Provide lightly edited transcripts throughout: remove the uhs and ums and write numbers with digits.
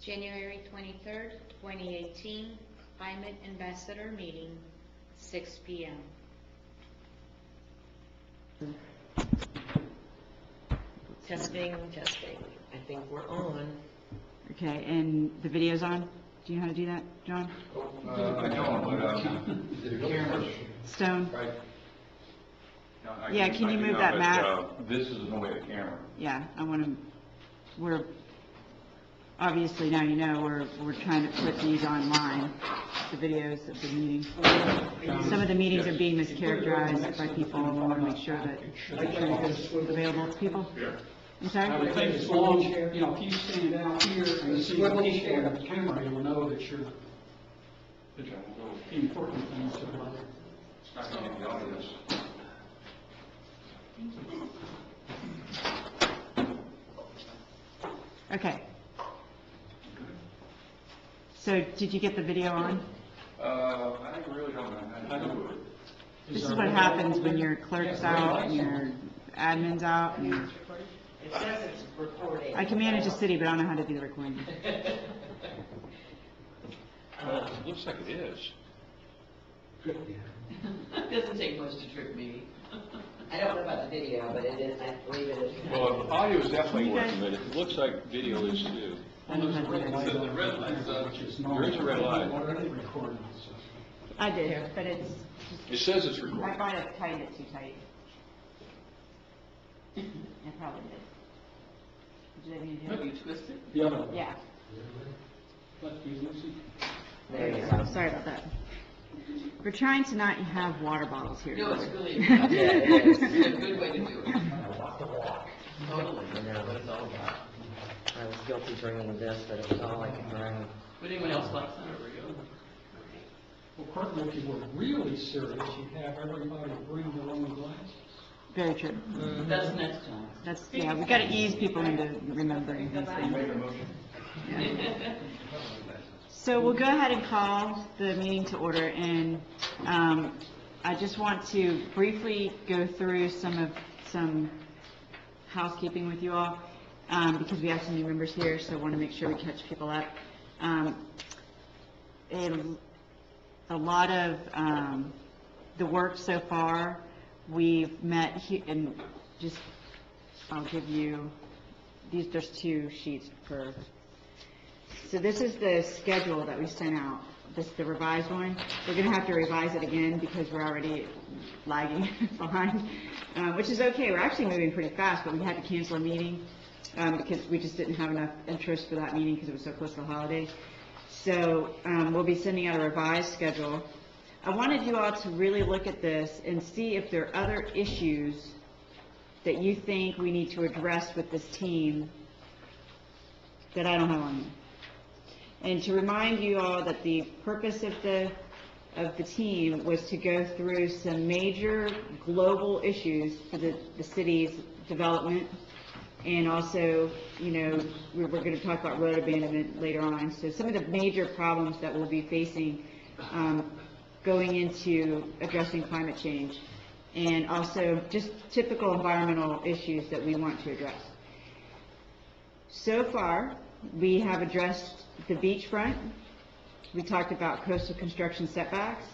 January 23rd, 2018, Climate Ambassador Meeting, 6 p.m. Testing. I think we're on. Okay, and the video's on? Do you know how to do that, John? I don't, but the camera's Stone? right. No, Yeah, can you move that map? This is no way the camera. Yeah, I want to, we're, obviously now you know, we're trying to put these online, the videos of the meetings. Some of the meetings are being mischaracterized by people, and we want to make sure that the truth is available to people. I'm I sorry? would think as long, you know, if you stand out here and see the people on the camera, you'll know that you're the important things to learn. It's not going to be obvious. Okay. So, did you get the video on? I really don't know how to do it. This is what happens when your clerk's out, and your admin's out, and your... It says it's recording. I can manage a city, but I don't know how to do the recording. It looks like it is. It doesn't take much to trick me. I don't know about the video, but it is, I believe it is. Well, audio is definitely You guys- working, but it looks like video is too. I don't know how to do that. The red light's on. Which is There is a red light. already recorded, so. I did, but it's, It says it's I recording. might have tightened it too tight. I probably did. Did you have any idea? twist it? The other one. Yeah. Let's be Lucy. There you go. Sorry about that. We're trying to not have water bottles here. No, it's really, yeah, it is. It's a good way to do it. Walk the walk. Totally. I know what it's all about. I was guilty bringing this, but it was all I could bring. Would anyone else like some? There we go. Well, partly if you were really serious, you'd have everybody bring their own glasses. Very true. That's next time. That's, yeah, we've got to ease people into remembering these things. Make a motion. So we'll go ahead and call the meeting to order, and I just want to briefly go through some housekeeping with you all, because we have some new members here, so I want to make sure we catch people up. A lot of the work so far, we've met here, and just, I'll give you, there's two sheets per. So this is the schedule that we sent out, the revised one. We're going to have to revise it again because we're already lagging behind, which is okay. We're actually moving pretty fast, but we had to cancel a meeting because we just didn't have enough interest for that meeting because it was so close to the holidays. So we'll be sending out a revised schedule. I wanted you all to really look at this and see if there are other issues that you think we need to address with this team that I don't have on here. And to remind you all that the purpose of the team was to go through some major global issues for the city's development. And also, you know, we're going to talk about road abandonment later on. So some of the major problems that we'll be facing going into addressing climate change, and also just typical environmental issues that we want to address. So far, we have addressed the beachfront. We talked about coastal construction setbacks,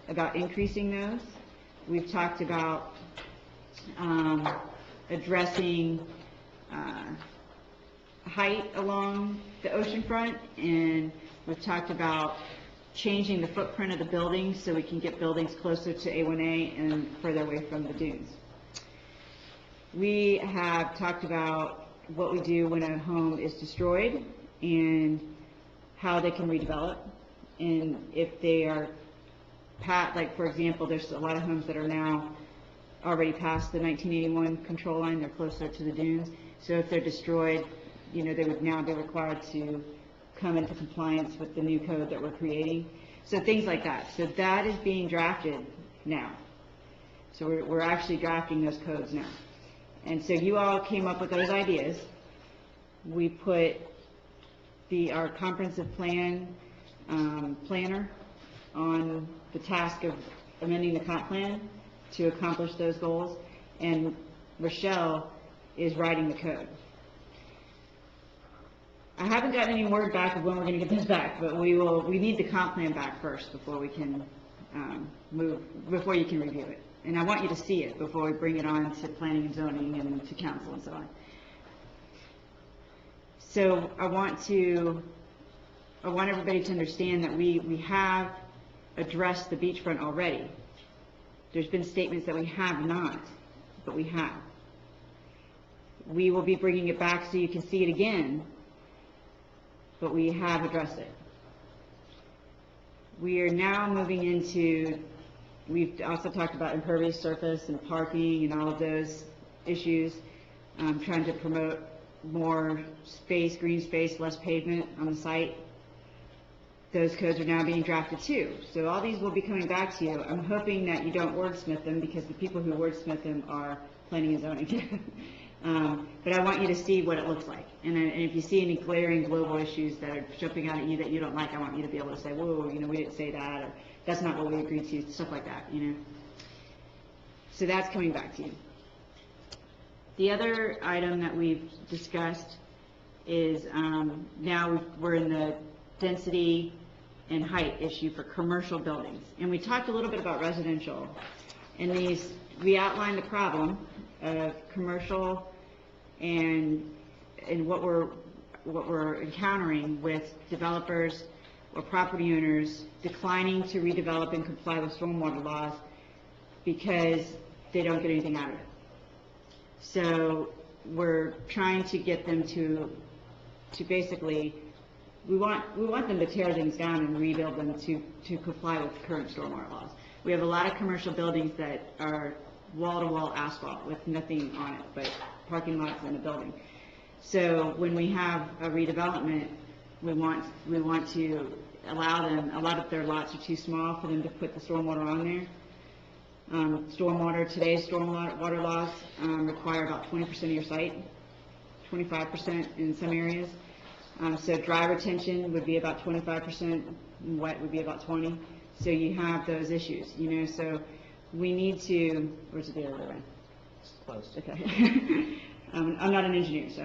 about increasing those. We've talked about addressing height along the oceanfront, and we've talked about changing the footprint of the buildings so we can get buildings closer to A1A and further away from the dunes. We have talked about what we do when a home is destroyed and how they can redevelop, and if they are like, for example, there's a lot of homes that are now already past the 1981 control line, they're closer to the dunes, so if they're destroyed, you know, they would now be required to come into compliance with the new code that we're creating. So things like that. So that is being drafted now. So we're actually drafting those codes now. And so you all came up with those ideas. We put our comprehensive plan planner on the task of amending the comp plan to accomplish those goals, and Rochelle is writing the code. I haven't gotten any word back of when we're gonna get this back, but we need the comp plan back first before we can, before you can review it. And I want you to see it before we bring it on to planning and zoning and to council and so on. So I want everybody to understand that we have addressed the beachfront already. There's been statements that we have not, but we have. We will be bringing it back so you can see it again, but we have addressed it. We are now moving into, we've also talked about impervious surface and parking and all of those issues, trying to promote more space, green space, less pavement on the site. Those codes are now being drafted too. So all these will be coming back to you. I'm hoping that you don't wordsmith them, because the people who wordsmith them are planning and zoning. But I want you to see what it looks like. And if you see any glaring global issues that are jumping out at you that you don't like, I want you to be able to say, whoa, we didn't say that, or that's not what we agreed to, stuff like that, So that's coming back to you. The other item that we've discussed is now we're in the density and height issue for commercial buildings. And we talked a little bit about residential. And we outlined the problem of commercial and what we're encountering with developers or property owners declining to redevelop and comply with stormwater laws because they don't get anything out of it. So we're trying to get them to basically, we want them to tear things down and rebuild them to comply with current stormwater laws. We have a lot of commercial buildings that are wall-to-wall asphalt with nothing on it but parking lots and a building. So when we have a redevelopment, we want to allow them, a lot of their lots are too small for them to put the stormwater on there. Today's stormwater laws require about 20% of your site, 25% in some areas. So dry retention would be about 25%, and wet would be about 20%. So you have those issues, so we need to, where's the other way? Close. Okay. I'm not an engineer, so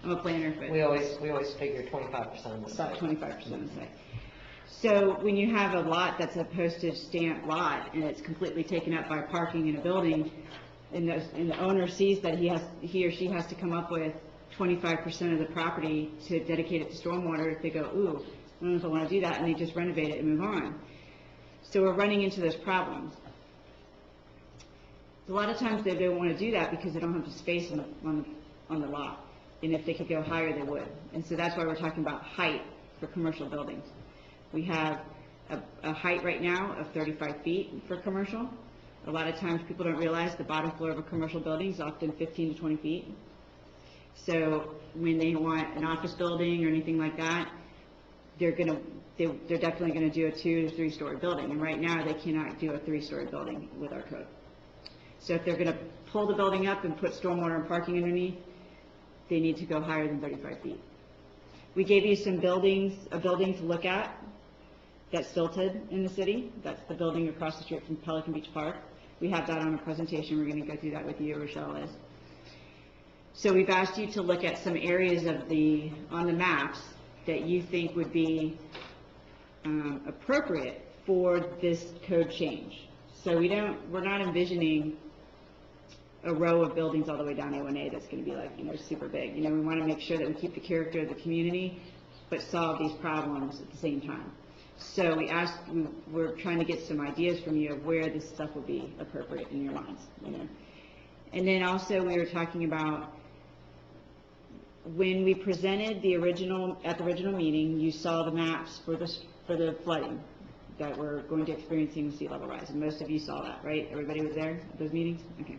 I'm a planner, but We always figure 25% of the about site. 25% of the site. So when you have a lot that's a postage stamp lot and it's completely taken up by parking in a building, and the owner sees that he or she has to come up with 25% of the property to dedicate it to stormwater, they go, ooh, I don't know if I want to do that, and they just renovate it and move on. So we're running into those problems. A lot of times they don't want to do that because they don't have the space on the lot, and if they could go higher, they would. And so that's why we're talking about height for commercial buildings. We have a height right now of 35 feet for commercial. A lot of times people don't realize the bottom floor of a commercial building is often 15 to 20 feet. So when they want an office building or anything like that, they're definitely going to do a 2 to 3 story building. And right now they cannot do a 3-story building with our code. So if they're going to pull the building up and put stormwater and parking underneath, they need to go higher than 35 feet. We gave you some buildings, a building to look at that's silted in the city. That's the building across the street from Pelican Beach Park. We have that on a presentation. We're going to go through that with you, Rochelle is. So we've asked you to look at some areas on the maps that you think would be appropriate for this code change. So we're not envisioning a row of buildings all the way down A1A that's going to be like, super big. We want to make sure that we keep the character of the community, but solve these problems at the same time. So we're trying to get some ideas from you of where this stuff would be appropriate in your minds, And then also we were talking about when we presented at the original meeting, you saw the maps for the flooding that we're going to experiencing with sea level rise. And most of you saw that, right? Everybody was there at those meetings? Okay.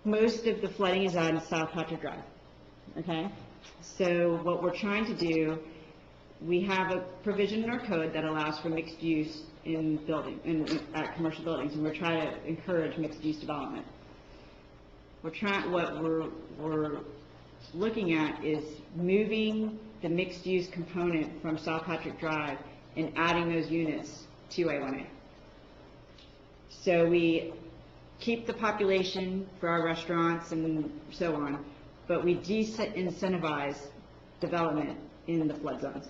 Most of the flooding is on South Patrick Drive, okay? So what we're trying to do, we have a provision in our code that allows for mixed use in commercial buildings, and we're trying to encourage mixed use development. What we're looking at is moving the mixed use component from South Patrick Drive and adding those units to A1A. So we keep the population for our restaurants and so on, but we de-incentivize development in the flood zones.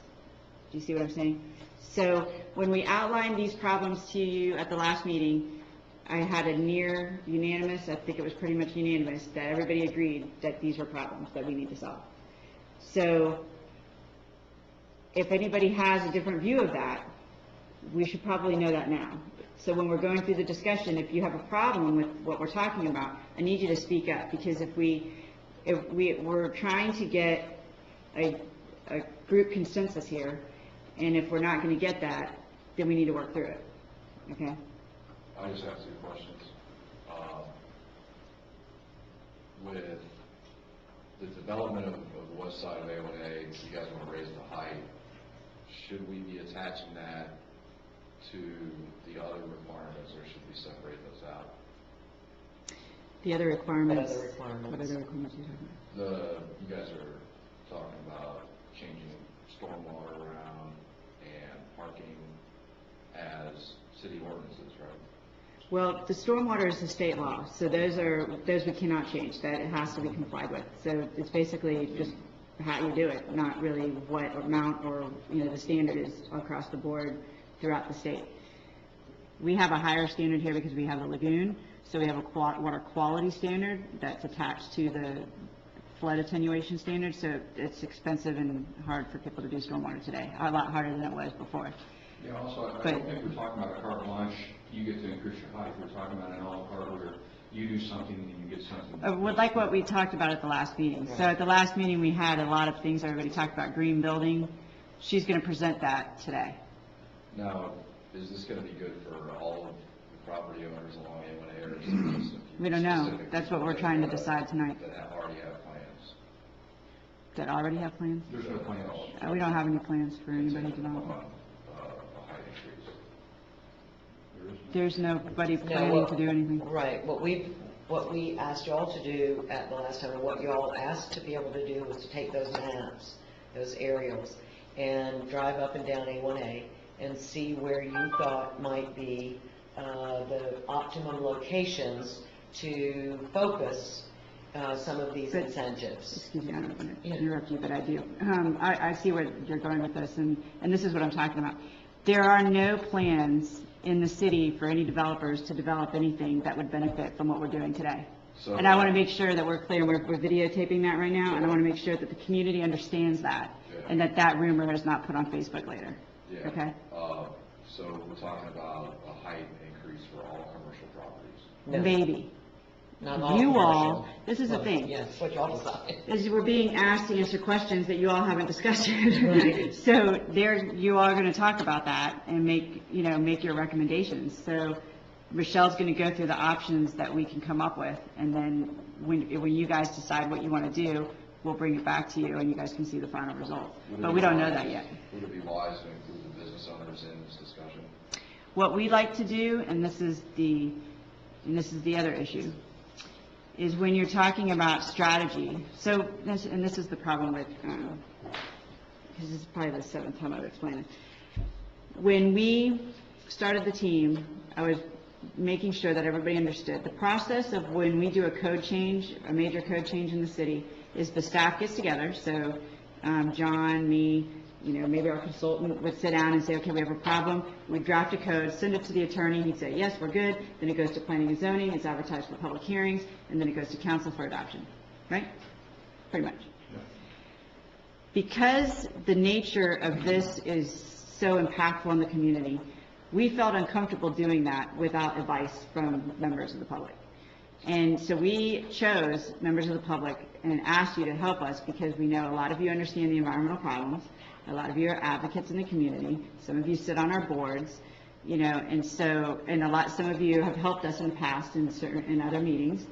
Do you see what I'm saying? So when we outlined these problems to you at the last meeting, I had a near unanimous, I think it was pretty much unanimous, that everybody agreed that these were problems that we need to solve. So if anybody has a different view of that, we should probably know that now. So when we're going through the discussion, if you have a problem with what we're talking about, I need you to speak up, because if we're trying to get a group consensus here, and if we're not going to get that, then we need to work through it, okay? I just have two questions. With the development of the west side of A1A, you guys want to raise the height. Should we be attaching that to the other requirements, or should we separate those out? The other requirements. What other requirements? What other requirements are you talking about? You guys are talking about changing stormwater around and parking as city ordinances, right? Well, the stormwater is the state law, so those we cannot change. That it has to be complied with. So it's basically just how you do it, not really what amount or, the standard is across the board throughout the state. We have a higher standard here because we have the lagoon, so we have a water quality standard that's attached to the flood attenuation standard, so it's expensive and hard for people to do stormwater today, a lot harder than it was before. Yeah, also, I don't think we're talking about a carte blanche, you get to increase your height. We're talking about an a la carte where you do something and you get something. Like what we talked about at the last meeting. So at the last meeting, we had a lot of things, everybody talked about green building. She's going to present that today. Now, is this going to be good for all of the property owners along A1A, or is it just a few We don't know. specific That's what we're people trying to that, decide tonight. that already have plans? That already have plans? There's no plans. We don't have any plans for anybody to Contingent develop. upon, a height increase. There is no- There's nobody No, planning to do anything. Right, what we asked y'all to do at the last time, and what y'all asked to be able to do, was to take those maps, those aerials, and drive up and down A1A and see where you thought might be the optimum locations to focus some of these But- incentives. Excuse me, I don't want to Yeah. interrupt you, but I do. I see where you're going with this, and this is what I'm talking about. There are no plans in the city for any developers to develop anything that would benefit from what we're doing today. So- And I want to make sure that we're clear, we're videotaping that right now, and I want to make sure that the community understands that, Yeah. and that rumor is not put on Facebook later. Yeah. Okay? So we're talking about a height increase for all commercial properties. No, Maybe. not all You all, commercial. this is the Well, thing. Yes, what y'all decide. Is we're being asked to answer questions that you all haven't discussed yet. Right. So you are going to talk about that and make your recommendations. So Michelle's going to go through the options that we can come up with, and then when you guys decide what you want to do, we'll bring it back to you, and you guys can see the final result. Would it But be we don't know wise- that yet. Would it be wise to include the business owners in this discussion? What we like to do, and this is the other issue, is when you're talking about strategy, this is the problem with, because this is probably the seventh time I've explained it. When we started the team, I was making sure that everybody understood. The process of when we do a code change, a major code change in the city, is the staff gets together, so John, me, maybe our consultant would sit down and say, okay, we have a problem, we draft a code, send it to the attorney, he'd say, yes, we're good, then it goes to planning and zoning, it's advertised for public hearings, and then it goes to council for adoption, right? Pretty much. Because the nature of this is so impactful in the community, we felt uncomfortable doing that without advice from members of the public. And so we chose members of the public and asked you to help us, because we know a lot of you understand the environmental problems, a lot of you are advocates in the community, some of you sit on our boards, and some of you have helped us in the past in other meetings,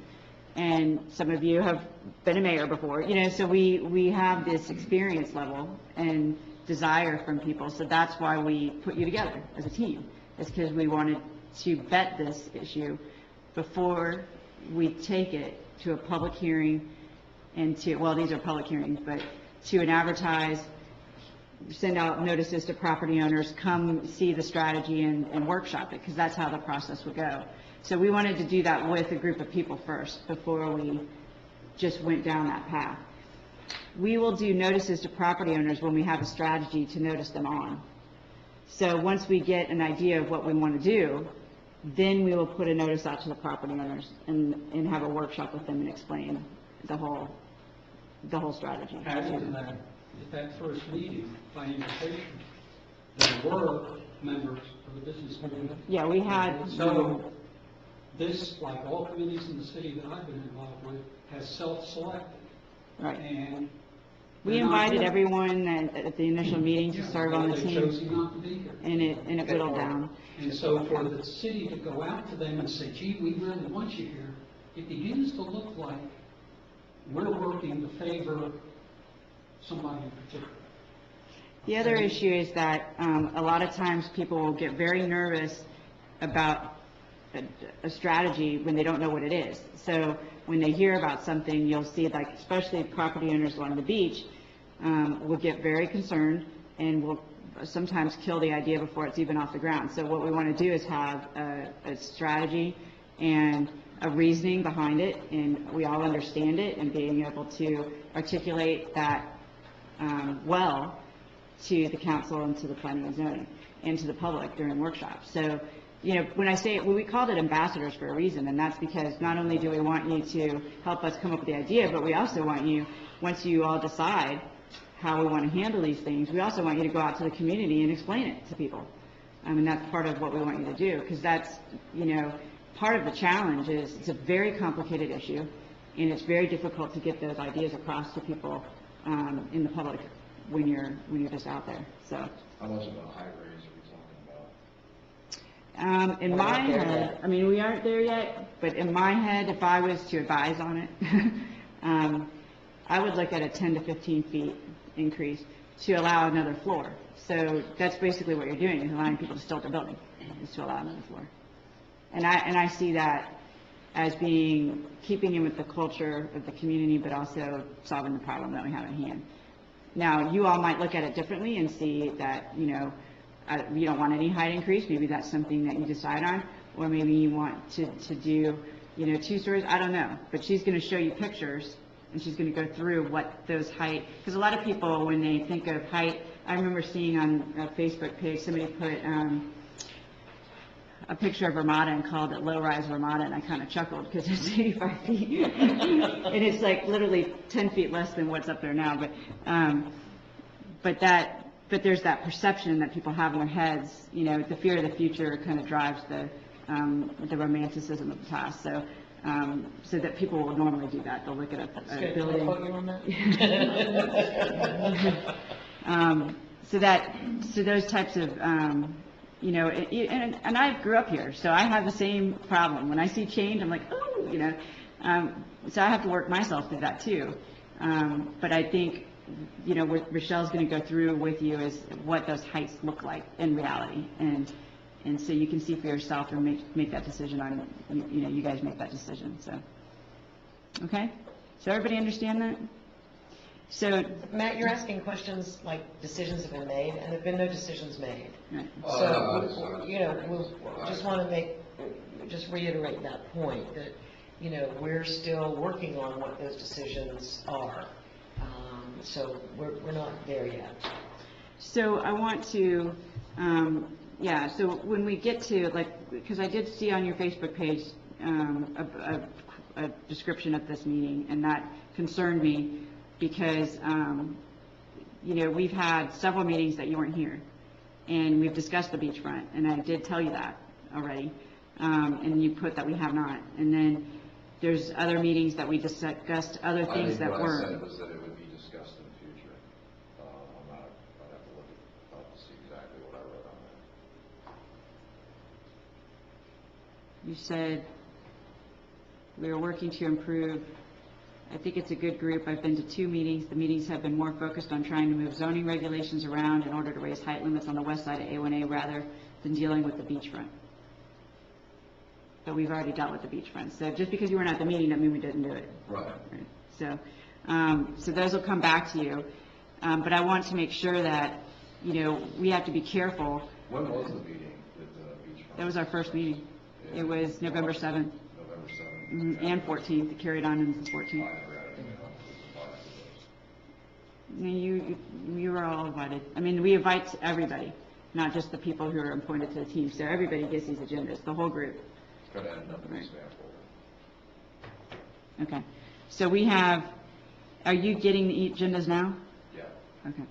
and some of you have been a mayor before, so we have this experience level and desire from people, so that's why we put you together as a team. It's because we wanted to vet this issue before we take it to a public hearing and these are public hearings, but to an advertise, send out notices to property owners, come see the strategy and workshop it, because that's how the process would go. So we wanted to do that with a group of people first before we just went down that path. we will do notices to property owners when we have a strategy to notice them on. So once we get an idea of what we want to do, then we will put a notice out to the property owners and have a workshop with them and explain the whole strategy. Adding to that, at that first meeting, by invitation, there were members of the business community. Yeah, we had, So, this, like all committees in the city that I've been involved with, has self-selected. right. And We they're not invited here. everyone at the initial meeting to Yeah, serve on the They chose team, not to be here. and it whittled down. And so for the city to go out to them and say, gee, we really want you here, it begins to look like we're working to favor somebody in particular. The other issue is that a lot of times people will get very nervous about a strategy when they don't know what it is. So when they hear about something, you'll see, like, especially property owners along the beach, will get very concerned and will sometimes kill the idea before it's even off the ground. So what we want to do is have a strategy and a reasoning behind it, and we all understand it, and being able to articulate that well to the council and to the planning and zoning and to the public during workshops. So, you know, when I say, well, we called it ambassadors for a reason, and that's because not only do we want you to help us come up with the idea, but we also want you, once you all decide how we want to handle these things, we also want you to go out to the community and explain it to people. And that's part of what we want you to do, because that's, you know, part of the challenge is it's a very complicated issue, and it's very difficult to get those ideas across to people in the public when you're just out there. So, How much of a high raise are we talking about? in We're my not there head, yet. I mean, we aren't there yet, but in my head, if I was to advise on it, I would look at a 10 to 15 feet increase to allow another floor. So that's basically what you're doing, is allowing people to still the building, is to allow another floor. And I see that as being, keeping in with the culture of the community, but also solving the problem that we have at hand. Now, you all might look at it differently and see that, you know, you don't want any height increase, maybe that's something that you decide on, or maybe you want to do, you know, 2 stories, I don't know. But she's going to show you pictures, and she's going to go through what those height, because a lot of people, when they think of height, I remember seeing on a Facebook page, somebody put a picture of Ramada and called it low-rise Ramada, and I kind of chuckled because it's 85 feet. And it's like literally 10 feet less than what's up there now, but there's that perception that people have in their heads, you know, the fear of the future kind of drives the romanticism of the past, so that people will normally do that, they'll look at a Good. Can I building. quote you on that? So those types of, you know, and I grew up here, so I have the same problem. When I see change, I'm like, oh, you know, so I have to work myself through that too. But I think, you know, what Rochelle's going to go through with you is what those heights look like in reality, and so you can see for yourself and make that decision on, you know, you guys make that decision, so. Okay? So everybody understand that? So, Matt, you're asking questions like decisions have been made, and there have been no decisions made. right. So, you know, we'll just want to just reiterate that point, that, you know, we're still working on what those decisions are. So we're not there yet. So I want to, yeah, so when we get to, like, because I did see on your Facebook page a description of this meeting, and that concerned me because, you know, we've had several meetings that you weren't here, and we've discussed the beachfront, and I did tell you that already, and you put that we have not. And then there's other meetings that we discussed other things that I think what I weren't. said was that it would be discussed in the future. I'd have to look it up to see exactly what I wrote on that. You said we are working to improve. I think it's a good group. I've been to 2 meetings. The meetings have been more focused on trying to move zoning regulations around in order to raise height limits on the west side of A1A rather than dealing with the beachfront. But we've already dealt with the beachfront. So just because you weren't at the meeting doesn't mean we didn't do it. Right. Right. So, so those will come back to you. But I want to make sure that, you know, we have to be careful. When was the meeting with the beachfront? That was our first meeting. It was November 7th November 7th? and 14th. It carried on into the 14th. I never had anything else to reply to those. You are all invited. I mean, we invite everybody, not just the people who are appointed to the team, so everybody gets these agendas, the whole group. It's going to end up in the spam folder. Okay. So we have, are you getting the agendas now? Yeah. Okay.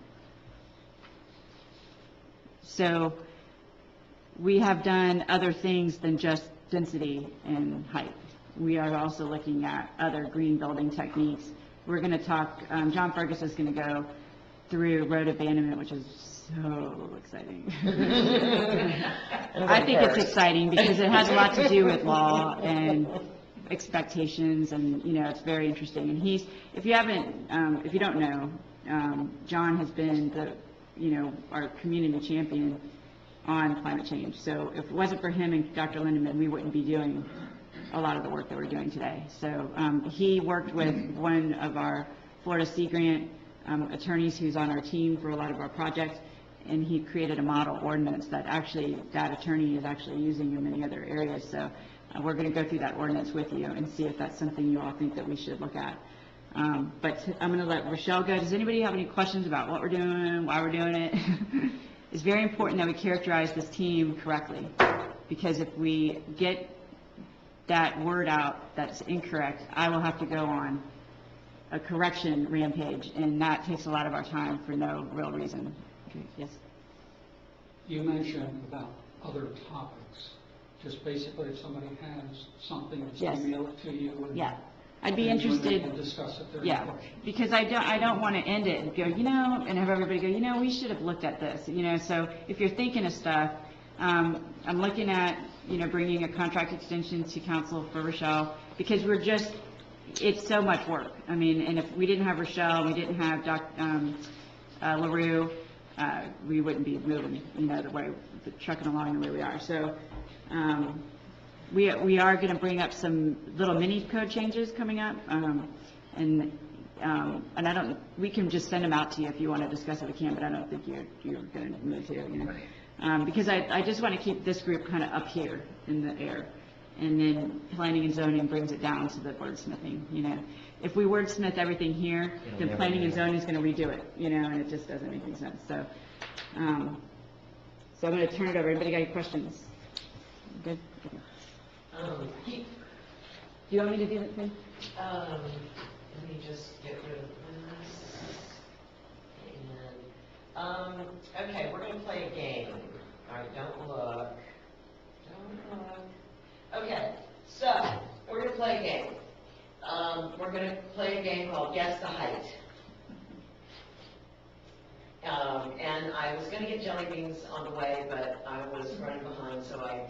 So we have done other things than just density and height. We are also looking at other green building techniques. We're going to talk, John Fergus is going to go through road abandonment, which is so exciting. I think it's exciting because it has a lot to do with law and expectations, and, you know, it's very interesting. And he's, if you don't know, John has been the, you know, our community champion on climate change. So if it wasn't for him and Dr. Lindeman, we wouldn't be doing a lot of the work that we're doing today. So he worked with one of our Florida Sea Grant attorneys who's on our team for a lot of our projects, and he created a model ordinance that actually that attorney is actually using in many other areas. So we're going to go through that ordinance with you and see if that's something you all think that we should look at. But I'm going to let Rochelle go. Does anybody have any questions about what we're doing, why we're doing it? It's very important that we characterize this team correctly, because if we get that word out that's incorrect, I will have to go on a correction rampage, and that takes a lot of our time for no real reason. Okay, yes? You mentioned about other topics, just basically if somebody has something, just Yes. email it to you. And Yeah. I'd be and when they interested. can discuss it, there are Yeah, questions. because I don't want to end it and go, you know, and have everybody go, you know, we should have looked at this, you know. So if you're thinking of stuff, I'm looking at, you know, bringing a contract extension to council for Rochelle, because it's so much work. I mean, and if we didn't have Rochelle, we didn't have LaRue, we wouldn't be moving, you know, trucking along the way we are. So, we are going to bring up some little mini code changes coming up, and we can just send them out to you if you want to discuss it, we can, but I don't think you're going to move to, you know. Because I just want to keep this group kind of up here in the air, and then planning and zoning brings it down to the wordsmithing, you know. If we wordsmith everything here, then planning and zoning is going to redo it, you know, and it just doesn't make any sense. So, I'm going to turn it over. Anybody got any questions? Good? Okay. Do you want me to do that thing? Let me just get rid of this. And, okay, we're gonna play a game. All right, don't look. Don't look. Okay, so, we're gonna play a game. We're gonna play a game called Guess the Height. And I was gonna get jelly beans on the way, but I was running behind, so I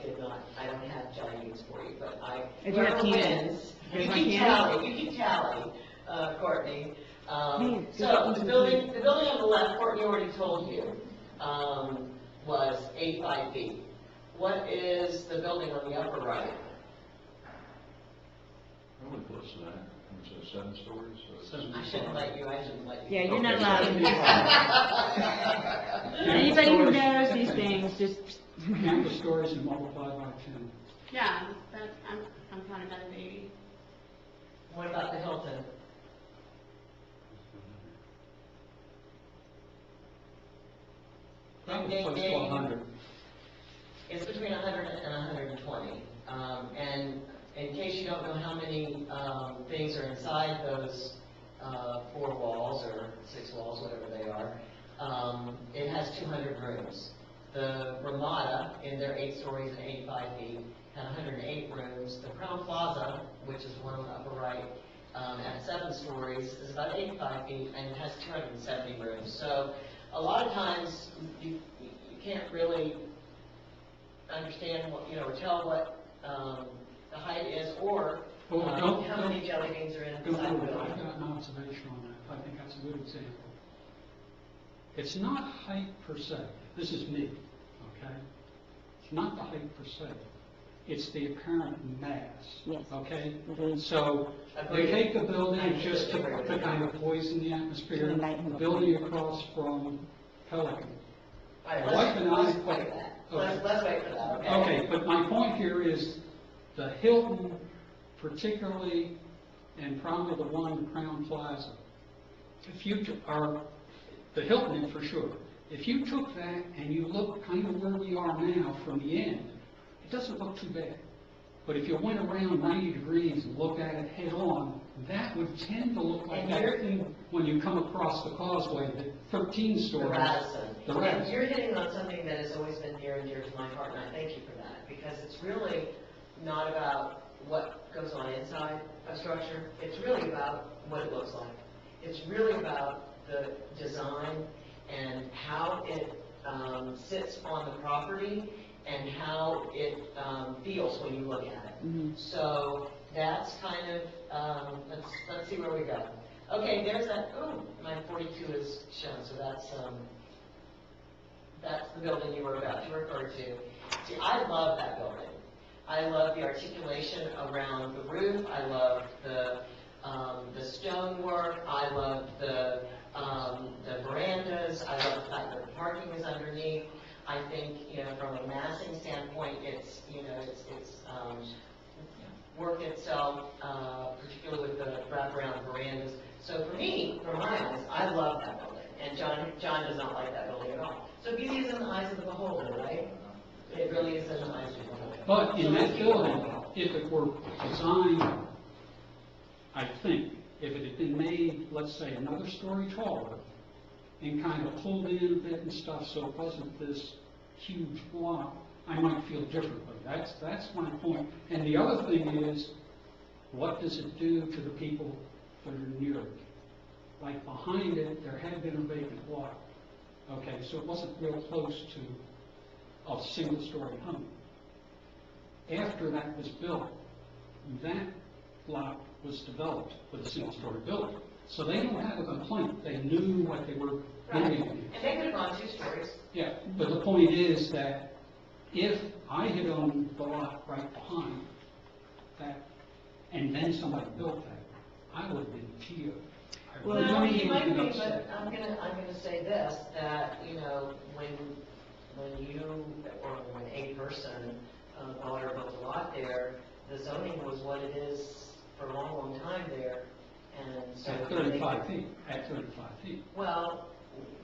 don't have jelly beans for you, but If you have whoever candy. wins, You you want keep candy? tally, Courtney. Hey, So, get the building on the left, Courtney already told you, was 85 feet. What is the building on the upper right? Probably close to that. It's 7 stories, so it's... I shouldn't let you. Yeah, you're not Okay. allowed to do that. Anybody who knows these things, just, Count the stories and multiply by 10. Yeah, I'm counting that as 80. What about the Hilton? That Ding, was ding, close to ding. 100. It's between 100 and 120. And in case you don't know how many things are inside those 4 walls or 6 walls, whatever they are, it has 200 rooms. The Ramada, in their 8 stories and 85 feet, had 108 rooms. The Crown Plaza, which is one on the upper right, at 7 stories, is about 85 feet and it has 270 rooms. So a lot of times you can't really understand what, you know, or tell what the height is, or Well, how many jelly beans are in Don't inside the worry, building. I've got an observation on that. I think that's a good example. It's not height per se. This is me, okay? It's not the height per se. It's the apparent mass. Yes. Okay? Agreed. So they Agreed. take the building just to kind of poison the atmosphere, Invite him the to building across from Pelican. All right, Wife and I- let's wait for that. Let's wait for that, okay? Okay, but my point here is the Hilton particularly, and probably the one in Crown Plaza, the future, are the Hilton Inn for sure. If you took that and you look kind of where we are now from the end, it doesn't look too bad. But if you went around 90 degrees and looked at it head on, that would tend to look like And that you're- thing when you come across the causeway, the 13 The stories. Radisson. The And Radisson. you're hitting on something that has always been near and dear to my heart, and I thank you for that, because it's really not about what goes on inside a structure, it's really about what it looks like. It's really about the design and how it sits on the property and how it feels when you look at it. So that's kind of, let's see where we go. Okay, there's that, oh, my 42 is shown, so that's the building you were about to refer to. See, I love that building. I love the articulation around the roof, I love the stonework, I love the verandas, I love the fact that the parking is underneath. I think, from a massing standpoint, it's work itself, particularly with the wraparound verandas. So for me, from my eyes, I love that building, and John does not like that building at all. So beauty is in the eyes of the beholder, right? It really is in the eyes of the beholder. But in So that let's keep building, going. if it were designed, I think, if it had been made, let's say, another story taller, and kind of pulled in a bit and stuff, so it wasn't this huge block, I might feel differently. That's my point. And the other thing is, what does it do to the people that are near it? Like behind it, there had been a vacant lot. Okay, so it wasn't real close to a single-story home. After that was built, that lot was developed with a single-story building. So they don't have a complaint. They knew what they were Right. doing. And they could have gone 2 stories. Yeah, but the point is that if I had owned the lot right behind that, and then somebody built that, I would have been PO'd. I Well, really No, would you have might been be, upset. but I'm gonna say this, that, when you, or when a person bought or built a lot there, the zoning was what it is for a long, long time there, and so. At 35 feet, at 35 feet. Well,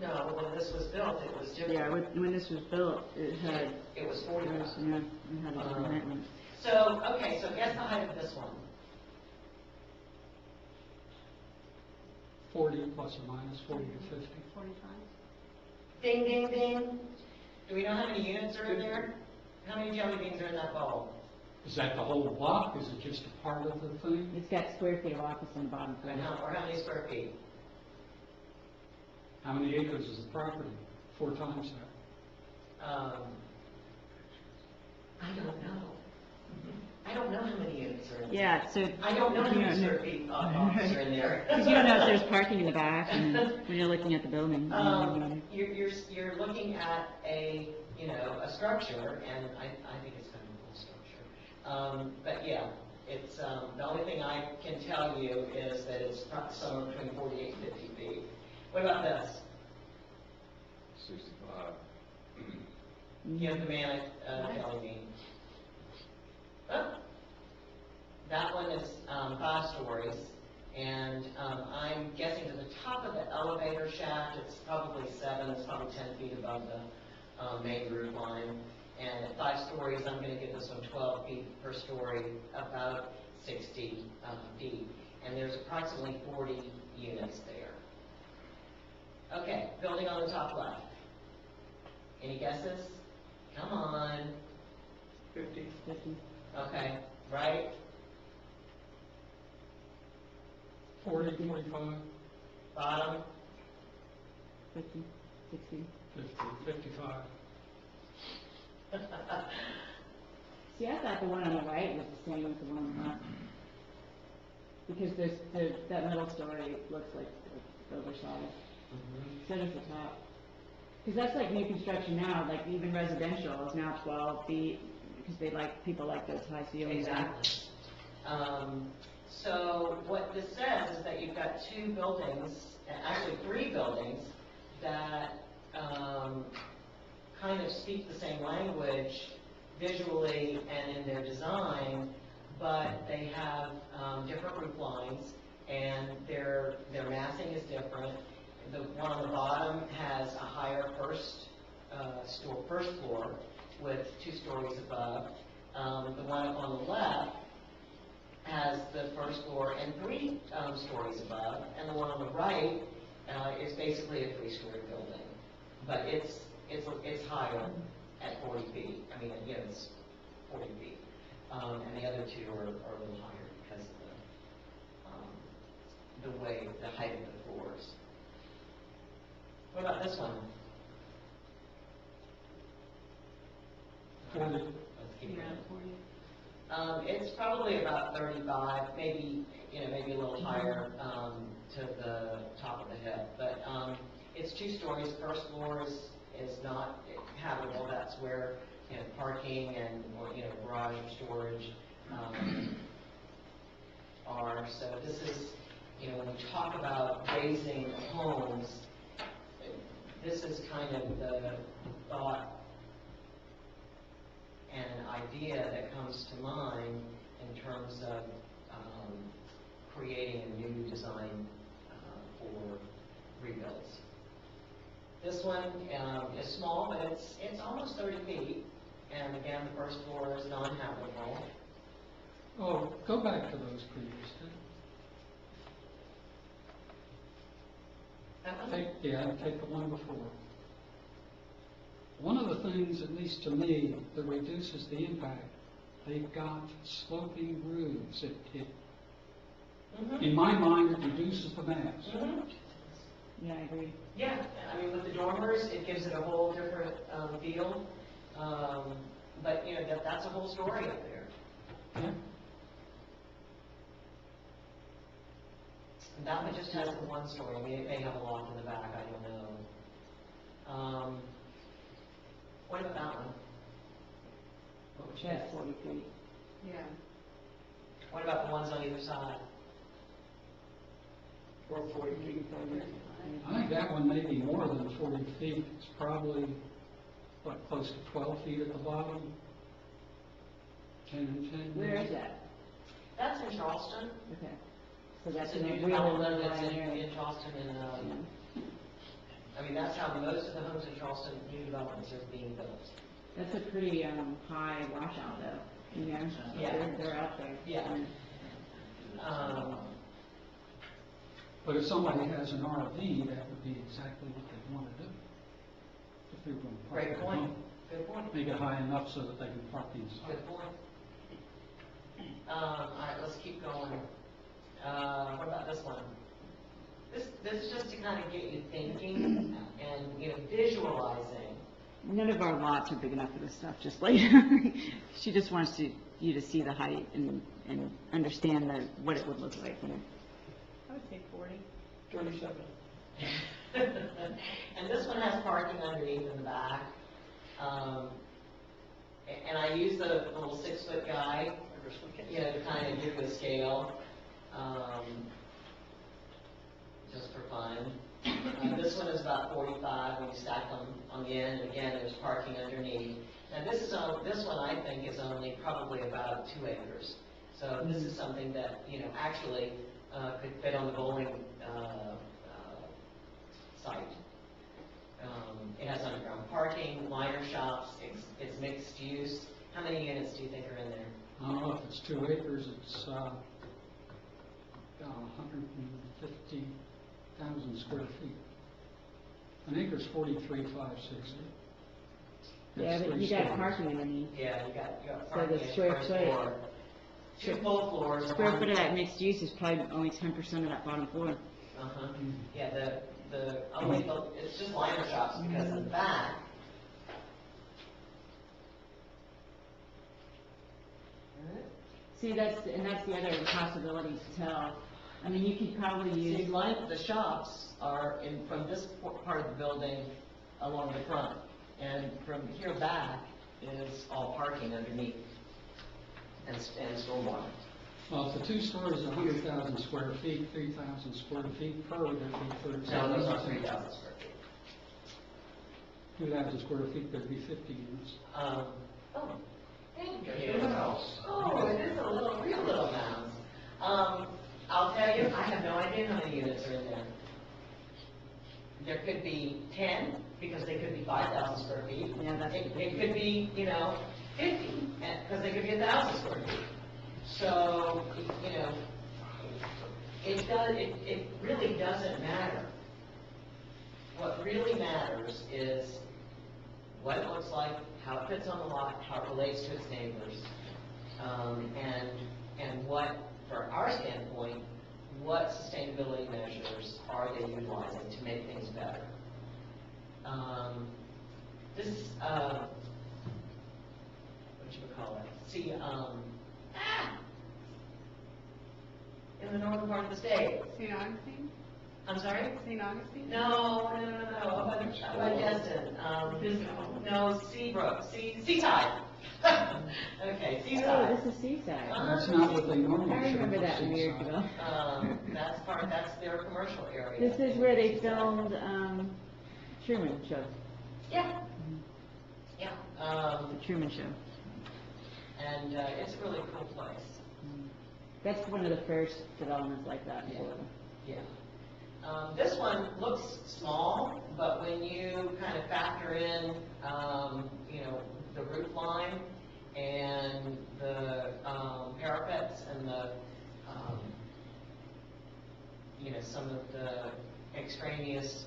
no, when this was built, it was different. Yeah, when this was built, it had, It was it 45. was, it had a commitment. So, okay, so guess the height of this one. 40 plus or minus, 40 to 50. 45. Ding, ding, ding. Do we know how many units are in there? How many jelly beans are in that bowl? Is that the whole block? Is it just a part of the thing? It's got square feet of office on the bottom floor. Or how many square feet? How many acres is the property? 4 times that. I don't know. I don't know how many units are in there. Yeah, so. I don't know how you many know, square feet of office are in there. Because you don't know if there's parking in the back, and when you're looking at the building. You're looking at a structure, and I think it's kind of a cool structure. But yeah, it's, the only thing I can tell you is that it's somewhere between 48 and 50 feet. What about this? 65. You have the man telling me. Oh, that one is 5 stories, and I'm guessing to the top of the elevator shaft, it's probably 7, it's probably 10 feet above the main roof line. And at 5 stories, I'm going to give this one 12 feet per story, about 60 feet. And there's approximately 40 units there. Okay, building on the top left. Any guesses? Come on. 50. 50, Okay, right? 40, 45, Bottom? 50, 60. 50, 55. See, I thought the one on the right was the same as the one on the left. Because that middle story looks like it's oversized. So does the top. Because that's like new construction now, like even residential is now 12 feet, because people like those high ceilings. Exactly. So what this says is that you've got 2 buildings, actually 3 buildings, that kind of speak the same language visually and in their design, but they have different roof lines, and their massing is different, the one on the bottom has a higher first floor with 2 stories above. The one up on the left has the first floor and 3 stories above, and the one on the right is basically a 3-story building, but it's higher at 40 feet. I mean, again, it's 40 feet, and the other 2 are a little higher because of the height of the floors. What about this one? 40. Let's keep going. It's probably about 35, maybe a little higher to the top of the hill. But it's 2 stories. First floor is not habitable. That's where parking and garage or storage are. So this is when we talk about raising homes, this is kind of the thought and idea that comes to mind in terms of creating a new design for rebuilds. This one is small, but it's almost 30 feet, and again, the first floor is non-habitable. Oh, go back to those previous two. Take the one before. One of the things, at least to me, that reduces the impact, they've got sloping roofs. In my mind, it reduces the mass. Yeah, I agree. Yeah, I mean, with the dormers, it gives it a whole different feel. But that's a whole story up there. Yeah. That one just has the 1 story. I mean, it may have a loft in the back. I don't know. What about that one? That's 40 feet. Yeah. What about the ones on either side? Or 40 feet. I think that one may be more than 40 feet. It's probably, close to 12 feet at the bottom. 10 and 10. Where is that? That's in Charleston. Okay. So that's It's a in a new really low development that's lying area. in Charleston, and I mean, that's how most of the homes in Charleston, new developments are being built. That's a pretty high washout though, Yeah. They're out there. Yeah. But if somebody has an RV, that would be exactly what they'd want to do. If they were going to park Great their point. home. Good point. Make it high enough so that they can park inside. Good point. All right, let's keep going. What about this one? This is just to kind of get you thinking and visualizing. None of our lots are big enough for this stuff, just like, she just wants you to see the height and understand what it would look like. I would say 40. 37. And this one has parking underneath in the back. And I use the little 6-foot guy, to kind of give the scale, just for fun. This one is about 45 when you stack them on the end, and again, there's parking underneath. Now this one I think is only probably about 2 acres. So this is something that, actually could fit on the bowling site. It has underground parking, liner shops, it's mixed use. How many units do you think are in there? I don't know if it's 2 acres, it's 150,000 square feet. An acre's 43,560. Yeah, That's but 3 you got stories. parking underneath. Yeah, you got So parking the at square first foot- floor. 2 full floors. Square foot of that mixed use is probably only 10% of that bottom floor. Uh-huh. Yeah, it's just liner shops because in the back. See, that's the other possibility to tell. I mean, you could probably See, use, the shops are from this part of the building along the front, and from here back is all parking underneath and stormwater. Well, if the 2 stories are 100,000 square feet, 3,000 square feet per, that'd be 30. No, those are 3,000 square feet. 2,000 square feet, there'd be 50 units. Thank you. Oh, it is a real little mouse. I'll tell you, I have no idea how many units are in there. there could be 10, because they could be 5,000 square feet. Yeah, that's It could be, 50, because they could be 1,000 square feet. So, it really doesn't matter. What really matters is what it looks like, how it fits on the lot, how it relates to its neighbors, and what, for our standpoint, what sustainability measures are they utilizing to make things better? See, in the northern part of the state. St. Augustine? I'm sorry? St. Augustine? No, up by Destin. No, Seabrook, Seaside. Okay, Oh, Seaside. this is Seaside. That's not what they normally I show. remember for that years Seaside. ago. That's their commercial area. This is where they filmed, Truman Show, Yeah. Yeah, the Truman Show. and, it's a really cool place. That's one of the first developments like that in Florida. Yeah. This one looks small, but when you kind of factor in, the roof line and the, parapets and the, some of the extraneous,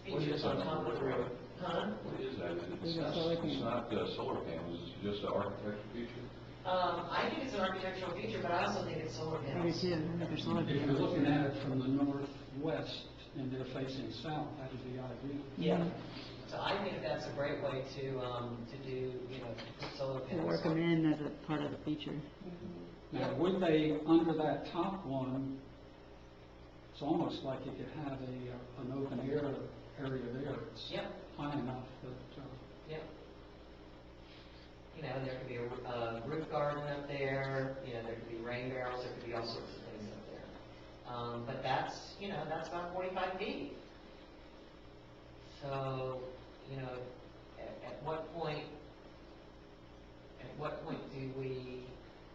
features on top of the roof. Huh? What is that? These are solar panels. It's not solar panels, it's just an architectural feature? I think it's an architectural feature, but I also think it's solar I do panels. too, I think they're solar If you're panels. looking at it from the northwest and they're facing south, that would be ideal. Yeah. So I think that's a great way to do, put solar To panels. work them in as a part of the feature. Now, would they, under that top one, it's almost like you could have an open air area there. It's Yep. high enough that, Yep. There could be a roof garden up there, there could be rain barrels, there could be all sorts of things up there. But that's about 45 feet. So, at what point do we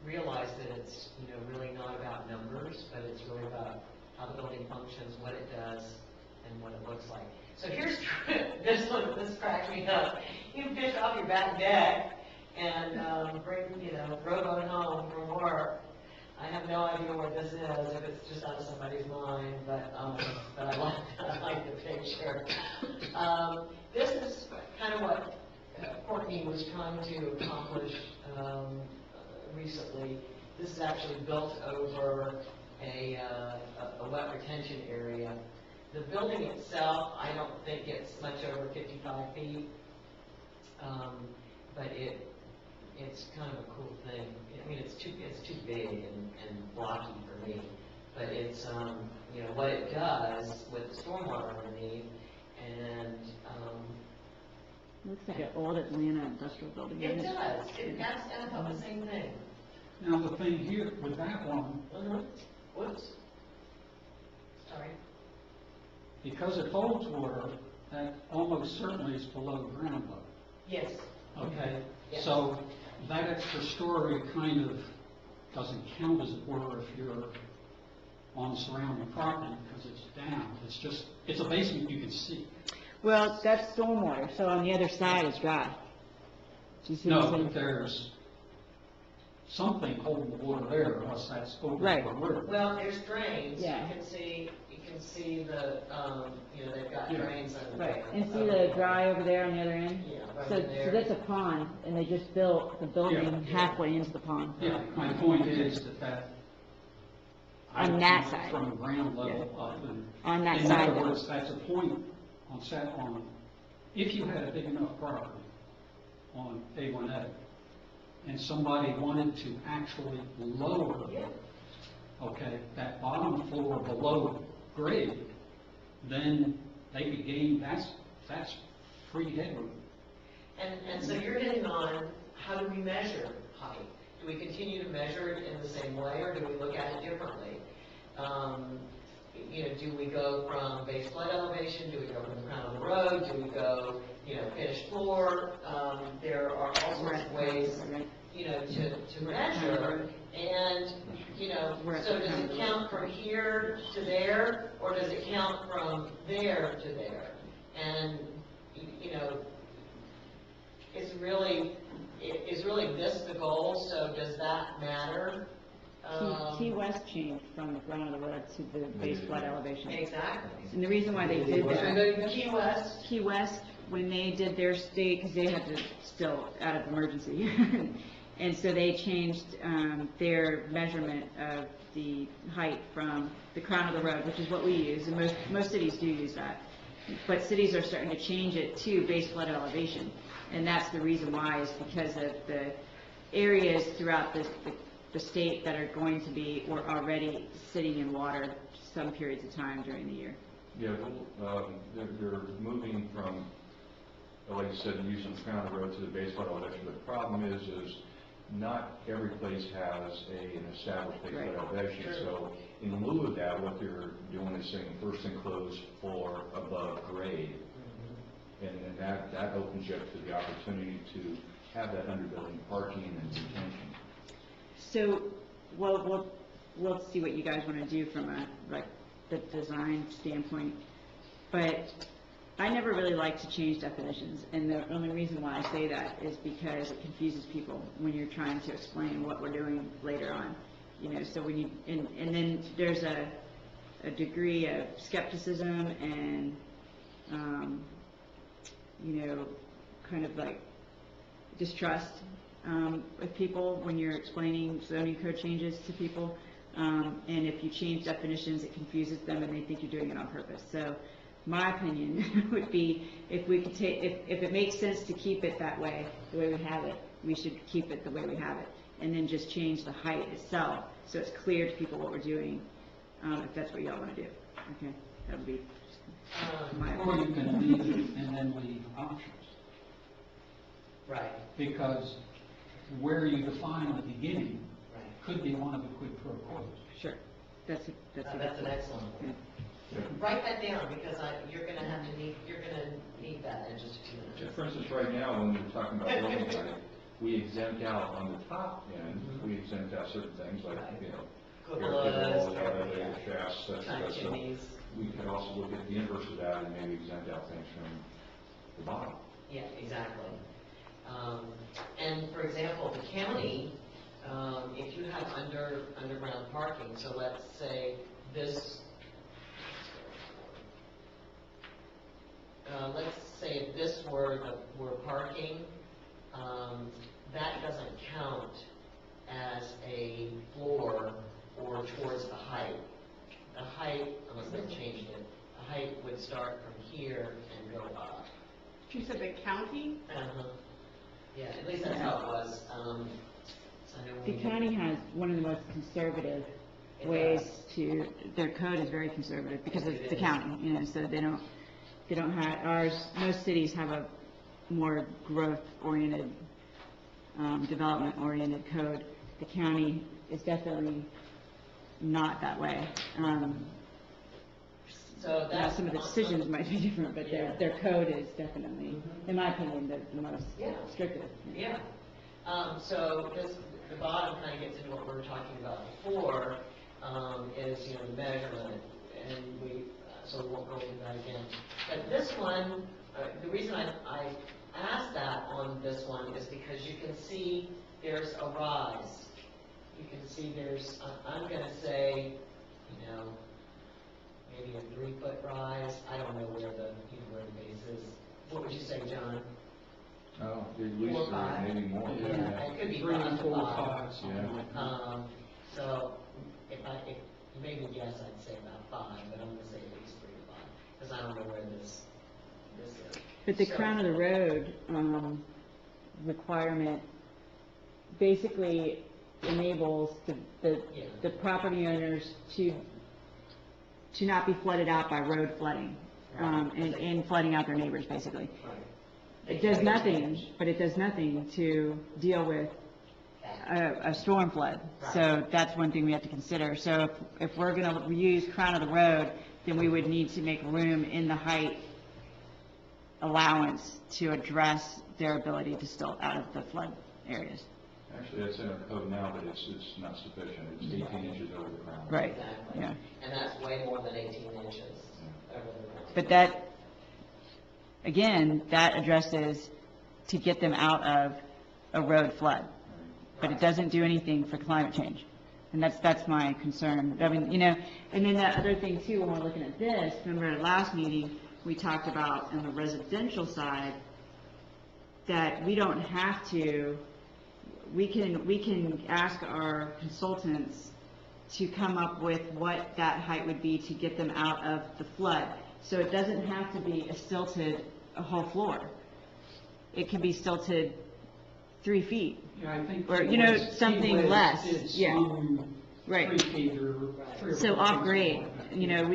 realize that it's, really not about numbers, but it's really about how the building functions, what it does, and what it looks like. So here's, this cracks me up. You can fish off your back deck and, bring, rowboat home from work. I have no idea what this is, if it's just out of somebody's mind, but I like the picture. This is kind of what Courtney was trying to accomplish, recently. This is actually built over a wet retention area. The building itself, I don't think it's much over 55 feet, but it's kind of a cool thing. I mean, it's too big and blocky for me, but it's what it does with the stormwater underneath, and Looks like an old Atlanta industrial building. it does. I thought the same thing. now the thing here with that one, Whoops. Sorry. because it holds water, that almost certainly is below ground level. Yes. Okay, Yes. so that extra story kind of doesn't count, as it were, if you're on surrounding property, because it's down. It's just, it's a basement you can see. Well, that's stormwater, so on the other side is dry. Do you see what I'm No, saying? but there's something holding the water there, unless that's over Right. the river. Well, there's drains. Yeah. You can see the, they've got Yeah. drains under Right, there. and see the dry over there on the other end? Yeah, right So, in there. so that's a pond, and they just built the building Yeah. halfway into the pond. Yeah, my point is that. On that side. From ground level up and. On that In side, other though. words, that's a point if you had a big enough property on A1A, and somebody wanted to actually lower, Yeah. okay, that bottom floor below grade, then they could gain, that's free headroom. And so you're hitting on, how do we measure height? Do we continue to measure it in the same way, or do we look at it differently? Do we go from base flood elevation? Do we go from the crown of the road? Do we go, finished floor? There are all sorts of ways, to measure. And, so does it count from here to there? or does it count from there to there? And, you know, is really this the goal, so does that matter? Key West changed from the ground of the road to the base flood elevation. Exactly. And the reason why they did Say that, that again? Key West, Key West, when they did their state, because they had to still out of emergency, and so they changed their measurement of the height from the crown of the road, which is what we use, and most cities do use that. But cities are starting to change it to base flood elevation, and that's the reason why, is because of the areas throughout the state that are going to be, or already sitting in water some periods of time during the year. Yeah, well, they're moving from, like you said, using the crown of the road to the base flood elevation, but the problem is not every place has an established base flood Right. elevation. Sure. So in lieu of that, what they're doing is saying first enclosed floor above grade. And then that opens you up to the opportunity to have that underbuilding parking and detention. So, we'll see what you guys want to do from the design standpoint, but I never really like to change definitions, and the only reason why I say that is because it confuses people when you're trying to explain what we're doing later on, you know, so when you, and then there's a degree of skepticism and, you know, kind of like distrust with people when you're explaining zoning code changes to people. And if you change definitions, it confuses them and they think you're doing it on purpose. So my opinion would be, if we could take, if it makes sense to keep it that way, the way we have it, we should keep it the way we have it. And then just change the height itself, so it's clear to people what we're doing, if that's what y'all want to do. Okay, that would be my Or you opinion. can leave it and then leave options. right, Because where you define the beginning right. could be one of the quid pro quos. Sure, that's That's an excellent one. Write that down, because you're gonna need that in just a few minutes. For instance, right now, when we're talking about building height, we exempt out on the top end, we exempt out certain things like, you know, Cupolas, elevator shafts, such tiny as, so chimneys. we could also look at the inverse of that and maybe exempt out things from the bottom. Yeah, exactly. And for example, the county, if you have underground parking, so let's say this, if this were parking, that doesn't count as a floor or towards the height. The height, unless they changed it, the height would start from here and go up. You said the county? Uh-huh. Yeah, at least that's how it was. So I know The when county has one of the most conservative ways to, their code is very conservative because It it's the is. county, you know, so they don't have, most cities have a more growth-oriented, development-oriented code. The county is definitely not that way. So Now, that's some of the decisions might be different, but their code is definitely, in my opinion, the most Yeah. restrictive. Yeah. So the bottom kind of gets into what we were talking about before, is, you know, the measurement, and so we won't go into that again. But this one, the reason I asked that on this one is because you can see there's a rise. You can see there's, I'm gonna say, you know, maybe a 3-foot rise. I don't know where the base is. What would you say, John? Oh, at least 4 or 5. maybe more, Yeah, yeah. it could be 3, 5 to 4, 5. 5, something like that. So if you made me guess, I'd say about 5, but I'm gonna say at least 3 to 5, because I don't know where this is. But the So- crown of the road requirement basically enables the property owners to not be flooded out by road flooding, and flooding out their neighbors, basically. Right. It does nothing, but it does nothing to deal with a storm flood. So that's one thing we have to consider. So if we're gonna use crown of the road, then we would need to make room in the height allowance to address their ability to still out of the flood areas. Actually, that's in our code now, but it's not sufficient. It's 18 inches over the ground. Right, Exactly. yeah. And that's way more than 18 inches over the ground. But that, again, that addresses to get them out of a road flood. But it doesn't do anything for climate change. And that's my concern. I mean, you know, and then that other thing too, when we're looking at this, remember at last meeting, we talked about on the residential side, that we don't have to, we can ask our consultants to come up with what that height would be to get them out of the flood. So it doesn't have to be a whole floor. It can be stilted 3 feet. Yeah, I think. Or, you know, Key West something less, did yeah. some Right. 3 feet or 3 or 4 So feet, off grade, something like that. you know,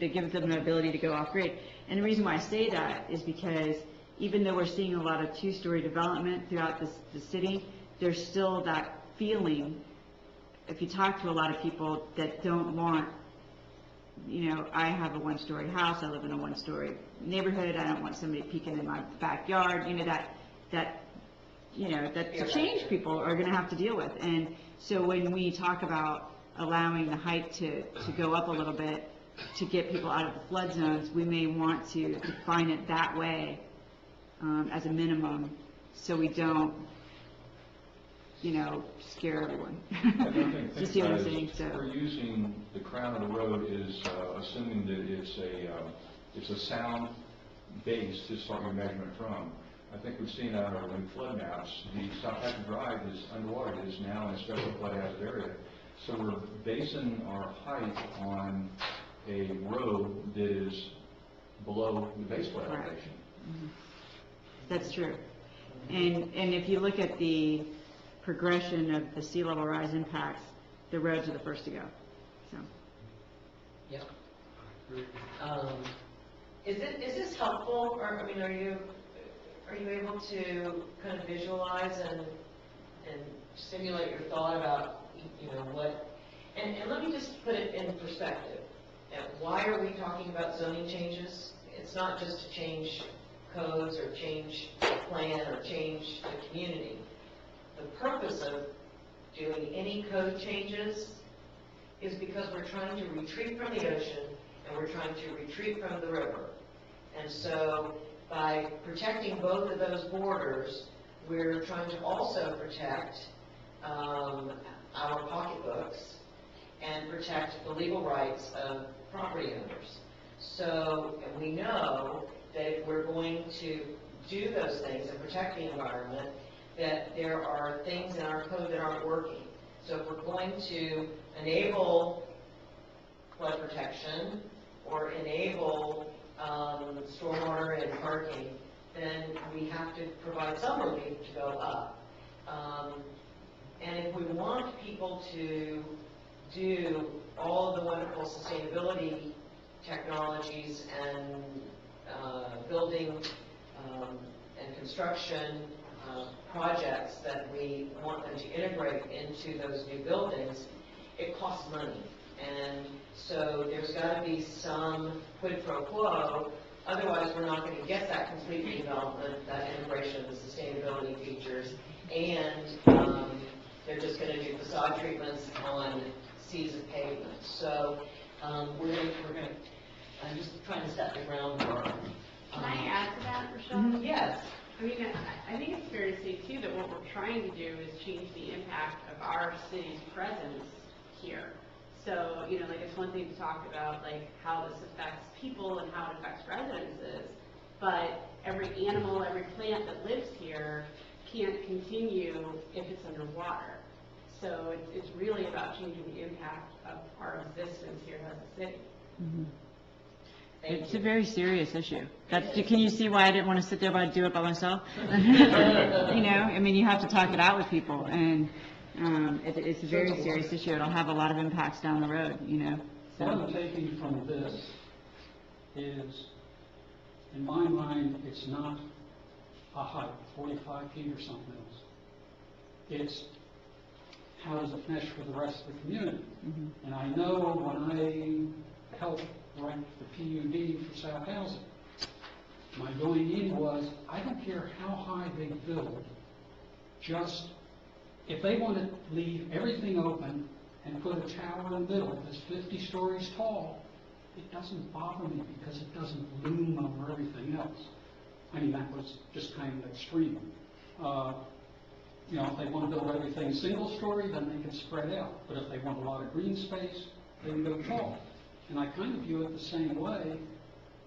they give them the ability to go off grade. And the reason why I say that is because even though we're seeing a lot of two-story development throughout the city, there's still that feeling, if you talk to a lot of people that don't want, you know, I have a one-story house, I live in a one-story neighborhood, I don't want somebody peeking in my backyard, you know, that's a change people are gonna have to deal with. And so when we talk about allowing the height to go up a little bit to get people out of the flood zones, we may want to define it that way, as a minimum, so we don't, you know, scare everyone. Think You see what I'm about it saying? is So, We're using the crown of the road is assuming that it's a sound base to start your measurement from. I think we've seen on our flood maps, the South Patrick Drive is underwater, it is now in a special flood hazard area. So we're basing our height on a road that is below the base flood Correct. elevation. that's true. And if you look at the progression of the sea level rise impacts, the roads are the first to go, so. Yep. Is this helpful, or, I mean, are you able to kind of visualize and stimulate your thought about, you know, what, and let me just put it in perspective. Why are we talking about zoning changes? It's not just to change codes or change plan or change the community. The purpose of doing any code changes is because we're trying to retreat from the ocean and we're trying to retreat from the river. And so by protecting both of those borders, we're trying to also protect our pocketbooks and protect the legal rights of property owners. So, and we know that if we're going to do those things and protect the environment, that there are things in our code that aren't working. So if we're going to enable flood protection or enable stormwater and parking, then we have to provide some relief to go up. And if we want people to do all of the wonderful sustainability technologies and building and construction projects that we want them to integrate into those new buildings, it costs money. And so there's got to be some quid pro quo, otherwise we're not going to get that complete redevelopment, that integration of the sustainability features, and they're just going to do facade treatments on seas of pavement. So we're going to, I'm just trying to set the groundwork. Can I add to that, Rochelle? Yes. I mean, I think it's fair to say too that what we're trying to do is change the impact of our city's presence here. So, you know, like it's one thing to talk about like how this affects people and how it affects residences, but every animal, every plant that lives here can't continue if it's underwater. So it's really about changing the impact of our existence here as a city. It's a very serious issue. Can you see why I didn't want to sit there and do it by myself? You know, I mean, you have to talk it out with people, and it's a very serious issue. It'll have a lot of impacts down the road, you know. What I'm taking from this is, in my mind, it's not a height, 45 feet or something else. It's how does it mesh with the rest of the community? And I know when I helped write the PUD for South Housing, my going in was, I don't care how high they build, just if they want to leave everything open and put a tower in the middle that's 50 stories tall, it doesn't bother me because it doesn't loom over everything else. I mean, that was just kind of extreme. You know, if they want to build everything single-story, then they can spread out. But if they want a lot of green space, they can go tall. And I kind of view it the same way.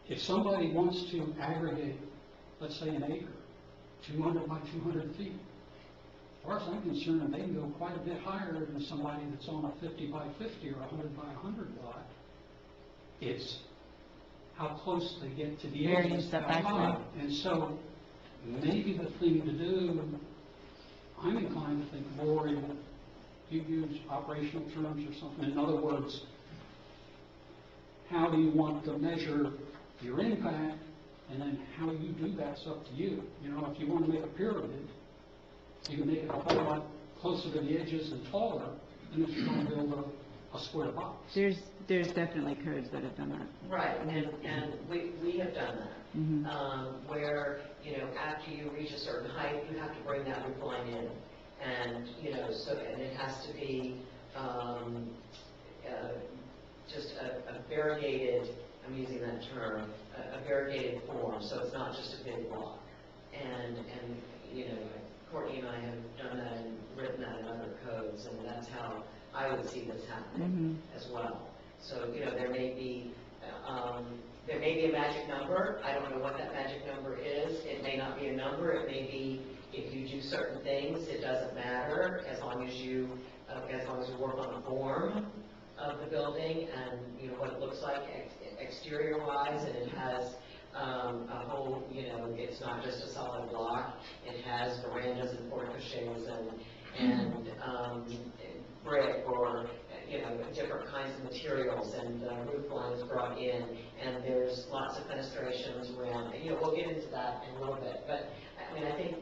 If somebody wants to aggregate, let's say an acre, 200 by 200 feet, as far as I'm concerned, they can go quite a bit higher than somebody that's on a 50 by 50 or 100 by 100 lot. It's how close they get to the Varying edges. setbacks, right? And so maybe the thing to do, I'm inclined to think more in, you use operational terms or something. In other words, how do you want to measure your impact, and then how you do that's up to you. You know, if you want to make a pyramid, you can make it a whole lot closer to the edges and taller than if you want to build a square box. There's definitely codes that have done that. Right, and we have done that. Where, you know, after you reach a certain height, you have to bring that roof line in. And, you know, so, and it has to be, just a variegated, I'm using that term, a variegated form, so it's not just a big block. And, you know, Courtney and I have done that and written that in other codes, and that's how I would see this happening as well. So, you know, there may be a magic number. I don't know what that magic number is. It may not be a number. It may be if you do certain things, it doesn't matter as long as you work on the form of the building and, you know, what it looks like exterior-wise, and it has a whole, you know, it's not just a solid block. It has verandas and porticoes and brick or, you know, different kinds of materials, and the roof line is brought in, and there's lots of fenestrations around. You know, we'll get into that in a little bit, but I mean, I think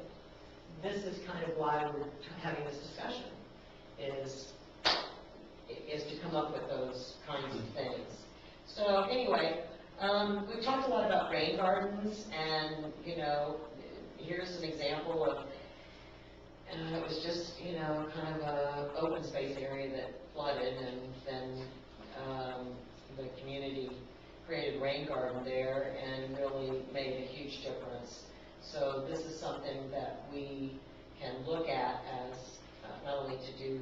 this is kind of why we're having this discussion, is to come up with those kinds of things. So anyway, we've talked a lot about rain gardens, and, you know, here's an example of, it was just, you know, kind of a open space area that flooded, and then the community created a rain garden there and really made a huge difference. So this is something that we can look at as not only to do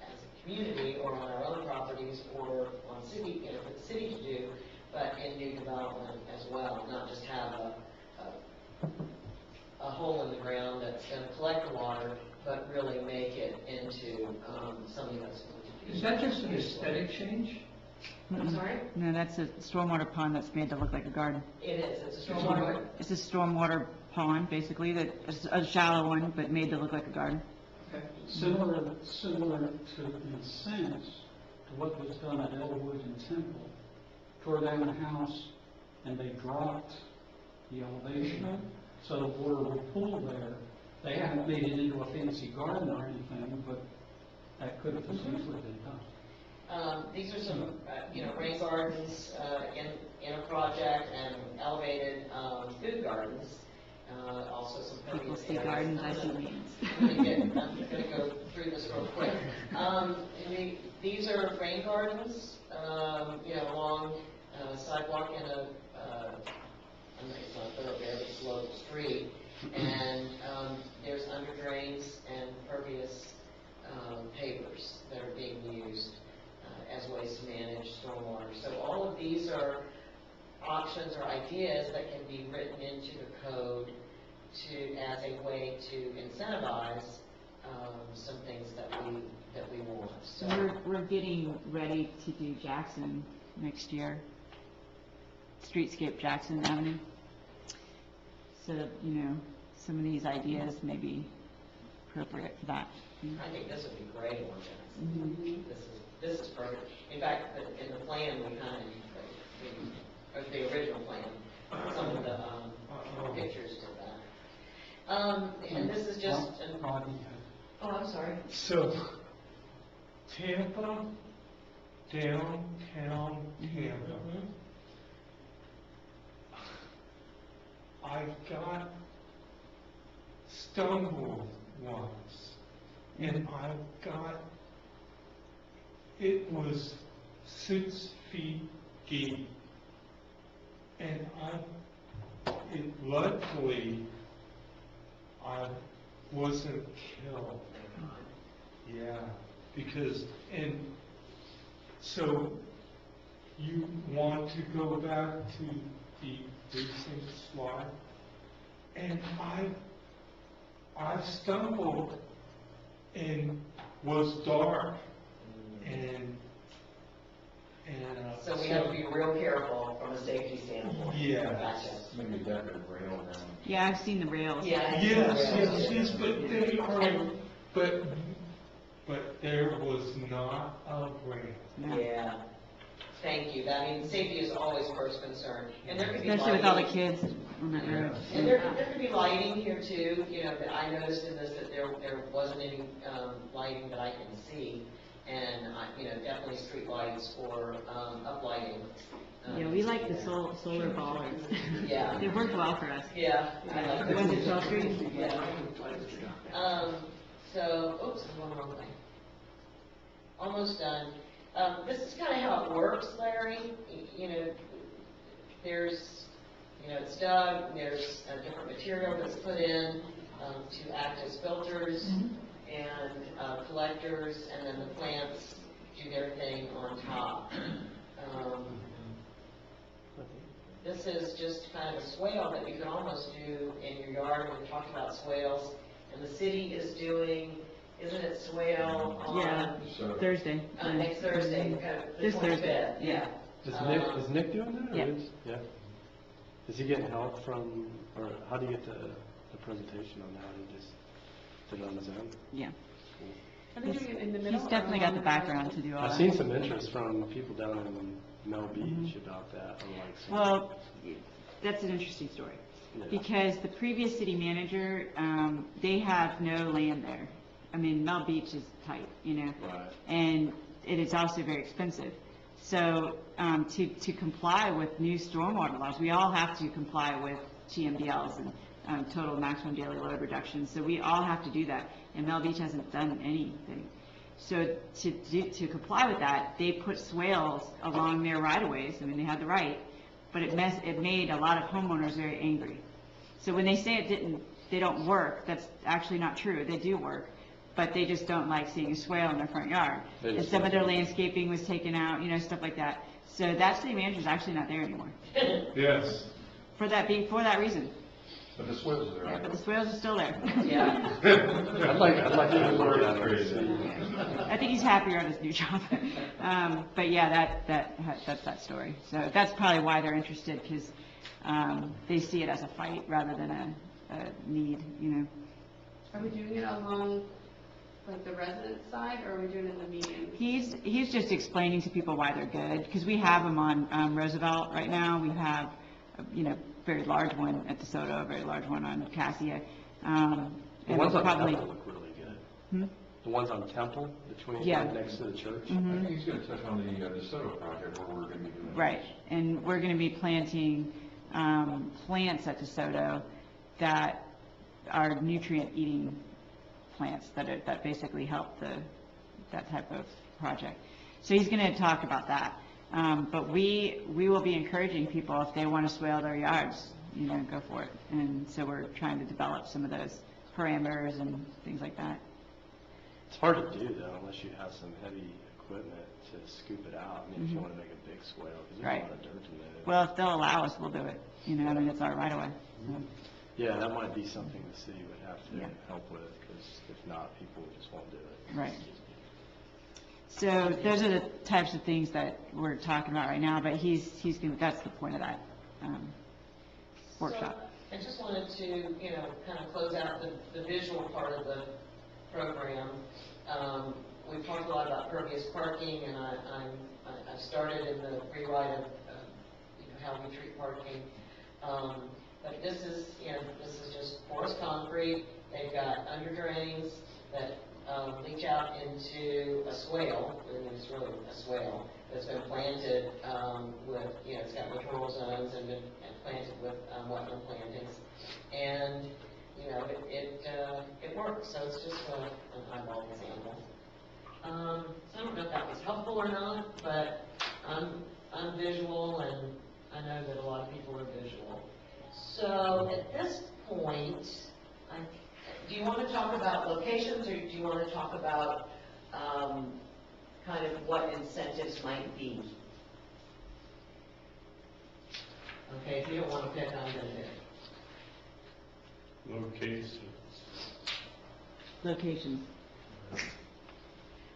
as a community or on our own properties or on city, you know, for the city to do, but in new development as well, not just have a hole in the ground that's going to collect the water, but really make it into something that's going to be. Is that just an aesthetic change? I'm sorry? No, that's a stormwater pond that's made to look like a garden. It is, it's a stormwater. It's a stormwater pond, basically, that's a shallow one, but made to look like a garden. Okay. Similar to, in a sense, to what was done at Elwood and Temple. Tore down the house, and they dropped the elevation, so the water would pool there. They haven't made it into a fancy garden or anything, but that could have easily been done. These are some, you know, rain gardens in a project, and elevated food gardens. Also some People pervious see areas. gardens, I see weeds. I'm going to go through this real quick. These are rain gardens, you know, along sidewalk in a, it's not thoroughfare, but slope street, and there's under drains and pervious pavers that are being used as ways to manage stormwater. So all of these are options or ideas that can be written into the code as a way to incentivize some things that we want. So We're getting ready to do Jackson next year, streetscape Jackson Avenue. So, you know, some of these ideas may be appropriate for that. I think this would be great on Jackson. This is perfect. In fact, in the plan, we kind of, or the original plan, some of the pictures to that. And this is just, Rodney, oh, I'm sorry. So, Tampa, downtown Tampa. I got stumbled once and it was 6 feet deep. And luckily, I wasn't killed. Yeah, and so you want to go back to the recent slide? And I stumbled and was dark and So we have to be real careful from a safety standpoint. Yeah. Gotcha. Maybe decorative rail around. Yeah, I've seen the rails. Yeah. Yes, but they are, but there was not a ramp. Yeah. Thank you. I mean, safety is always first concern. And there could be Especially with all the lighting. kids on that road. And there could be lighting here too, that I noticed in this that there wasn't any lighting that I can see. And, definitely street lights or uplighting. Yeah, we like the solar bollards. Yeah. They worked well for us. Yeah, I like The ones at that. 12th Street? Yeah. Oops, I'm going the wrong way. Almost done. This is kind of how it works, Larry. It's dug, there's a different material that's put in to act as filters and collectors, and then the plants do their thing on top. This is just kind of a swale that you can almost do in your yard. We've talked about swales, and the city is doing, isn't it swale on? Yeah, So- Thursday. Next Thursday, the This 25th, Thursday, yeah. Is Nick doing that? Or Yeah. Yeah. Is he getting help from, or how do you get the presentation on that? He just did it on his own? Yeah. Are they doing it in the middle? He's or definitely got the along background to do all I've that. seen some interest from people down in Mel Beach about that. I'm like, Well, that's an interesting story. yeah. Because the previous city manager, they have no land there. I mean, Mel Beach is tight, Right. and it is also very expensive. So to comply with new stormwater laws, we all have to comply with TMDLs and total maximum daily load reductions. So we all have to do that, and Mel Beach hasn't done anything. So to comply with that, they put swales along their right-of-ways. I mean, they had the right, but it made a lot of homeowners very angry. So when they say they don't work, that's actually not true. They do work, but they just don't like seeing a swale in their front yard. They And just some of their don't. landscaping was taken out, stuff like that. So that city manager's actually not there anymore, Yes. for that reason. But the swales are there. Yeah, but the swales are still there. Yeah. I'd like to get word on it. I think he's happier on his new job. But yeah, that's that story. So that's probably why they're interested, because they see it as a fight rather than a need, Are we doing it along, like, the resident side, or are we doing it in the median? He's just explaining to people why they're good, because we have them on Roosevelt right now. We have, very large one at DeSoto, a very large one on Cassia. The And ones we'll on probably, Temple look really good. Hmm? The ones on Temple, between, Yeah. right next to the church. I think he's going to touch on the DeSoto project where we're going to be doing. Right, and we're going to be planting plants at DeSoto that are nutrient-eating plants that basically help that type of project. So he's going to talk about that. But we will be encouraging people, if they want to swale their yards, go for it. And so we're trying to develop some of those parameters and things like that. It's hard to do though, unless you have some heavy equipment to scoop it out. I mean, if you want to make a big swale, because there's Right. a lot of dirt in there. Well, if they'll allow us, we'll do it. It's our right of way. So. Yeah, that might be something the city would have to Yeah. help with, because if not, people just won't do it. Right. So those are the types of things that we're talking about right now, but he's going, that's the point of that workshop. So I just wanted to, kind of close out the visual part of the program. We've talked a lot about pervious parking, and I've started in the rewrite of, how we treat parking. But this is just porous concrete. They've got under drains that leach out into a swale, and it's really a swale that's been planted with, it's got littoral zones and been planted with wetland plantings. And, it works. before, so it's just an eyeball example. So I don't know if that was helpful or not, but I'm visual, and I know that a lot of people are visual. So at this point, do you want to talk about locations, or do you want to talk about kind of what incentives might be? Okay, if you don't want to pick, I'm going to pick. Locations. Locations.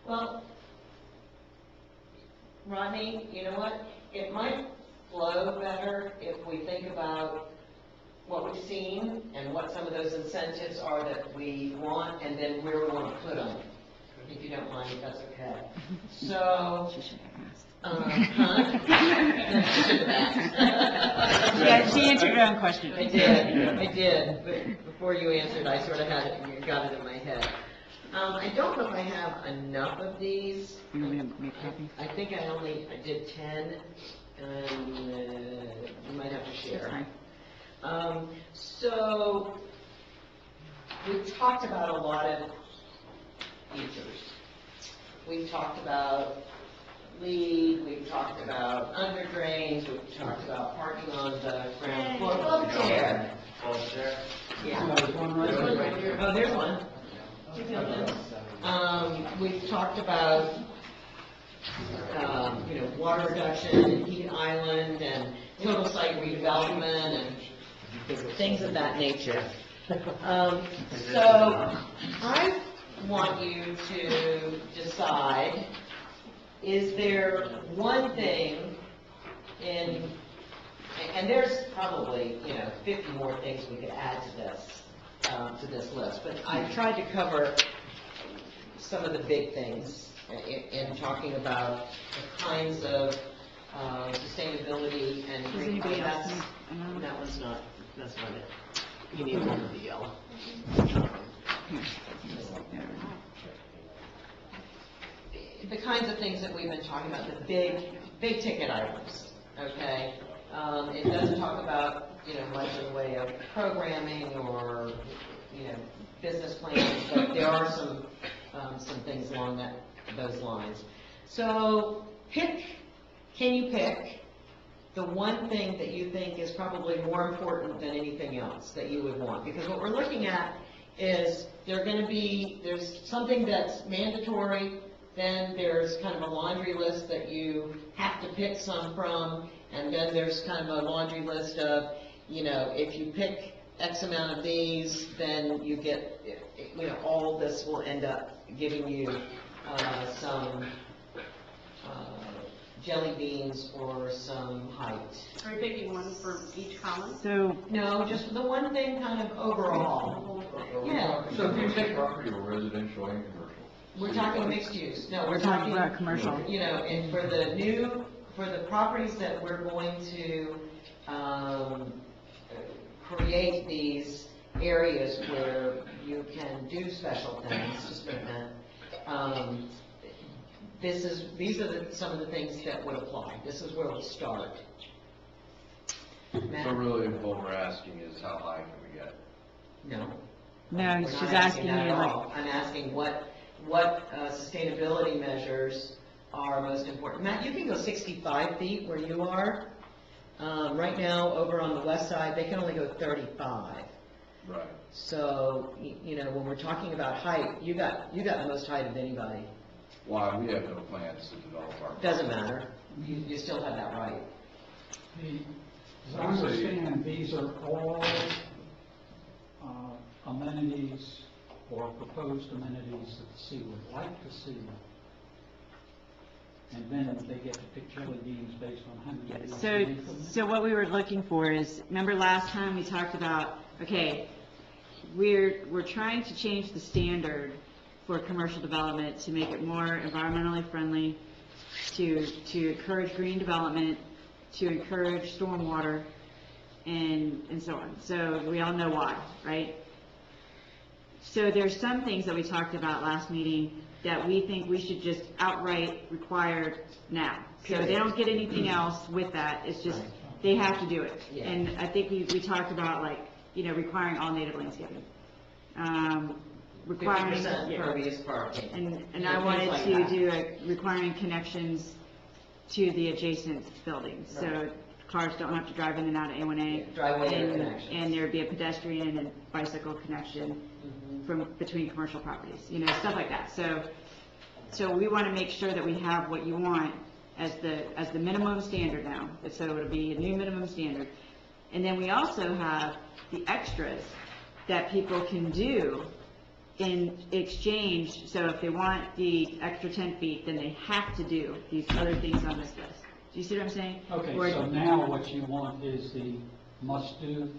Well, Rodney, you know what? It might flow better if we think about what we've seen and what some of those incentives are that we want, and then where we want to put them. If you don't mind, if that's okay. So, She should have asked. She should have asked. Yeah, she answered her own question. I did, but before you answered, I sort of had it, got it in my head. I don't know if I have enough of these. You want me to make copies? I think I did 10, and you might have to share. That's fine. So, we talked about a lot of features. We've talked about lead, we've talked about under drains, we've talked about parking on the ground floor. Club chair. Yeah. Oh, there's one. We've talked about, water reduction and heat island and total site redevelopment and things of that nature. So I want you to decide, is there one thing and there's probably, 50 more things we could add to this list, but I tried to cover some of the big things in talking about the kinds of sustainability and Does green. anybody else need another? That's not it. You need one of the yellow. The kinds of things that we've been talking about, the big ticket items, okay? It doesn't talk about, much in the way of programming or, business plans, but there are some things along those lines. So can you pick the one thing that you think is probably more important than anything else that you would want? Because what we're looking at is there's something that's mandatory, then there's kind of a laundry list that you have to pick some from, and then there's kind of a laundry list of, if you pick X amount of these, then you get, all this will end up giving you some jelly beans or some height. Are we picking one for each column? So, No, just the one thing kind of overall. Yeah. So if you take property or residential and commercial? We're talking mixed use. No, we're talking about commercial. And for the properties that we're going to create these areas where you can do special things, just a minute, these are some of the things that would apply. This is where we'll start. Matt? So really, what we're asking is how high can we get? No. No, We're she's not asking that you at like, all. I'm asking what sustainability measures are most important. Matt, you can go 65 feet where you are. Right now, over on the west side, they can only go 35. Right. So, when we're talking about height, you got the most height of anybody. Why, we have no plans to develop our. Doesn't matter. You still have that right. As I understand, these are all amenities or proposed amenities that the city would like to see. And then they get to pick jelly beans based on how many. they need from them. so what we were looking for is, remember last time we talked about, okay, we're trying to change the standard for commercial development to make it more environmentally friendly, to encourage green development, to encourage stormwater, and so on. So we all know why, right? So there's some things that we talked about last meeting that we think we should just outright require now. So they don't get anything else with that, it's just, they have to do it. Yeah. And I think we talked about requiring all native landscaping. requiring. 50% yeah. pervious parking. And I things wanted like to that. do requiring connections to the adjacent buildings. So Right. cars don't have to drive in and out of A1A. Yeah, driveway and- connections. And there'd be a pedestrian and bicycle connection between commercial properties, stuff like that. So we want to make sure that we have what you want as the minimum standard now. So it'll be a new minimum standard. And then we also have the extras that people can do in exchange. So if they want the extra 10 feet, then they have to do these other things on this list. Do you see what I'm saying? Okay, Or- so now what you want is the must-do?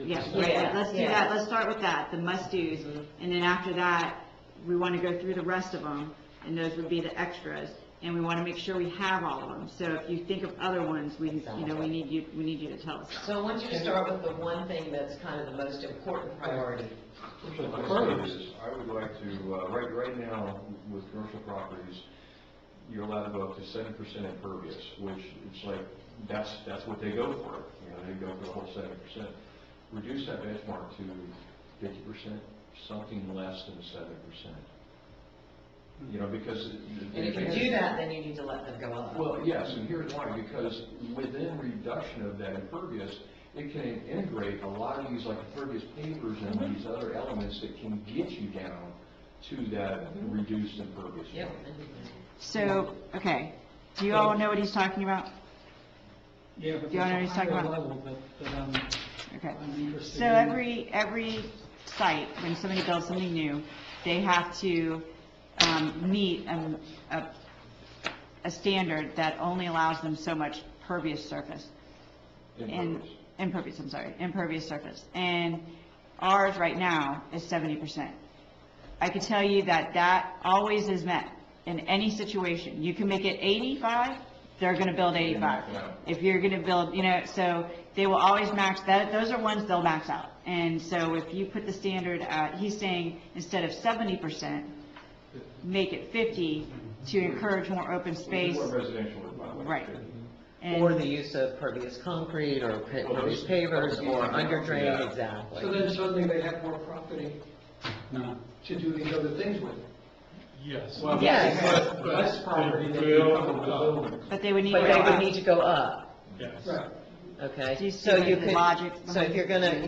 Yes, Yeah, right, let's do yeah. that, let's start with that, the must-dos, and then after that, we want to go through the rest of them, and those would be the extras, and we want to make sure we have all of them, so if you think of other ones, we need you to tell us. So I want you to start with the one thing that's kind of the most important priority. I would like to, right now, with commercial properties, you're allowed to go up to 7% impervious, which it's like, that's what they go for. They go for the whole 7%. Reduce that benchmark to 50%, something less than 7%. Because. And if you do that, then you need to let them go up. Well, yes, and here's why, because within reduction of that impervious, it can integrate a lot of these like impervious pavers and these other elements that can get you down to that reduced impervious. Yep. point. So, okay, do you all know what he's talking about? Yeah, but Do you there's know what a he's talking higher about? level that Okay. I'm interested in. So every site, when somebody builds something new, they have to meet a standard that only allows them so much pervious surface. Impervious. Impervious surface. And ours right now is 70%. I can tell you that always is met in any situation. You can make it 85, they're gonna build 85. If you're gonna build, so they will always max that, those are ones they'll max out. And so if you put the standard at, he's saying instead of 70%, make it 50 to encourage more open space. What residential would buy. Right. And- Or the use of pervious concrete, or pervious pavers, or under drain, Yeah. exactly. So then suddenly they have more property No. to do these other things with. Yes. Well, Yes. but less property than you cover the building. But they would need But to they go would up. need to go up, Yes. Right. okay? Do you see So the you could, logic so if behind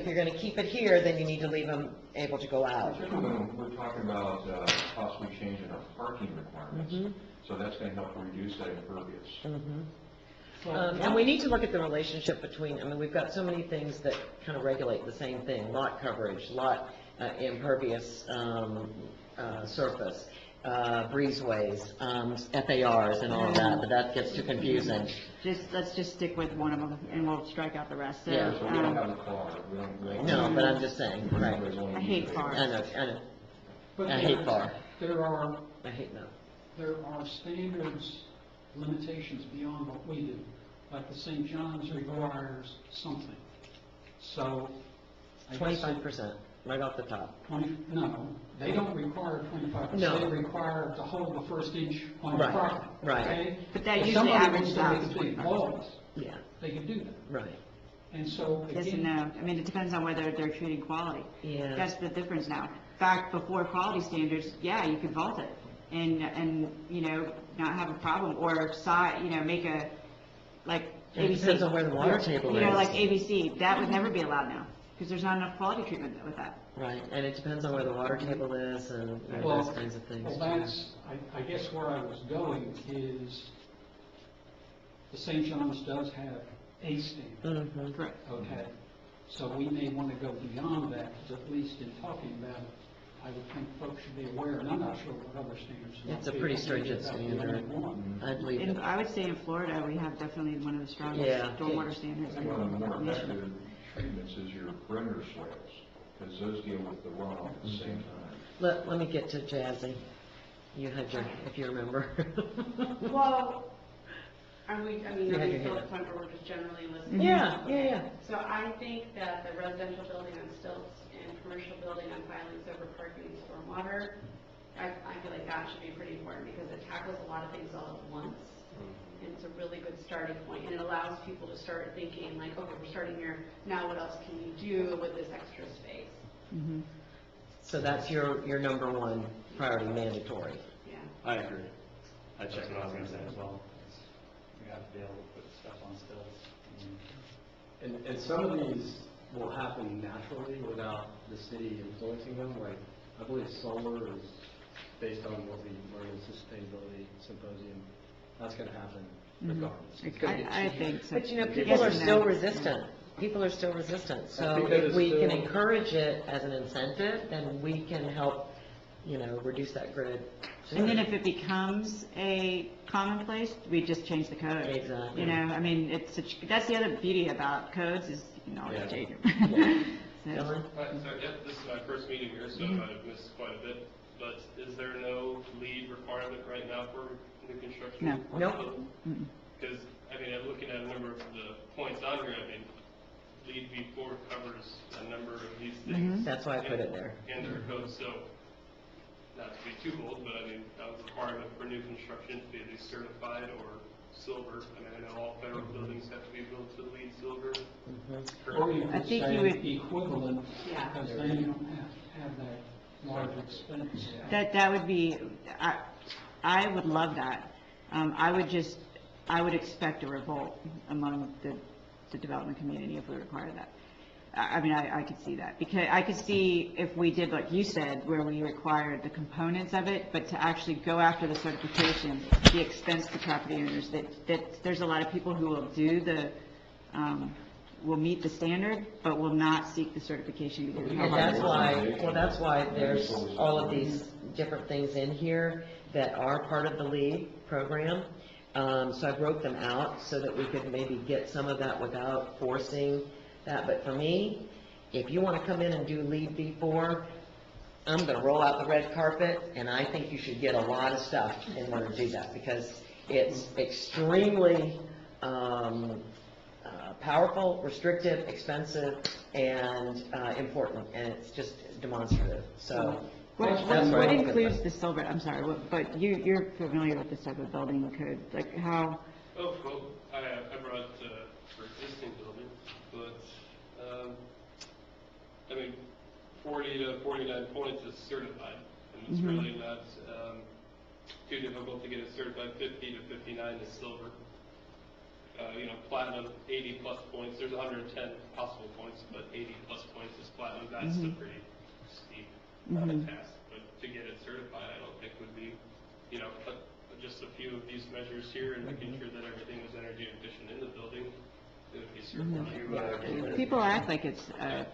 you're gonna keep it here, then you need to leave them able to go out. We're talking about possibly changing our parking requirements. Mhm. So that's going to help reduce that impervious. And we need to look at the relationship between, we've got so many things that kind of regulate the same thing: lot coverage, lot impervious surface, breezeways, FARs and all of that, but that gets too confusing. Let's just stick with one of them, and we'll strike out the rest. So, Yeah. So we don't have the car, we don't. No, but I'm just saying, right. I hate cars. I know, But I hate FAR, There are I hate no. standards, limitations beyond what we do. Like the St. John's requires something. So. I guess 25%, right off the top. No, they don't require 25%. No. They require to hold the first inch on the Right, property. right. Okay? But that If usually somebody averages out wants to to make a big 25%. loss, Yeah, they can do that. right. And so, Yes and again, no. I mean, it depends on whether they're treating quality. Yeah. That's the difference now. Back before quality standards, yeah, you could vault it and, not have a problem, or make a, like It ABC. depends on where the water table is. Like ABC, that would never be allowed now, because there's not enough quality treatment with that. Right, and it depends on where the water table is and well, those kinds of things. well, that's, I guess where I was going is, the St. John's does have a standard. Mhm. Correct. Okay, so we may want to go beyond that, because at least in talking about it, I would think folks should be aware, and I'm not sure what other standards. might It's a be. pretty Maybe stringent that's the only standard. one. I believe it. And I would say in Florida, we have definitely one of the strongest Yeah. stormwater standards in One of the the more nation. effective treatments is your perimeter swales, because those deal with the runoff at the same time. Let me get to Jazzy. You had your, if you remember. Well, are we You had still your at hand the up. point where we're just generally listening? Yeah. So I think that the residential building on stilts and commercial building on pilings over parking and stormwater, I feel like that should be pretty important, because it tackles a lot of things all at once. And it's a really good starting point, and it allows people to start thinking like, okay, we're starting here, now what else can you do with this extra space? Mhm. So that's your number one priority, mandatory. Yeah. I agree. I checked That's what I was it gonna out. say as well. We have to be able to put stuff on stilts. And some of these will happen naturally without the city influencing them, like, I believe solar is based on what we learned in sustainability symposium. That's gonna happen regardless. It's gonna get I cheaper. think so. But you know, Yes people are and no. still resistant. People are still resistant. So think that if is we can still- encourage it as an incentive, then we can help, reduce that grid. And then if it becomes a commonplace, we just change the code. Exactly. You know, I mean, that's the other beauty about codes is, you know, Yeah. just change Yeah. them. So- Dylan? So, yep, this is my first meeting here, so I've missed quite a bit, but is there no lead requirement right now for new construction? No. Nope. Mm-mm. Because, I mean, I'm looking at a number of the points on here, I mean, lead V4 covers a number of these things. That's why I put it there. In their code, so, not to be too bold, but I mean, a requirement for new construction to be at least certified or silver. I mean, I know all federal buildings have to be built to LEED silver. Or you I could think say you would- equivalent, Yeah. because then you don't have that large expense. That would be, I would love that. I would expect a revolt among the development community if we required that. I mean, I could see that, because I could see if we did, like you said, where we required the components of it, but to actually go after the certification, the expense to property owners, that there's a lot of people who will will meet the standard, but will not seek the certification because of how And hard that's it is. why there's all of these different things in here that are part of the LEED program. So I broke them out so that we could maybe get some of that without forcing that. But for me, if you want to come in and do LEED V4, I'm going to roll out the red carpet, and I think you should get a lot of stuff in order to do that, because it's extremely powerful, restrictive, expensive, and important, and it's just demonstrative. So What that's where I what put includes that. the silver, I'm sorry, but you're familiar with this type of building code, like how, Oh, well, I brought for existing building, but, I mean, 40 to 49 points is certified, and it's really not too difficult to get it certified. 50 to 59 is silver. Platinum, 80 plus points. There's 110 possible points, but 80 plus points is platinum. That's a pretty steep task. But to get it certified, I don't think would be, just a few of these measures here and making sure that everything was energy efficient in the building. It would be certified. people act like it's Okay.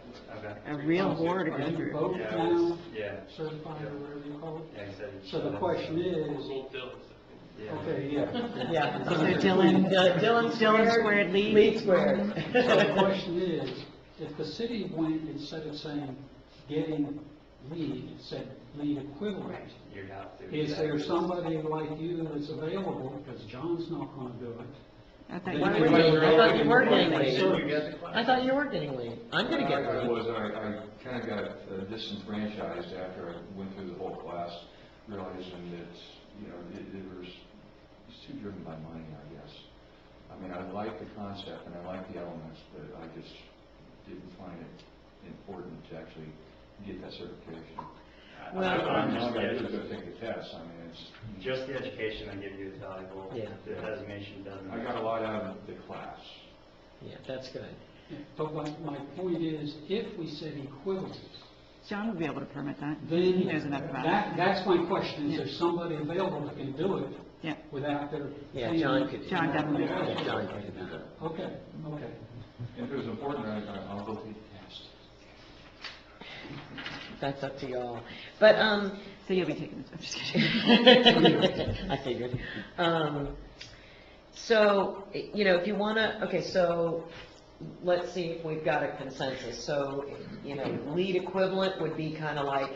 a real war to Are go you through. both Yeah, now yeah. certified or whatever you call it? Yeah, he said. So the question is, Old Dillons, I think. okay, yeah. Yeah. So Dylan Dylan squared LEED? LEED squared. So the question is, if the city went, instead of saying getting LEED, said LEED equivalent, You'd have to. is there somebody like you that's available, because John's not gonna do it? I thought Then you Why were- were you- I thought you were getting So- LEED. I thought you were getting LEED. I'm gonna get I LEED. was, I kind of got disenfranchised after I went through the whole class, realizing that, it's too driven by money, I guess. I mean, I like the concept and I like the elements, but I just didn't find it important to actually get that certification. Well- I'm just going to go take the test, I mean, it's, Just the education I give you is valuable. Yeah. The designation doesn't. I got a lot out of the class. Yeah, that's good. But my point is, if we said equivalent, John would be able to permit that. then He knows enough about it. that's my question, is Yeah. there somebody available that can do it Yeah. without their... Yeah, John could. John definitely could. Yeah, John could do that. Okay, okay. If it was important, I'll go take the test. That's up to y'all. But, So you'll be taking this, I'm just kidding. I figured. So, if you want to, okay, so let's see if we've got a consensus. So, LEED equivalent would be kind of like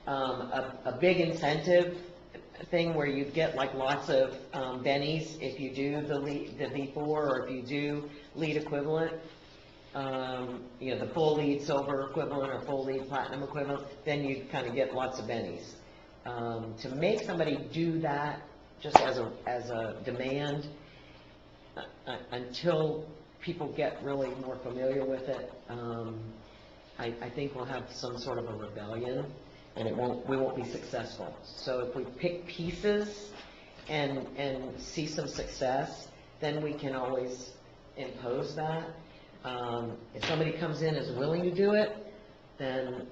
a big incentive thing where you'd get like lots of bennies if you do the V4 or if you do LEED equivalent. The full LEED silver equivalent or full LEED platinum equivalent, then you kind of get lots of bennies. To make somebody do that just as a demand, until people get really more familiar with it, I think we'll have some sort of a rebellion. and we won't be successful. So if we pick pieces and see some success, then we can always impose that. If somebody comes in and is willing to do it, then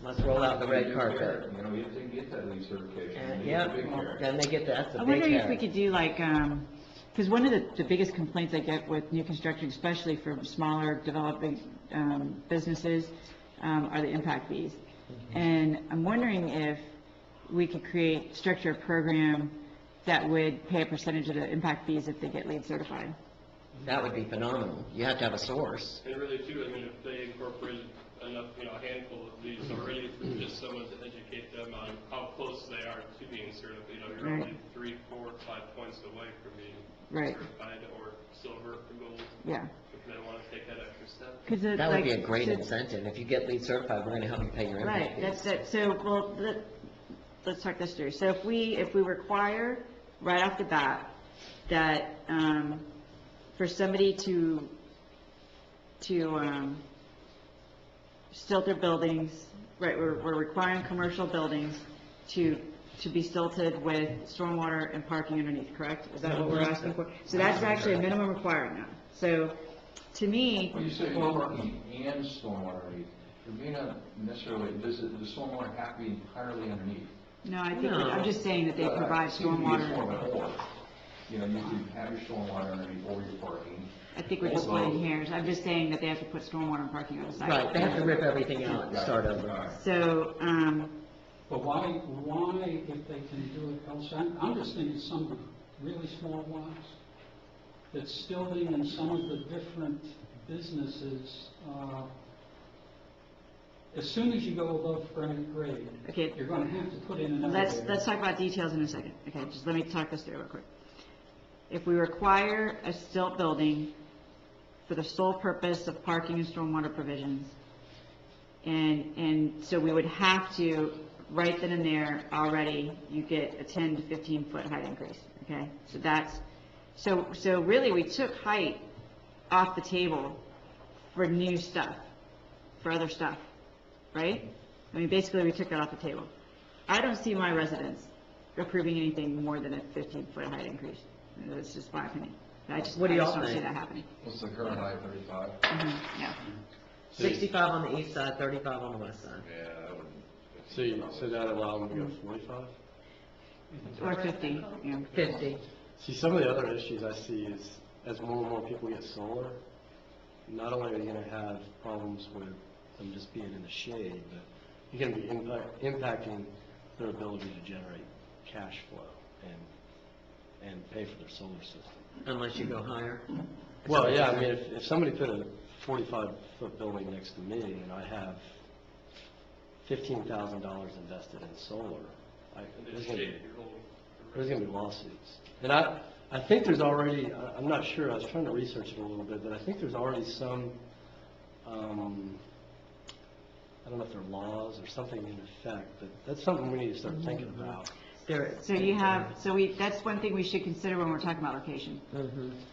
let's roll out the red carpet. You know, you have to get that lead certification. And, You yeah, get the big carrot. then they get, that's I a wonder big if we carrot. could do like, because one of the biggest complaints I get with new construction, especially from smaller developing businesses, are the impact fees. And I'm wondering if we could structure a program that would pay a percentage of the impact fees if they get LEED certified. That would be phenomenal. You have to have a source. And really too, I mean, if they incorporated enough, a handful of these already, just someone to educate them on how close they are to being certified. You're Right. only 3, 4, 5 points away from being Right. certified or silver or gold. Yeah. If they want to take that extra step. That would be a great incentive. If you get LEED certified, we're gonna help you pay your impact Right, fees. that's it. So, well, let's talk this through. So if we require right off the bat that, for somebody to stilt their buildings, right, we're requiring commercial buildings to be silted with stormwater and parking underneath, correct? Is that what we're asking for? So that's actually a minimum requirement now. So, to me, When you say parking and stormwater underneath, it may not necessarily, does the stormwater have to be entirely underneath? no, I think, No. I'm just saying that they Well, provide it seems to be more of stormwater. an or. You know, you can have your stormwater underneath or your parking. I think we're just Or both. splitting hairs. I'm just saying that they have to put stormwater and parking on the site. Right, they have to rip everything out and start Right. over. So, But why, if they can do it elsewhere? I'm just thinking some of the really small lots, that still in some of the different businesses, as soon as you go above grade, okay, you're gonna have to put in an let's elevator. talk about details in a second. Okay, just let me talk this through real quick. If we require a stilt building for the sole purpose of parking and stormwater provisions, and so we would have to, right then and there, already, you get a 10 to 15-foot height increase, okay? So that's, so really, we took height off the table for new stuff, for other stuff, right? I mean, basically, we took that off the table. I don't see my residents approving anything more than a 15-foot height increase. That's just my opinion. What do I y'all just don't see think? that happening. What's the current height, 35? Yeah. 65 on the east side, 35 on the west side. Yeah, that would. So that allow them to go 45? Or 50, yeah. 50. See, some of the other issues I see is, as more and more people get solar, not only are you gonna have problems with them just being in the shade, but you're gonna be impacting their ability to generate cash flow and pay for their solar system. Unless you go higher. Well, yeah, I mean, if somebody put a 45-foot building next to me and I have $15,000 invested in solar, there's gonna be lawsuits. And I think there's already, I'm not sure, I was trying to research it a little bit, but I think there's already some, I don't know if they're laws or something in effect, but that's something we need to start thinking about. That's one thing we should consider when we're talking about location,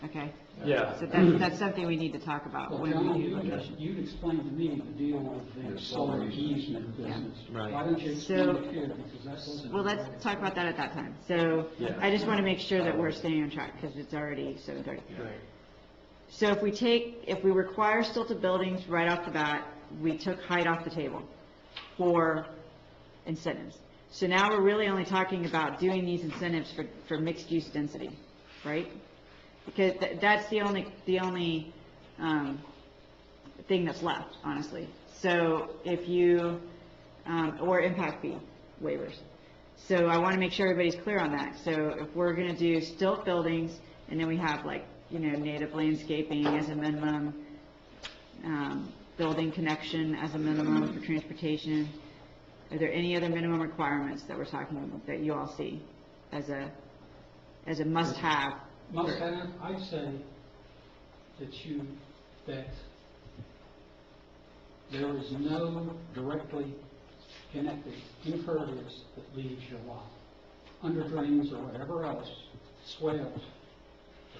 okay? Yeah. So that's something we need to talk about Well, when John, we do location. you'd explained to me the deal with the solar easement business. Right. Why don't you explain So- it here, because that wasn't... Well, let's talk about that at that time. So Yeah. I just want to make sure that we're staying on track because it's already 7:30. Right. So if we require stilted buildings right off the bat, we took height off the table for incentives. So now we're really only talking about doing these incentives for mixed-use density, right? Because that's the only thing that's left, honestly. So if you, or impact fee waivers. So I want to make sure everybody's clear on that. So if we're going to do stilt buildings, and then we have like, native landscaping as a minimum, building connection as a minimum for transportation, are there any other minimum requirements that we're talking about that you all see as a must-have? Must have, I'd say that there is no directly connected impervious that leaves your lot. Under drains or whatever else, swales,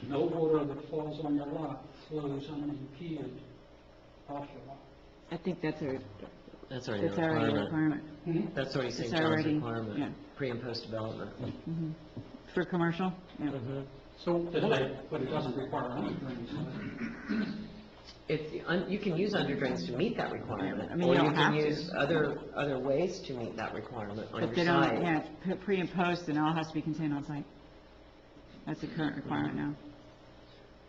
no water that falls on your lot flows unimpeded off your lot. I think that's That's already a It's already a requirement. requirement. That's already St. It's John's already- requirement, yeah. pre and post development. For commercial, yeah. Mhm. So, but it doesn't require underdrains, does it? You can use underdrains to meet that requirement, I mean, or you you don't can have to. use other ways to meet that requirement on But your they don't, site. yeah, pre and post, and all has to be contained on site. That's the current requirement now.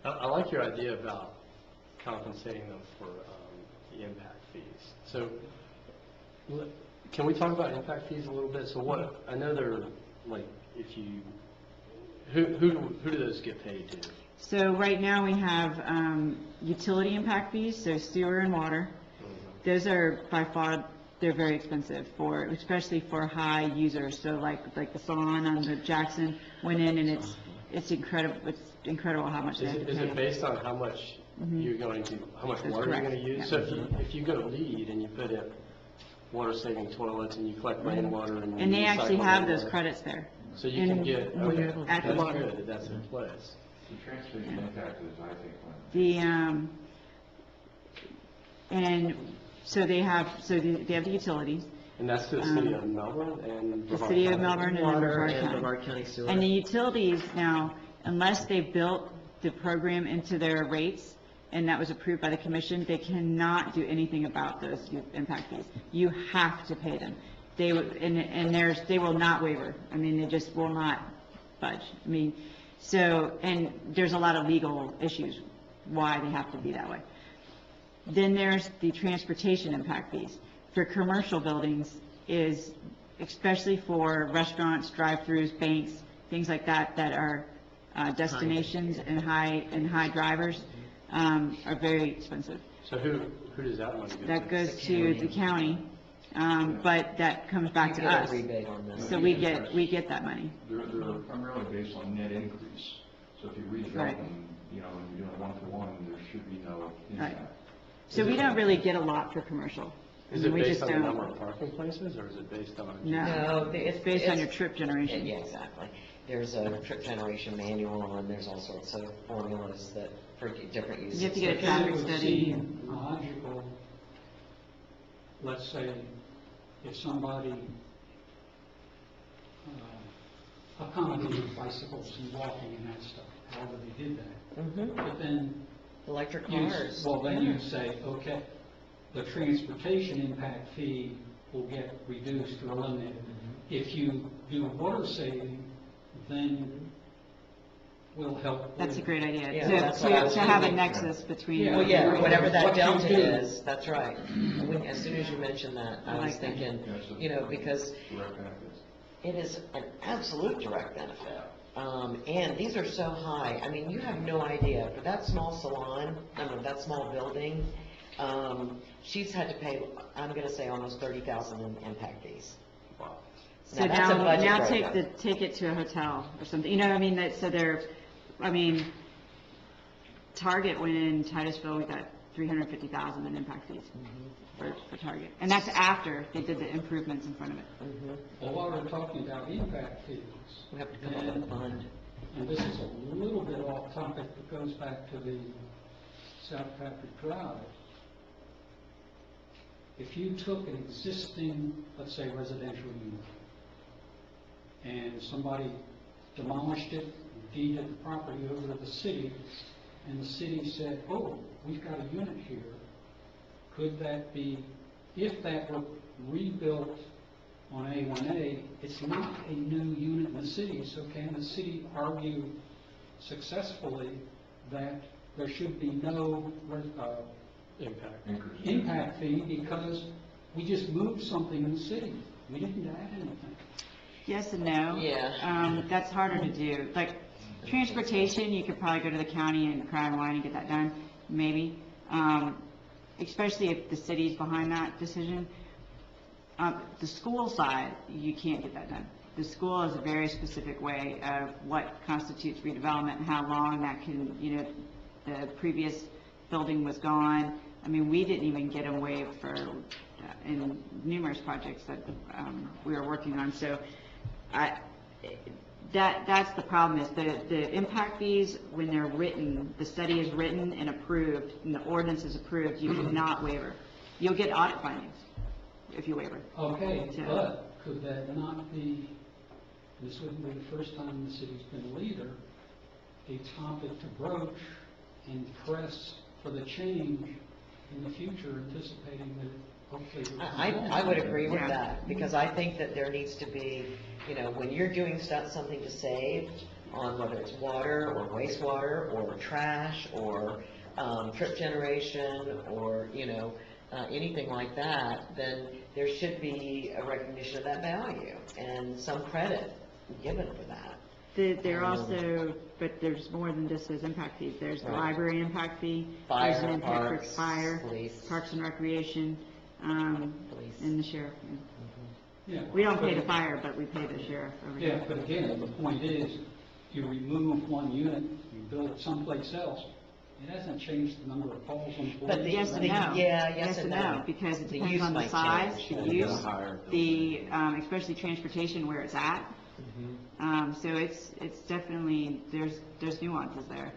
I like your idea about compensating them for the impact fees. So, can we talk about impact fees a little bit? So what, I know they're, like, if you, who do those get paid to? So right now, we have utility impact fees, so sewer and water. Those are by far, they're very expensive for, especially for high users. So like the salon on the Jackson went in, and it's incredible how much they have to pay. Is it based on how much you're going to, how much That's water you're correct, going to use? yeah. So if you go LEED and you put in water-saving toilets and you collect rainwater and you And they actually recycle have that those water, credit there. so you can And get, when you're okay, at the that's water. good that that's in place. The transportation impact is, I think, when The, and so they have the utilities, And that's to the city of Melbourne and the Brevard city of County? Melbourne and Water Brevard and County. Brevard County sewer. And the utilities now, unless they've built the program into their rates, and that was approved by the commission, they cannot do anything about those impact fees. You have to pay them. They will not waiver. I mean, they just will not budge. I mean, so, and there's a lot of legal issues why they have to be that way. Then there's the transportation impact fees. For commercial buildings is, especially for restaurants, drive-throughs, banks, things like that, that are destinations and high drivers, are very expensive. So who does that money go to? That goes The to county. the county, but that comes back to You get us. a rebate on this. So we get that money. They're primarily based on net increase. So if you redevelop Right. them, you know, and you're doing one-for-one, there should be no Right. impact. So we don't really get a lot for commercial. Is I it mean, we based just on the don't- number of parking places, or is it based on? No. No, It's based on your trip generation. Yeah, exactly. There's a trip generation manual, and there's all sorts of formulas that, for different uses. You have to get a And traffic it would study. seem logical, let's say, if somebody accommodated bicycles and walking and that stuff, however they did that. Mhm. But then Electric you, cars. well, then you say, okay, the transportation impact fee will get reduced or eliminated. If you do water saving, then we'll help. That's a with- great idea, Yeah, that's what I was to have a thinking. nexus between. Yeah. Well, yeah, whatever that What you delta do. is, that's right. As soon as you mentioned that, I I was like that. thinking, Yeah, so you know, because Direct benefits. it is an absolute direct benefit. And these are so high, I mean, you have no idea, for that small salon, that small building, she's had to pay, I'm gonna say almost 30,000 in impact fees. Wow. So that's a budget now breaker. take it to a hotel or something, you know, I mean, Target went in Titusville, we got 350,000 in impact fees for Target. And that's after they did the improvements in front of it. Well, while we're talking about impact fees, We have to come up with a fund. and this is a little bit off topic, but goes back to the South Patrick Drive. If you took an existing, let's say, residential unit, and somebody demolished it, deeded the property over to the city, and the city said, oh, we've got a unit here, could that be, if that were rebuilt on A1A, it's not a new unit in the city, so can the city argue successfully that there should be no Impact. impact fee because we just moved something in the city? We didn't add anything. Yes and no. Yeah. That's harder to do. Like, transportation, you could probably go to the county and cry and whine and get that done, maybe. Especially if the city's behind that decision. The school side, you can't get that done. The school is a very specific way of what constitutes redevelopment, and how long that can, you know, the previous building was gone. I mean, we didn't even get them waived for, in numerous projects that we were working on. So that's the problem, is the impact fees, when they're written, the study is written and approved, and the ordinance is approved, you cannot waiver. You'll get audit findings. if you waiver. Okay, So- but could that not be, this wouldn't be the first time the city's been a leader, a topic to broach and press for the change in the future, anticipating that hopefully. it will come I back? would agree with Yeah. that, because I think that there needs to be, when you're doing something to save on whether it's water or wastewater or trash or trip generation or, anything like that, then there should be a recognition of that value and some credit given for that. There also, but there's more than just those impact fees. There's the Right. library impact fee. Fire, There's an impact for parks, fire, police. Parks and Recreation, Police. and the sheriff. yeah. Yeah. We don't pay the fire, but we pay the sheriff over Yeah, here. but again, the point is, you remove one unit, you build it someplace else, it hasn't changed the number of calls on police. But the- Yes and the- no. yeah, yes and no. Because it The depends use on the might size, change. the Yeah, you gotta use, hire the, especially transportation where it's at. So it's definitely, there's nuances there.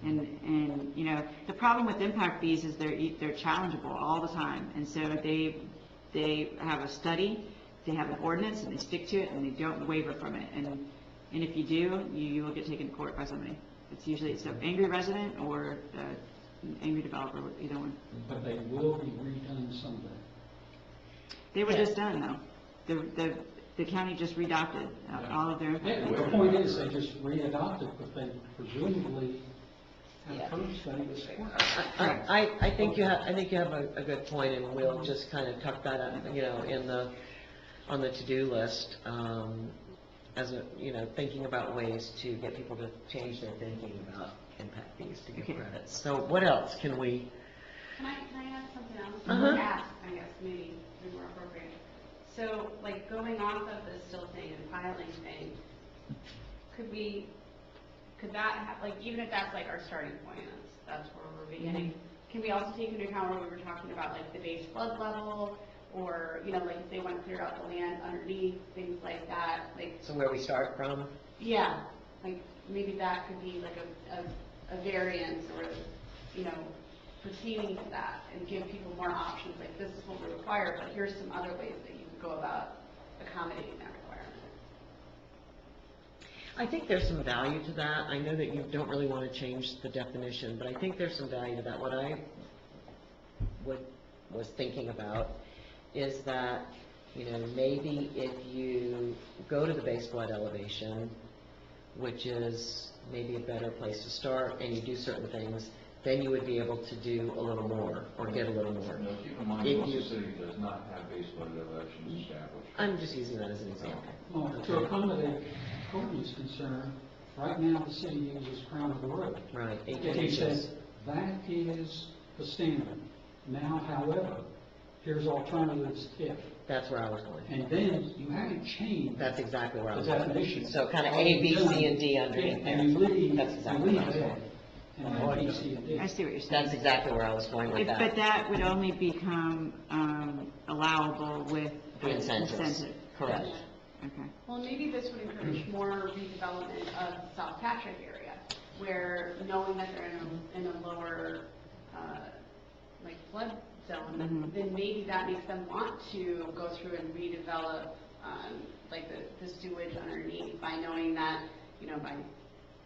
And, the problem with impact fees is they're challengeable all the time. And so they have a study, they have an ordinance, and they stick to it, and they don't waver from it. And if you do, you will get taken to court by somebody. It's usually an angry resident or an angry developer, either one. But they will be redone someday. They were Yeah. just done, though. The county just redacted all of their Yeah, impact but fees. the point is, they just readopted, but they presumably Yeah. have first study to support. I think you have a good point, and we'll just kind of tuck that up, on the to-do list, thinking about ways to get people to change their thinking about impact fees to give Okay. credits. So what else can we, Can I add something else? Uh-huh. Or ask, I guess, maybe more appropriate. So, like, going off of the silting and piling thing, could that, even if that's like our starting point, that's where we're beginning, can we also take into account where we were talking about, like, the base flood level, or, like, if they want to clear out the land underneath, things like that, like, so where we start from? yeah, like, maybe that could be like a variance or, pertaining to that, and give people more options, like, this is what we require, but here's some other ways that you could go about accommodating that requirement. I think there's some value to that. I know that you don't really want to change the definition, but I think there's some value to that. What I was thinking about is that, maybe if you go to the base flood elevation, which is maybe a better place to start, and you do certain things, then you would be able to do a little more, or get a little more. Now, keep in mind, If most you- of the city does not have base flood elections established. I'm just using that as an example. Well, to accommodate Courtney's concern, right now, the city uses crown of the road. Right, 18 And he inches. said, that is the standard. Now, however, here's alternatives if. That's where I was going. And then you haven't changed That's exactly where I the was going. definition. So kind of All A, you've B, done- C, and D underneath Yeah, And you there. leave, That's you exactly leave what I was A, going. and then B, C, and D. I see what you're saying. That's exactly where I was going with that. But that would only become allowable with The incentives. incentive. Correct. Okay. Well, maybe this would encourage more redevelopment of South Patrick area, where knowing that they're in a lower, like, flood zone, Mhm. then maybe that makes them want to go through and redevelop, like, the sewage underneath, by knowing that, by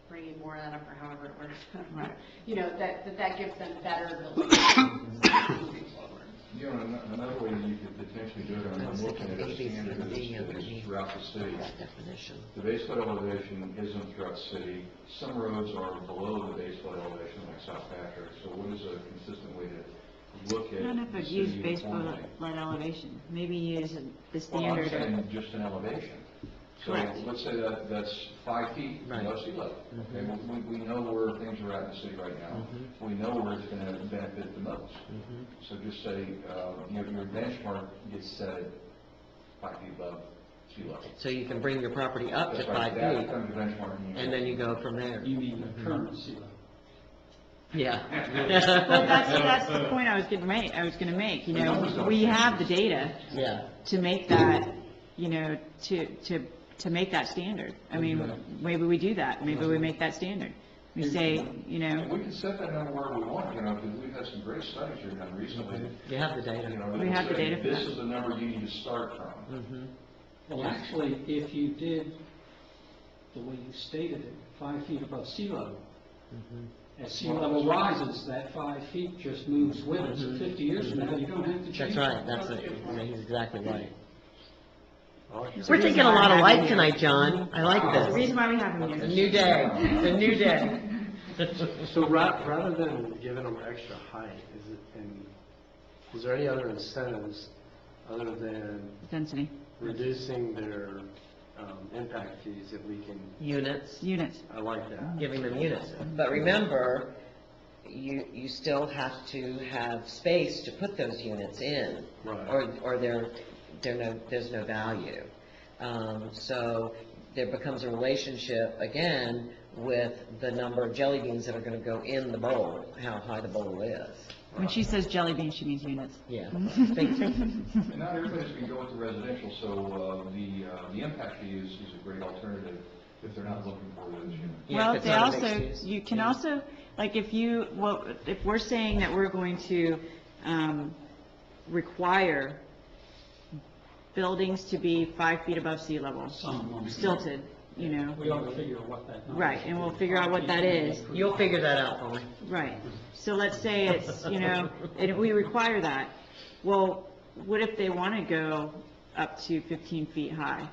bringing more of that up, or however it works. Right. That gives them better ability moving forward. Another way you could potentially do it, and I'm looking at a standard that is throughout the city. That definition. The base flood elevation isn't throughout the city. Some roads are below the base flood elevation, like South Patrick. So what is a consistent way to look I at don't know if the I'd city use base uniformly? flood elevation. Maybe use the Well, I'm standard. saying just an elevation. So Correct. let's say that's 5 feet Right. below sea level. Okay, well, we know where things are at in the city right now. We know where it's going to benefit the most. So just say, your benchmark gets set at 5 feet above sea level. So you can bring your property up to That's 5 right, that feet, becomes the benchmark. and then you go from there. You mean the current sea level? Yeah. Well, that's the point I was going to make. We have the data Yeah. to make that, to make that standard. I mean, maybe we do that. Maybe we make that standard. We say, you And know, we can set that number where we want, you know, because we've had some great studies here done recently. You have the data. You know, We have the say, data for this that. is the number you need to start from. Mhm. Well, actually, if you did the way you stated it, 5 feet above sea level, as sea level rises, that 5 feet just moves with it. So 50 years from now, you don't have to change. That's right, that's it, yeah, he's exactly right. the We're reason thinking a why I lot have alike him here. tonight, John. I like The this. reason why we have him A here. new day, a new day. So rather than giving them extra height, is there any other incentives other than Density, reducing their impact fees if we can, Units, units. I like that. giving them units. But remember, you still have to have space to put those units in. Right. Or there's no value. So there becomes a relationship, again, with the number of jelly beans that are going to go in the bowl, how high the bowl is. When she says jelly bean, she means units. Yeah. And not everybody's going to go with the residential, so the impact fee is a great alternative if they're not looking for those units. Yeah, Well, if it's they not a also, mixed use. you can also, like, if we're saying that we're going to require buildings to be 5 feet above sea level, stilted, you know, We ought to figure out what that number is. right, and we'll figure out what that is. You'll figure that out for me. Right, so let's say it's, you know, and we require that. Well, what if they want to go up to 15 feet high,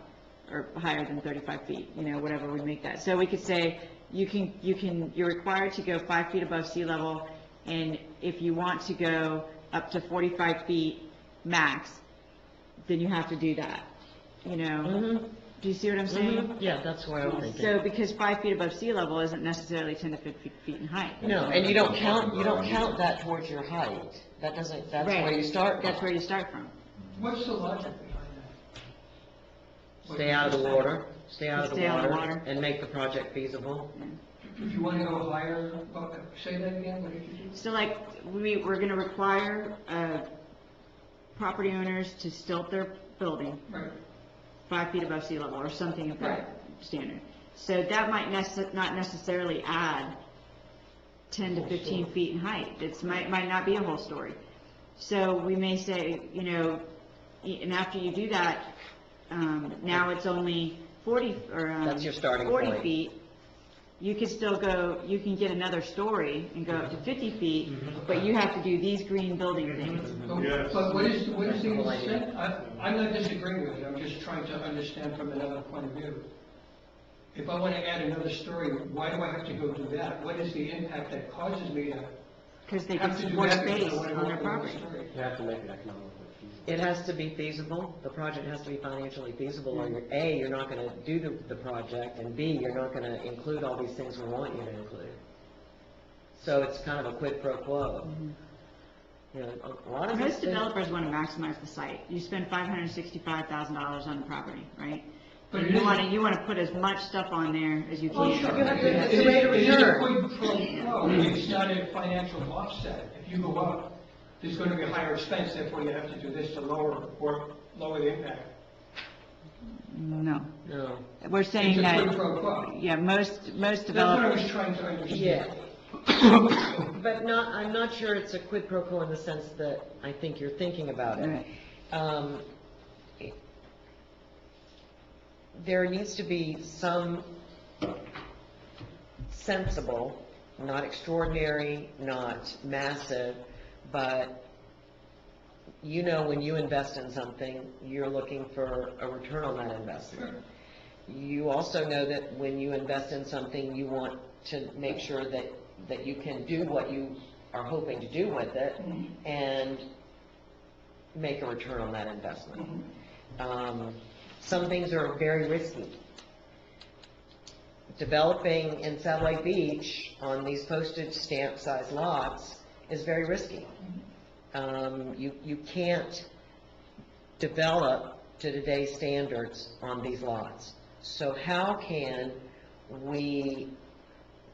or higher than 35 feet, you know, whatever we make that. So we could say, you're required to go 5 feet above sea level, and if you want to go up to 45 feet max, then you have to do that, you know? Mhm. Do you see what I'm saying? Yeah, that's what I'm thinking. So, because 5 feet above sea level isn't necessarily 10 to 15 feet in height. No, and you don't count that towards your height. That doesn't, that's Right. where you start. That's where you start from. What's the logic behind that? Stay out of the water, stay out of Stay the out of the water, water. and make the project feasible. If you want to go higher, say that again, what did you do? So like, we're going to require property owners to stilt their building Right. 5 feet above sea level, or something of Right. that standard. So that might not necessarily add 10 to 15 feet in height. It might not be a whole story. So we may say, you know, and after you do that, now it's only 40, or That's your starting 40 point. feet. You could still go, you can get another story and go up to 50 feet, but you have to do these green building things. Yes. But what is the Cool idea. incentive? I'm not disagreeing with it, I'm just trying to understand from another point of view. If I want to add another story, why do I have to go do that? What is the impact that causes me to Because they can have to do more that because space I want to on go their do another property. story? You have to make it economically feasible. It has to be feasible, the project has to be financially feasible, or you're not going to do the project, and B, you're not going to include all these things we want you to include. So it's kind of a quid pro quo. You know, a lot of these Most things- developers want to maximize the site. You spend $565,000 on the property, right? But And it you want to put as much stuff on there as you Oh, can. sure. That's the rate of It is a return. quid pro quo. It's not a financial offset. If you go up, there's going to be a higher expense, therefore you have to do this to lower the impact. No. No. We're saying It's a quid that, pro quo. yeah, most That's what I developers, was trying to understand. Yeah. But I'm not sure it's a quid pro quo in the sense that I think you're thinking about it. Right. There needs to be some sensible, not extraordinary, not massive, but you know, when you invest in something, you're looking for a return on that investment. You also know that when you invest in something, you want to make sure that you can do what you are hoping to do with it and make a return on that investment. Some things are very risky. Developing in Satellite Beach on these postage stamp size lots is very risky. You can't develop to today's standards on these lots. So how can we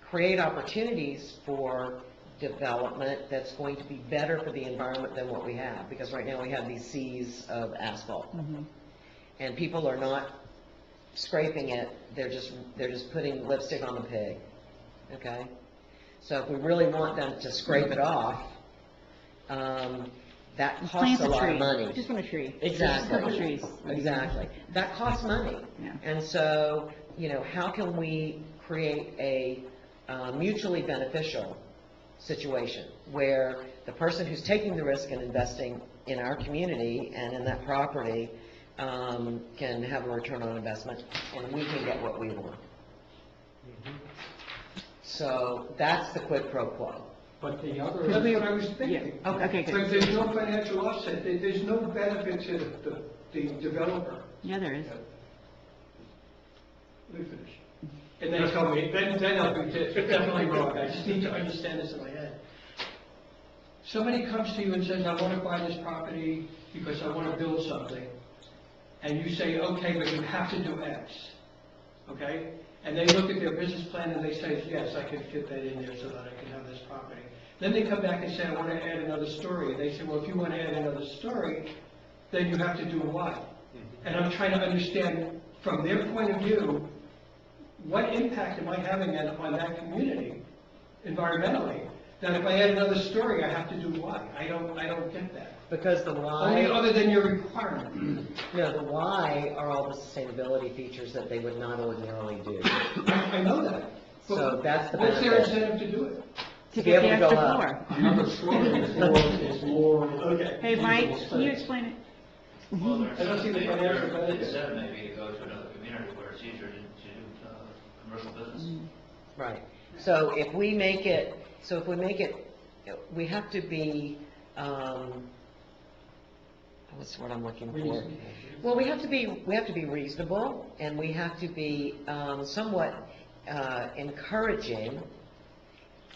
create opportunities for development that's going to be better for the environment than what we have? Because right now we have these seas of asphalt. And people are not scraping it, they're just putting lipstick on the pig. okay? So if we really want them to scrape it off, that Plant costs a a lot tree. of money. Just want a tree. Exactly. Just a couple trees. Exactly. That costs money. Yeah. And so, how can we create a mutually beneficial situation where the person who's taking the risk and investing in our community and in that property can have a return on investment, and we can get what we want. So that's the quid pro quo. But the other. That's what I was thinking. Yeah. Okay, good. But there's no financial offset, there's no benefit to the developer. Yeah, there is. Let me finish. And then tell me, then I'll be definitely wrong, I just need to understand this in my head. Somebody comes to you and says, I want to buy this property because I want to build something. And you say, okay, but you have to do X, okay? And they look at their business plan and they say, yes, I can fit that in there so that I can have this property. Then they come back and say, I want to add another story. They say, well, if you want to add another story, then you have to do Y. And I'm trying to understand, from their point of view, what impact am I having on that community environmentally? That if I add another story, I have to do Y. I don't get that. Because the Only why, other than your requirement. no, the why are all the sustainability features that they would not ordinarily do. I know that. But So that's the what's their benefit. incentive to do it? To be get the able to go extra up. floor. Another story is more. Okay. Hey, Mike, usable can you space. explain it? Well, there's I don't see the something financial there benefit. instead maybe to go to another community where it's easier to do commercial business. Right. So if we make it, we have to be, what's the word I'm looking for? Reasonable. Well, we have to be reasonable, and we have to be somewhat encouraging.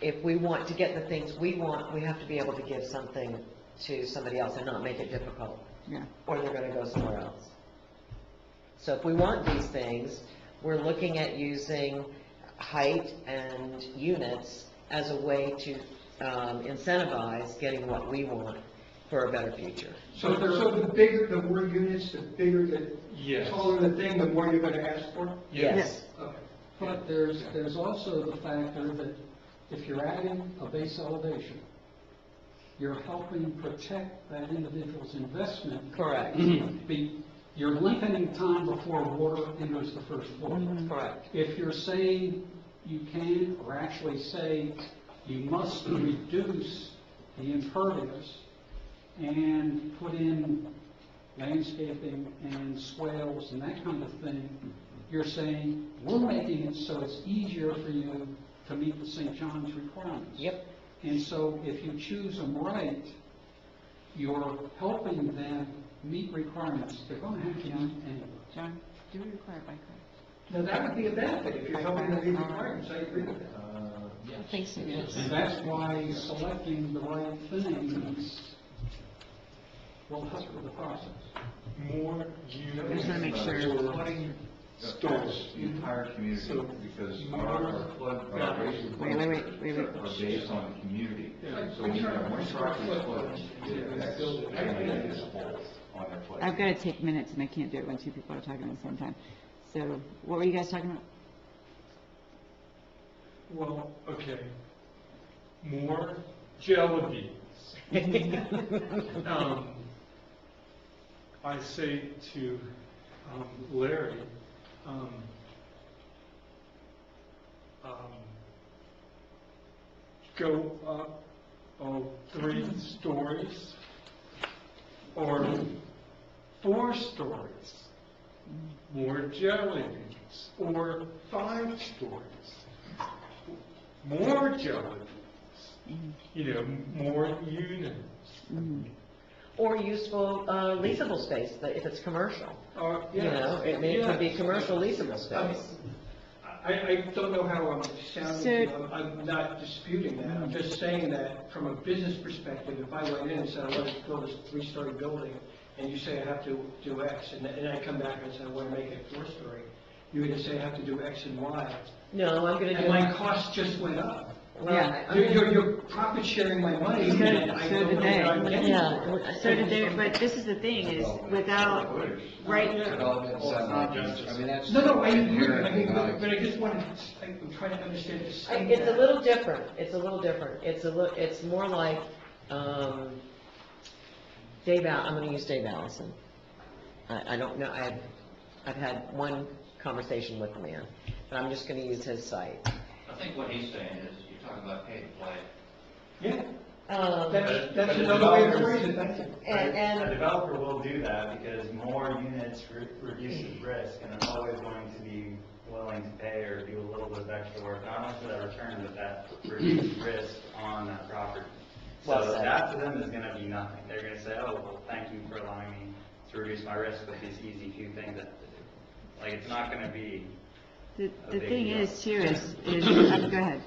If we want to get the things we want, we have to be able to give something to somebody else and not make it difficult, Yeah. or they're going to go somewhere else. So if we want these things, we're looking at using height and units as a way to incentivize getting what we want for a better future. So the bigger, the more units, the bigger, the Yes. taller the thing, the more you're gonna ask for? Yes. Okay. But there's also the factor that if you're adding a base elevation, you're helping protect that individual's investment. Correct. You're lengthening time before water enters the first floor. Correct. If you're saying you can, or actually say you must reduce the impervious and put in landscaping and swales and that kind of thing, you're saying, we're making it so it's easier for you to meet the St. John's requirements. Yep. And so if you choose them right, you're helping them meet requirements. They're going to have to meet anyway. John, do we require bike ride? Now, that would be a benefit if you're helping them meet requirements, I agree with that. I think so, yes. And that's why selecting the right things will help with the process. More units. I just wanna make sure. Flooding stores. The entire community, So, because more- our flood, our racial Wait. are based on the community. Yeah. So when you have one property flood, it affects the community as a whole on their flood. I've got to take minutes, and I can't do it when two people are talking at the same time. So, what were you guys talking about? Well, okay. More jelly beans. I say to Larry, go up 3 stories or 4 stories, more jelly beans, or 5 stories, more jelly beans, more units. Or useful leasable space, if it's commercial. Yes. It could be Yes. commercial leasable space. I don't know how I'm sounding, So- to you. I'm not disputing that, I'm just saying that from a business perspective, if I went in and said, I want to build this 3-story building, and you say I have to do X, and I come back and say, I want to make it 4-story, you're going to say I have to do X and Y, No, I'm going to and do, my cost just went up. Well, Yeah. I mean- You're profit sharing my money, So- and I so don't did know they. what I'm getting Yeah. for it. So did they, but this is the thing, is without, right, Development, sound, I mean, that's. No, I agree, inherent I mean, value. but I just wanted, I'm trying to understand this. It's a little different, it's a little different, it's more like, I'm gonna use Dave Allison. I don't know, I've had one conversation with the man, but I'm just gonna use his site. I think what he's saying is, you're talking about pay to play. Yeah, Um, that's But the another way to developers- phrase it, thank you. And- A developer will do that because more units reduces risk, and they're always going to be willing to pay or do a little bit of extra work, not only for that return, but that reduced risk on that property. Well So said. that to them is gonna be nothing. They're gonna say, oh, well, thank you for allowing me to reduce my risk with these easy few things I have to do. Like, it's not gonna be, the A the big thing deal. is too, is, go ahead.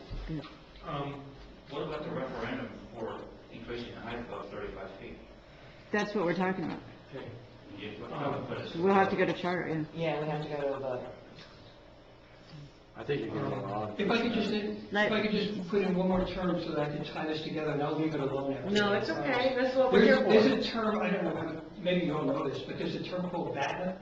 What about the referendum for increasing the height above 35 feet? That's what we're talking about. You We'll have to go to charter, yeah. Yeah, we have to go to a vote. I think you're getting a lot. If I could just put in one more term so that I can tie this together, and I'll leave it alone after. No, it's okay, that's what we're here for. There's a term, I don't know, maybe you all know this, but there's a term called BATNA.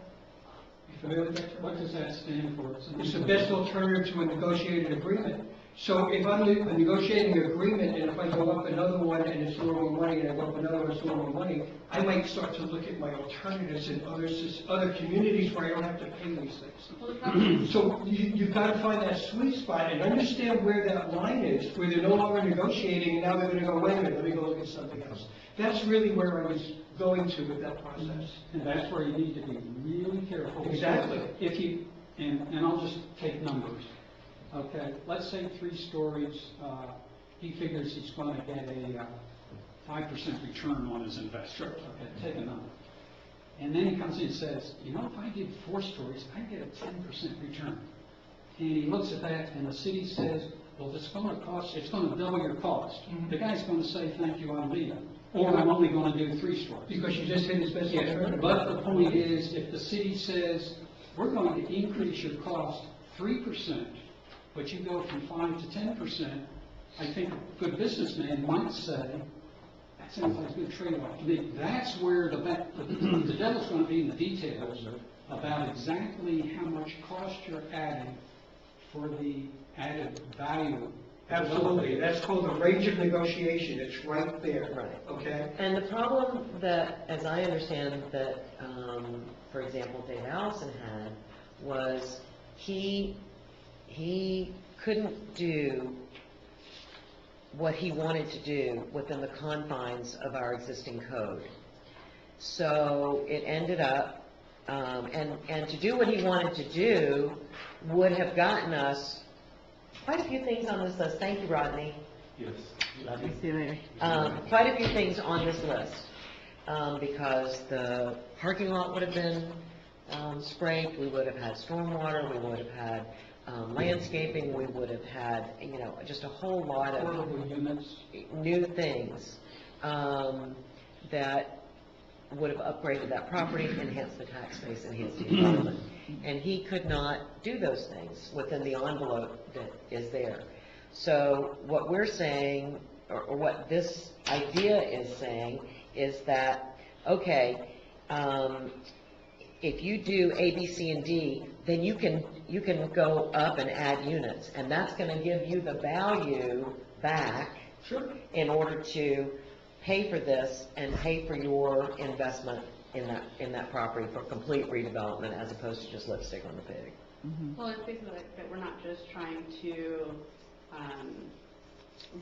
You familiar with that term? What does that stand for? It's the best alternative to a negotiated agreement. So if I'm negotiating an agreement, and if I go up another one and it's more money, and I go up another one, it's more money, I might start to look at my alternatives in other communities where I don't have to pay these things. So you've got to find that sweet spot and understand where that line is, where they're no longer negotiating, and now they're going to go, wait a minute, let me go look at something else. That's really where I was going to with that process. And that's where you need to be really careful. Exactly. If you, and I'll just take numbers. Okay, let's say 3 stories, he figures he's going to get a 5% return on his investment. Okay, take a number. And then he comes in and says, you know, if I did 4 stories, I'd get a 10% return. And he looks at that, and the city says, well, it's going to double your cost. Mhm. The guy's going to say, thank you, I'm leaving. Or I'm only going to do 3 stories. Because you just hit his best Yeah, alternative. but the point is, if the city says, we're going to increase your cost 3%, but you go from 5 to 10%, I think a good businessman might say, that sounds like a good trade-off to me. That's where the devil's going to be in the details about exactly how much cost you're adding for the added value. Absolutely, that's called the range of negotiation, it's right there. Right. Okay? And the problem that, as I understand that, for example, Dave Allison had, was he couldn't do what he wanted to do within the confines of our existing code. So it ended up, and to do what he wanted to do would have gotten us quite a few things on this list. Thank you, Rodney. yes. Love you. See you later. Quite a few things on this list, because the parking lot would have been scraped, we would have had stormwater, we would have had landscaping, we would have had, you know, just a whole lot of Affordable units. new things that would have upgraded that property, enhanced the tax base, enhanced the environment. And he could not do those things within the envelope that is there. So what we're saying, or what this idea is saying, is that, okay, if you do A, B, C, and D, then you can go up and add units, and that's going to give you the value back in order to pay for this and pay for your investment in that property for complete redevelopment, as opposed to just lipstick on the pig. Well, it's basically like that we're not just trying to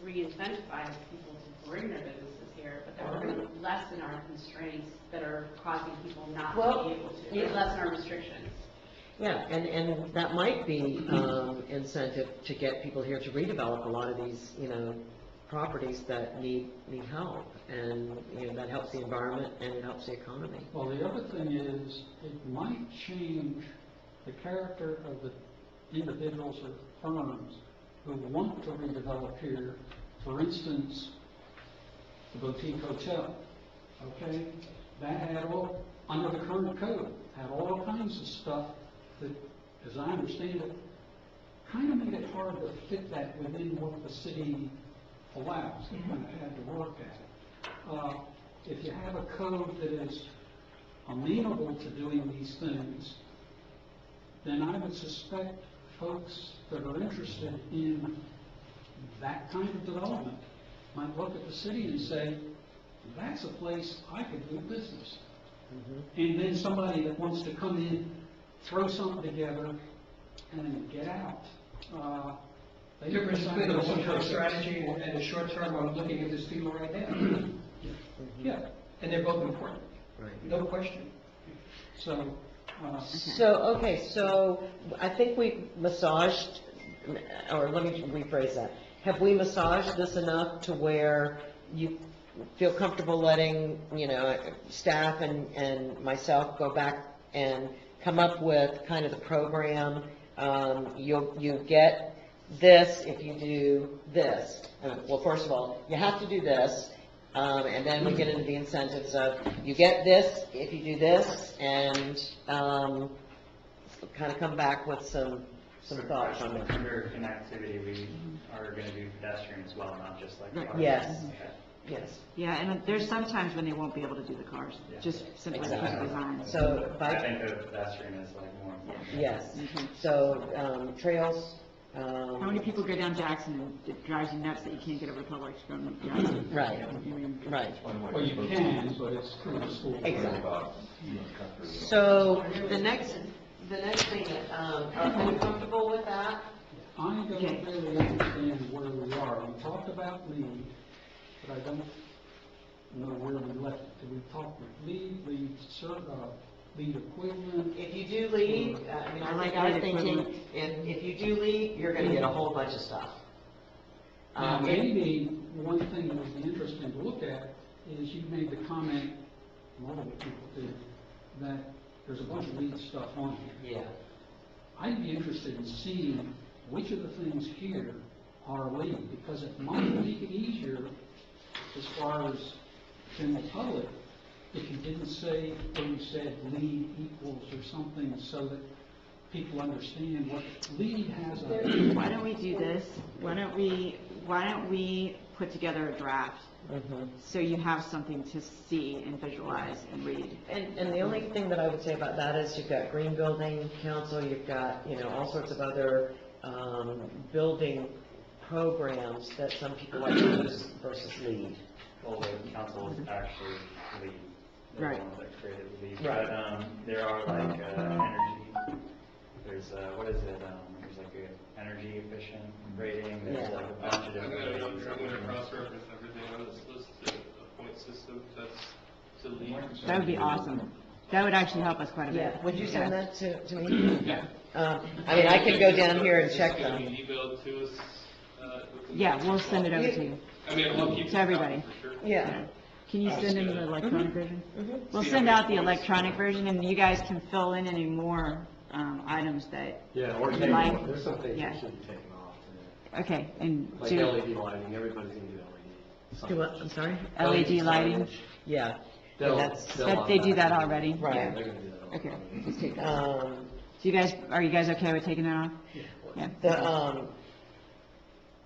re-incentivize people to bring their businesses here, but that we're going to lessen our constraints that are causing people not to Well, be able to, yeah. lessen our restrictions. Yeah, and that might be incentive to get people here to redevelop a lot of these, you know, properties that need help, and, you know, that helps the environment and it helps the economy. Well, the other thing is, it might change the character of the individuals or firms who want to redevelop here. For instance, the boutique hotel, okay? That had all, under the current code, had all kinds of stuff that, as I understand it, kind of made it hard to fit that within what the city allows. They kind of had to work at. If you have a code that is amenable to doing these things, then I would suspect folks that are interested in that kind of development might look at the city and say, that's a place I could do business. And then somebody that wants to come in, throw something together, and then get out. They Difference decide between a they want long-term to- strategy and a short-term, I'm looking at this field right now. Yeah, And they're both important, Right. no question. so, So I think we massaged, or let me rephrase that. Have we massaged this enough to where you feel comfortable letting, staff and myself go back and come up with kind of the program? You get this if you do this. Well, first of all, you have to do this, and then we get into the incentives of, you get this if you do this, and kind of come back with some thoughts on it. Under connectivity, we are gonna do pedestrian as well, not just like Right. cars. Yes. Okay. Yes. Yeah, and there's sometimes when they won't be able to do the cars, just simply because of Exactly. design. So, I bike, think the pedestrian is like more important. yes. Mhm. So, trails, How many people go down Jackson and it drives you nuts that you can't get over Publix from Jackson? right, I mean, right. well, you can, but it's through the school. Exactly. So, the next thing, are we comfortable with that? I don't Okay. really understand where we are. We talked about lead, but I don't know where we left it. Did we talk with lead equivalent? If you do lead, I like I lead think thinking, equivalent. if you do lead, you're gonna get a whole bunch of stuff. Now, It- maybe one thing that would be interesting to look at is you made the comment, a lot of the people did, that there's a bunch of lead stuff on here. Yeah. I'd be interested in seeing which of the things here are lead, because it might make it easier as far as general public, if you didn't say, or you said lead equals or something, so that people understand what lead has a. Why don't we do this? Why don't we put together a draft, Mhm. so you have something to see and visualize and read? And the only thing that I would say about that is you've got Green Building Council, you've got, all sorts of other, building programs that some people like to use versus LEED. Well, the council is actually lead. They're Right. the ones that created lead. Right. But, there are like, energy, there's, what is it, there's like a energy efficient rating, there's Yeah. like a bunch of I'm different gonna ratings. cross-reference everything on this list to a point system that's to lead. That would be awesome. That would actually help us quite a bit. Yeah, would you send Yeah. that to me? Yeah. I can go down here and check It's gonna them. be emailed to us. Within Yeah, the we'll next send it over month. to you. I mean, we'll keep. To it a everybody. copy for sure. Yeah. Can you send in the electronic version? Mhm. We'll See send how out many the points. electronic version, and you guys can fill in any more items that Yeah, or you take, like. there's some things Yeah. that should be taken off. Okay, and Like do LED lighting, everybody's gonna do LED. Do what, I'm sorry? LED lighting. Yeah. They'll- That's- they'll That they do that automatically- already. Right. Yeah, they're gonna do that all. Okay, let's take that. The, Are you guys okay with taking that off? Yeah.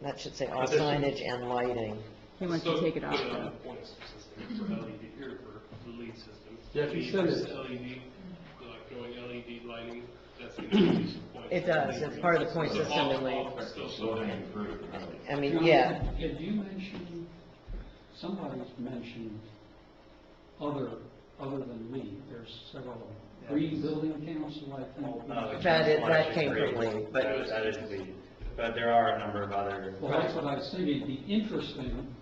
that should say all But this- signage and lighting. He wants to So take it off. Put it on the point system for LED, or for the lead system. Yeah, if you Lead send versus it- LED, like going LED lighting, that's gonna increase the points. It does, it's part of the point So system all- and lead. all still slow down. I mean, John, yeah. Had you mentioned, somebody's mentioned other than lead, there's several, Green Building Council, I think. That came from lead, but- That is lead, but there are a number of other. Well, that's what I was thinking, it'd be interesting,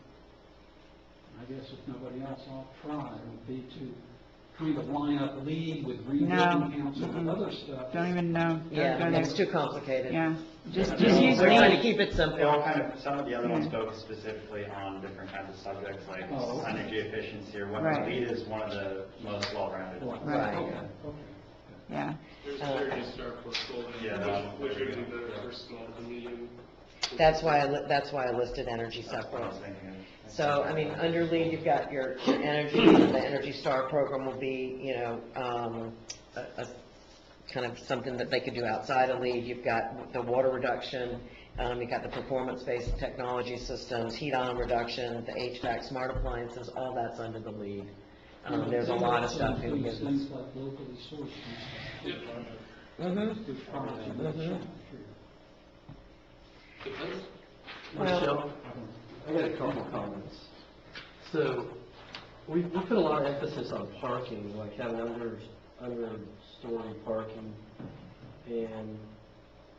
I guess if nobody else, I'll try, would be to kind of line up lead with Green No. Building Council and other stuff. Don't even know. Don't Yeah, go there. it's too complicated. Yeah, just We're use We're trying to lead. keep it They all simple. kind of, some of the other ones focus specifically on different kinds of subjects like Oh, okay. energy efficiency or what. Right. Lead is one of the most well-rounded ones. Right. Okay, okay. Yeah. There's Energy Star portfolio, Yeah, which are gonna be better for small to medium. That's why I listed energy That's what I separate. was thinking of. So, I mean, under lead, you've got your energy, the Energy Star program will be, a kind of something that they could do outside of LEED. You've got the water reduction, you've got the performance-based technology systems, heat-on reduction, the HVAC, smart appliances, all that's under the LEED. There's a lot of stuff in here. Things like locally sourced and stuff. Michelle, I got a couple of comments. So, we put a lot of emphasis on parking, like having understory parking, and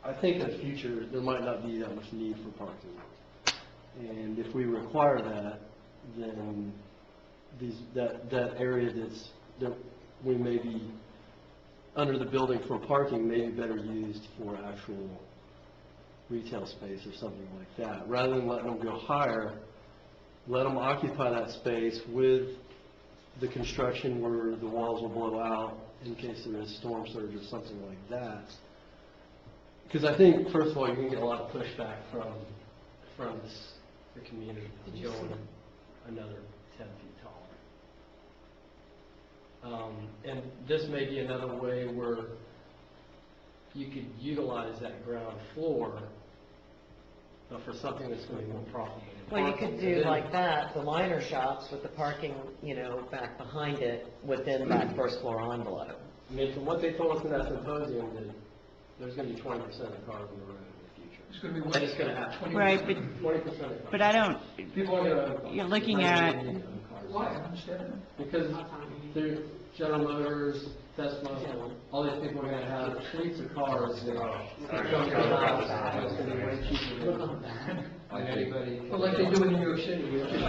I think in the future, there might not be that much need for parking. And if we require that, then that area that we may be under the building for parking may be better used for actual retail space or something like that. Rather than letting them go higher, let them occupy that space with the construction where the walls will blow out in case there is storm surge or something like that. Because I think, first of all, you're going to get a lot of pushback from the community going another 10 feet taller. And this may be another way where you could utilize that ground floor for something that's going to be more profitable. Well, you could do like that, the liner shops with the parking, back behind it within that first floor envelope. I mean, from what they told us in that symposium, that there's going to be 20% of cars on the road in the future. It's going to be And it's going to happen. Right, 20% of cars. but I don't, People are going to. you're looking at, Why? I understand. Because there's General Motors, Tesla, all these people are going to have fleets of cars that are going to the house, and it's going to be way cheaper than anybody. Well, like they do in New York City, you just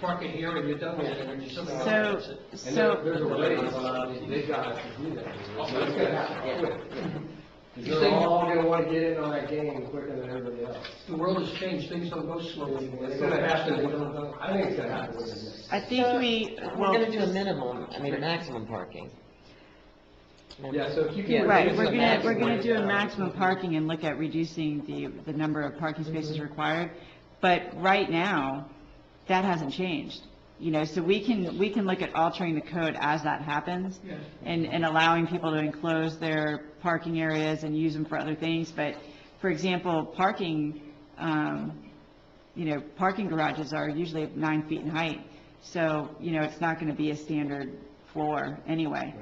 park it here and you're done with it, and you're somewhere else. And there's a race, they've got to do that. So it's going to happen quick. They're all going to want to get in on that game quicker than everybody else. The world has changed, things don't go slowly. It's going to happen, I think it's going to happen within this. I think We're going to do a maximum parking. Yeah, so if you can. Right, reduce we're the gonna do a maximum maximum parking and look at reducing the number of parking spaces required. But right now, that hasn't changed. So we can look at altering the code as that happens Yes. and allowing people to enclose their parking areas and use them for other things. But, for example, parking garages are usually 9 feet in height. So, it's not going to be a standard floor anyway.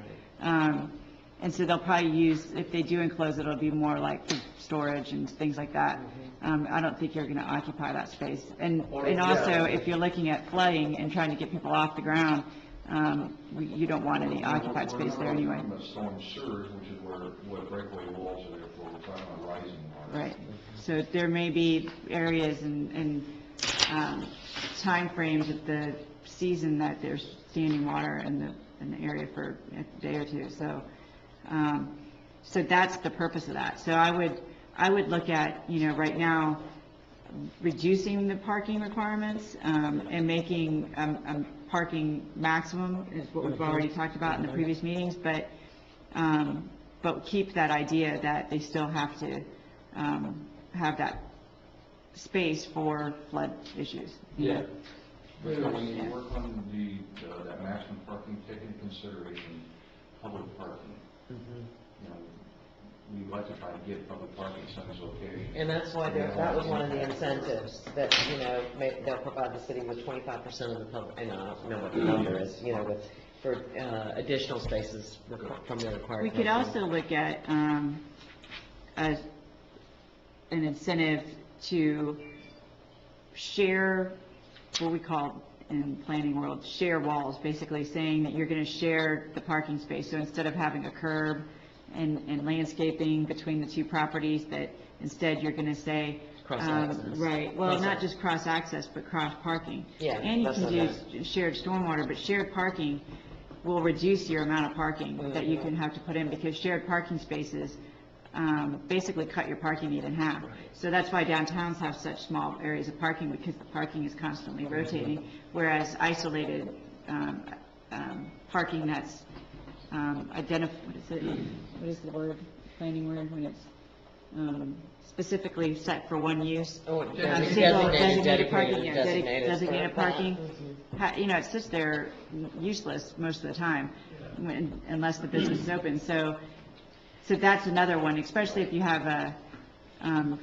And so they'll probably use, if they do enclose it, it'll be more like for storage and things like that. I don't think you're going to occupy that space. And also, if you're looking at flooding and trying to get people off the ground, you don't want any occupied space there anyway. We're talking about storm sewers, which is what breakaway walls are there for. We're talking about rising water. Right. So there may be areas and timeframes of the season that there's standing water in the area for a day or two. So that's the purpose of that. So I would look at, right now, reducing the parking requirements, and making, parking maximum is what we've already talked about in the previous meetings, but keep that idea that they still have to, have that space for flood issues. Yeah. So when you work on that maximum parking, take into consideration public parking. We'd like to try to get public parking in some of these locations. And that's why that was one of the incentives, that, they'll provide the city with 25% of the public, and I don't know what the number is, for additional spaces from the required. We could also look at an incentive to share, what we call in planning world, share walls, basically saying that you're going to share the parking space. So instead of having a curb and landscaping between the two properties, that instead you're going to say, Cross-access. Right, well, not just cross-access, but cross-parking. Yeah, And you that's can what do shared stormwater, but shared parking will reduce your amount of parking that you can have to put in, because shared parking spaces basically cut your parking need in half. So that's why downtowns have such small areas of parking, because the parking is constantly rotating, whereas isolated parking that's what is the word, planning word, when it's specifically set for one use? Designated parking, yeah, designated parking. It sits there useless most of the time. unless the business is open. So that's another one, especially if you have a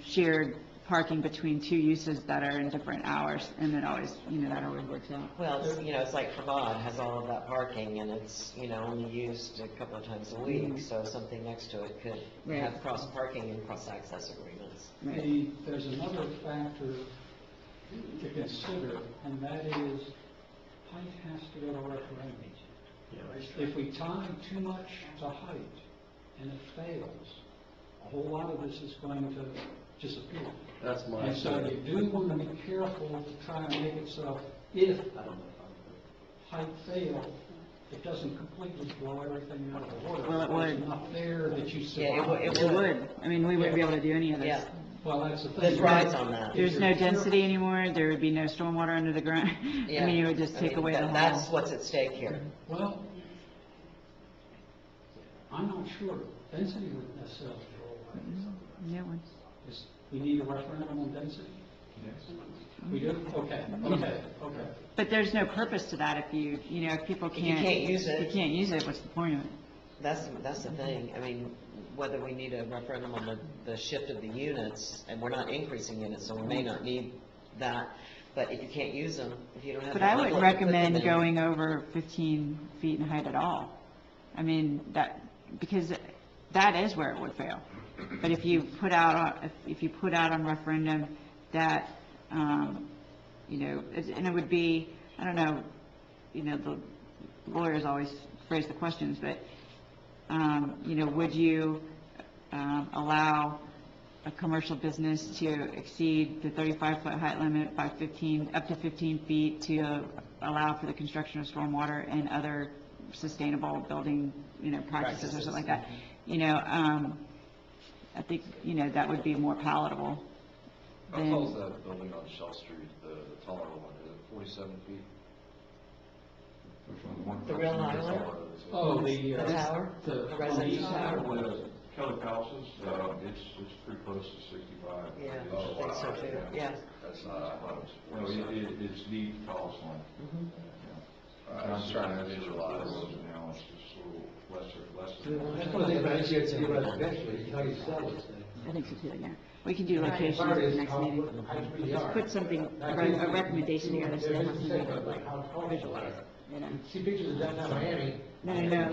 shared parking between two uses that are in different hours, and it always, that always works out. Well, it's like Chabad has all of that parking, and it's, only used a couple of times a week, so something next to it could Right. have cross-parking and cross-access agreements. There's another factor to consider, and that is height has to go to referendum. If we tie too much to height and it fails, a whole lot of this is going to disappear. That's my. And so you do want to be careful to try and make it so if height fails, it doesn't completely blow everything out of the water. Well, it would. There's enough there that you survive. Yeah, It would. I mean, we wouldn't be able to do any of this. Yeah, Well, that's the thing. this rides on that. There's no density anymore, there would be no stormwater under the ground. I Yeah. mean, you would just take away the whole. That's what's at stake here. Well, I'm not sure. Density would necessarily go away. No one. We need a referendum on density? We do? Okay. But there's no purpose to that if if people If you can't. can't use it. If you can't use it, what's the point of it? That's the thing. I mean, whether we need a referendum on the shift of the units, and we're not increasing units, so we may not need that. But if you can't use them, if you don't have. But the I would envelope to put them recommend in- going over 15 feet in height at all. I mean, because that is where it would fail. But if you put out on referendum that, and it would be, I don't know, the lawyers always phrase the questions, but, would you allow a commercial business to exceed the 35-foot height limit by up to 15 feet to allow for the construction of stormwater and other sustainable building, practices or something like that? I think, that would be more palatable How than. tall is that building on Shell Street, the taller one, is it 47 feet? The real high one? Oh, the tower? The residence tower? Kelly Palaces, it's pretty close to 65. Yeah, Oh, I think so wow. too. Yeah. That's not, I thought it No, was 47. it's the tallest one. I was trying to visualize. Now, it's just a little less. That's one thing about it, it's residential, how you sell this thing. I think so too, yeah. We can do locations at the next meeting. Just put something, a recommendation together so they have something to visualize, See pictures of downtown Miami. No, not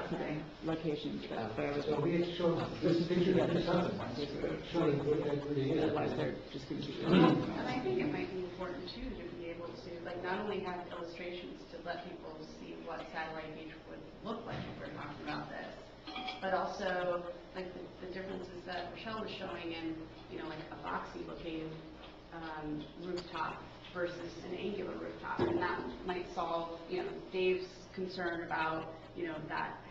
for the locations, but for So everything. we had shown, this picture of something, showing what that really is. Otherwise, they're just going to keep. And I think it might be important too to be able to, not only have illustrations to let people see what Satellite Beach would look like if we're talking about this, but also like the differences that Rochelle was showing in, like a boxy looking rooftop versus an angular rooftop, and that might solve, Dave's concern about,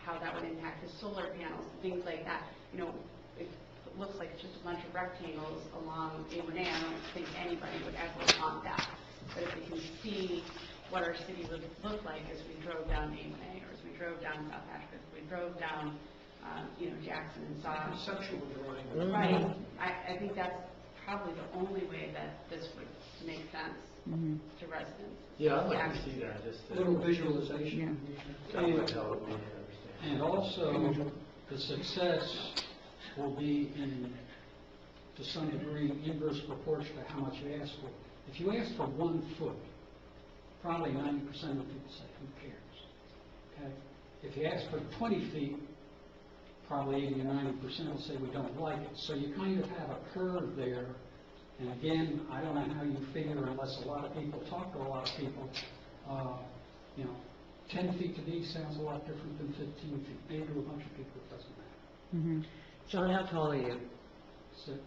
how that would impact his solar panels, and things like that. It looks like it's just a bunch of rectangles along A1A, I don't think anybody would ever want that. But if we can see what our city would look like as we drove down A1A, or as we drove down South Ashford, if we drove down, Jackson and saw. Conceptual drawing. Right, I think that's probably the only way that this would make sense to residents. Yeah, I'd like to see that, just to. Little visualization. That might help me understand. And also, the success will be to some degree, inverse proportion to how much you ask for. If you ask for 1 foot, probably 90% of people say, who cares? Okay? If you ask for 20 feet, probably 80 or 90% will say we don't like it. So you kind of have a curve there. And again, I don't know how you figure unless a lot of people talk to a lot of people. 10 feet to me sounds a lot different than 15 feet. Maybe to a bunch of people it doesn't matter. John, how tall are you? 6.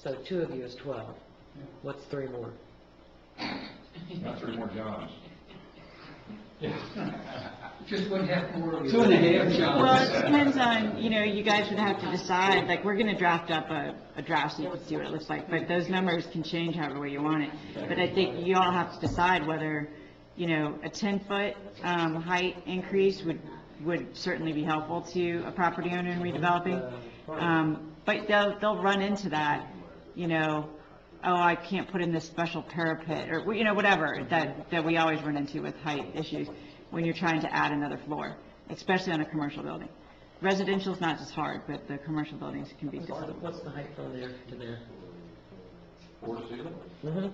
So 2 of you is 12. Yeah. What's 3 more? Not 3 more Johns. Just 1/2 more of you. 2.5 Johns. Well, it depends on, you guys would have to decide, like, we're gonna draft up a draft so you can see what it looks like, but those numbers can change however way you want it. But I think you all have to decide whether, a 10-foot height increase would certainly be helpful to a property owner in redeveloping. But they'll run into that, oh, I can't put in this special parapet, or, whatever, that we always run into with height issues. when you're trying to add another floor, especially on a commercial building. Residential's not just hard, but the commercial buildings can be difficult. What's the height from there to there? Floor to ceiling? Mm-hmm.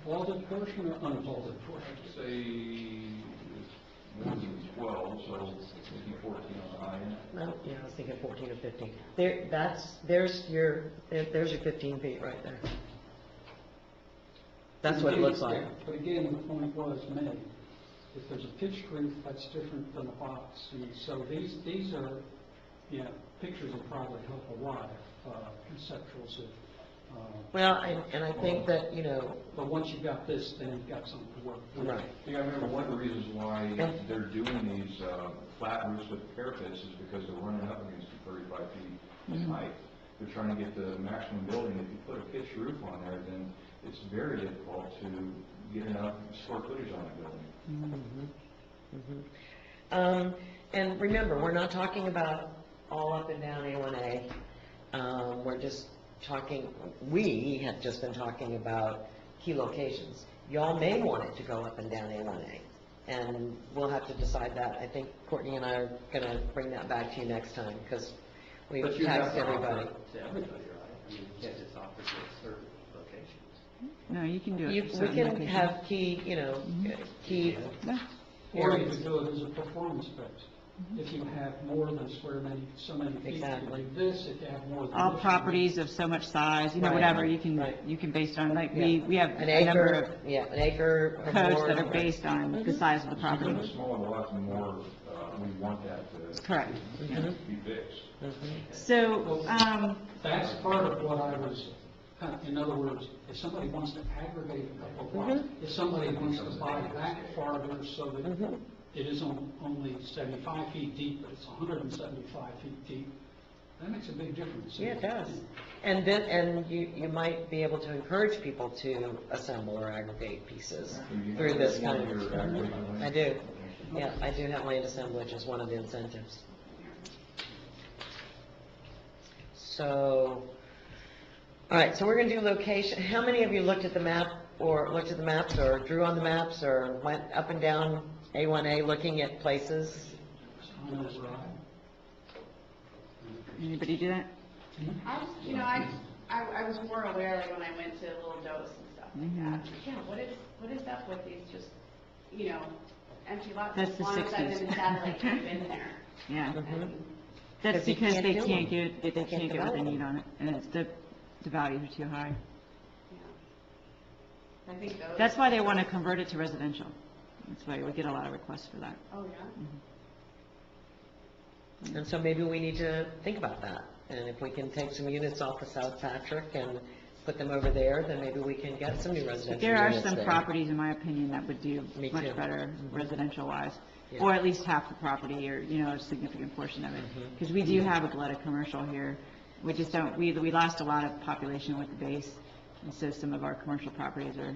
Vaulted portion or unvaulted portion? I'd say more than 12, so maybe 14 on the high end. No, yeah, I was thinking 14 or 15. There's your 15 feet right there. That's what it looks like. But again, the point was made, if there's a pitched roof, that's different than a box. And so these are, pictures will probably help a lot, conceptuals of, Well, and I think that, but once you've got this, then you've got something to work with. right. Yeah, I remember one of the reasons why they're doing these flat roofs with parapets is because they're running up against the 35 feet in height. They're trying to get the maximum building. If you put a pitched roof on there, then it's very difficult to get enough square footage on a building. And remember, we're not talking about all up and down A1A. We're just talking, we have just been talking about key locations. Y'all may want it to go up and down A1A, and we'll have to decide that. I think Courtney and I are going to bring that back to you next time, because we've But you have taxed to offer everybody. it to everybody, right? I mean, you can't just offer to certain locations. No, you can do it. We for certain can locations. have key, key Yeah. Or you areas. could do it as a performance space. If you have more than so many feet, you Exactly. do this. If you have more than All this, properties of so much size, Right. whatever, you can, Right. you can base it on, like, Yeah. we have An a number of acre, an acre or codes more. that are based on the size of the The property. smaller the lots, the more we want that to Correct. be fixed. So, That's part of what I was, in other words, if somebody wants to aggregate a couple of lots, if somebody wants to buy back farther so that it isn't only 75 feet deep, but it's 175 feet deep, that makes a big difference. Yeah, it does. And you might be able to encourage people to assemble or aggregate pieces through this kind of. I do. Yeah, I do have land assemblage as one of the incentives. So, all right, so we're going to do location. How many of you looked at the map, or looked at the maps, or drew on the maps, or went up and down A1A looking at places? Steino's Drive. anybody do that? I was, I was more aware, like, when I went to Little Dose and stuff like that. Yeah, what is up with these just, empty lots? That's As the long as I've 60s. been in satellite, I've been there. Yeah. And, That's Because you because can't they do can't them. get, they can't get what they develop need them. on it, and it's the values are too high. I think those. That's why they want to convert it to residential. That's why we get a lot of requests for that. Oh, yeah? And so maybe we need to think about that. And if we can take some units off of South Patrick and put them over there, then maybe we can get some new residential There are units some there. properties, in my opinion, that would do Me much too. better residential-wise, Yeah. or at least half the property, or, a significant portion of it. Because we do have a glut of commercial here. We just don't, we lost a lot of population with the base, and so some of our commercial properties are,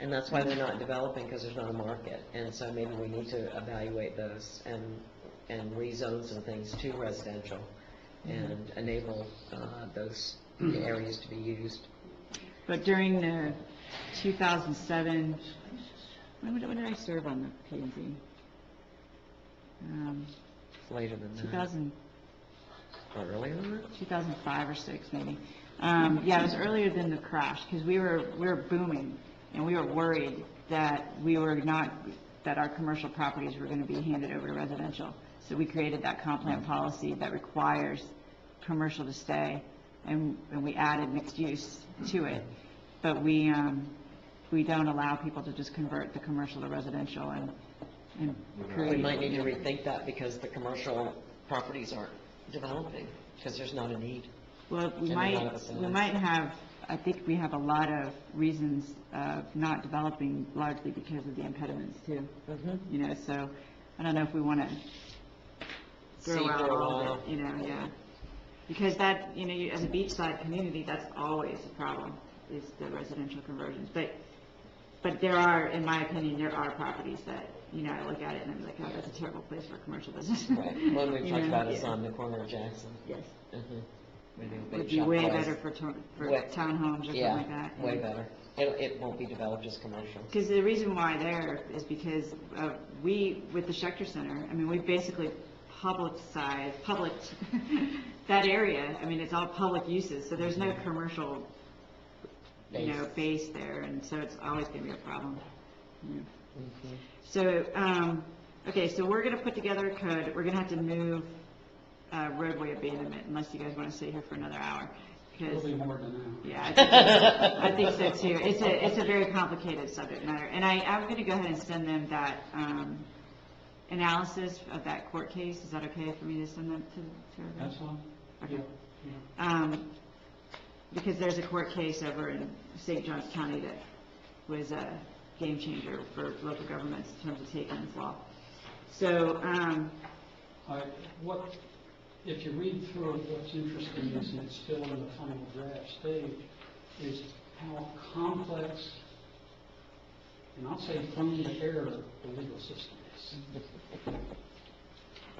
And that's why they're not developing, because there's not a market. And so maybe we need to evaluate those and rezone some things to residential and enable those areas to be used. But during the 2007, when did I serve on the P and Z? Later than that. 2000, Or earlier than that? 2005 or 6 maybe. Yeah, it was earlier than the crash, because we were booming, and we were worried that that our commercial properties were going to be handed over to residential. So we created that comp plan policy that requires commercial to stay, and we added mixed use to it. But we don't allow people to just convert the commercial to residential and create. We might need to rethink that because the commercial properties aren't developing, because there's not a need. Well, we And a lot of us in might have, I think we have a lot of reasons of not developing largely because of the impediments too. So I don't know if we want to See throw out for a all while. of it, yeah. Because that, as a beachside community, that's always a problem, is the residential conversions. But there are, in my opinion, there are properties that, I look at it and I'm like, oh, that's a terrible place for a commercial business. Right, one we've talked about is yeah. on the corner of Jackson. Yes. Maybe a big would be shop way size. better for Way- townhomes or something Yeah, like that. way better. It won't be developed as commercial. Because the reason why there is because we, with the Schechter Center, I mean, we basically public that area. I mean, it's all public uses, so there's no commercial, base there, and so it's always going to be a problem. Yeah. Mhm. So, okay, so we're going to put together a code. We're going to have to move roadway abandonment, unless you guys want to stay here for another hour. It'll Because be more than that. yeah, I think so too. It's a very complicated subject matter, and I'm going to go ahead and send them that analysis of that court case. Is that okay for me to send them to everybody? That's fine. Okay. Yeah. Because there's a court case over in St. Johns County that was a game changer for local governments in terms of taking this law. So, If you read through it, what's interesting is it's still in the final draft stage, is how complex, and I'll say prone to error, the legal system is.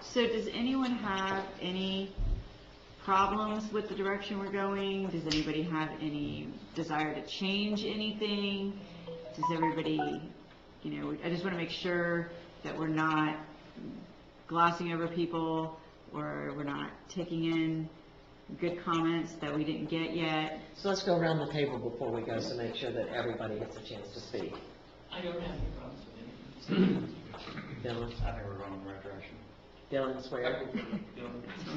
so does anyone have any problems with the direction we're going? Does anybody have any desire to change anything? Does everybody, I just want to make sure that we're not glossing over people, or we're not taking in good comments that we didn't get yet. So let's go around the table before we go, to make sure that everybody gets a chance to speak. I don't have any problems with anything. Dylan? I think we're going in the right direction. Dylan, swear.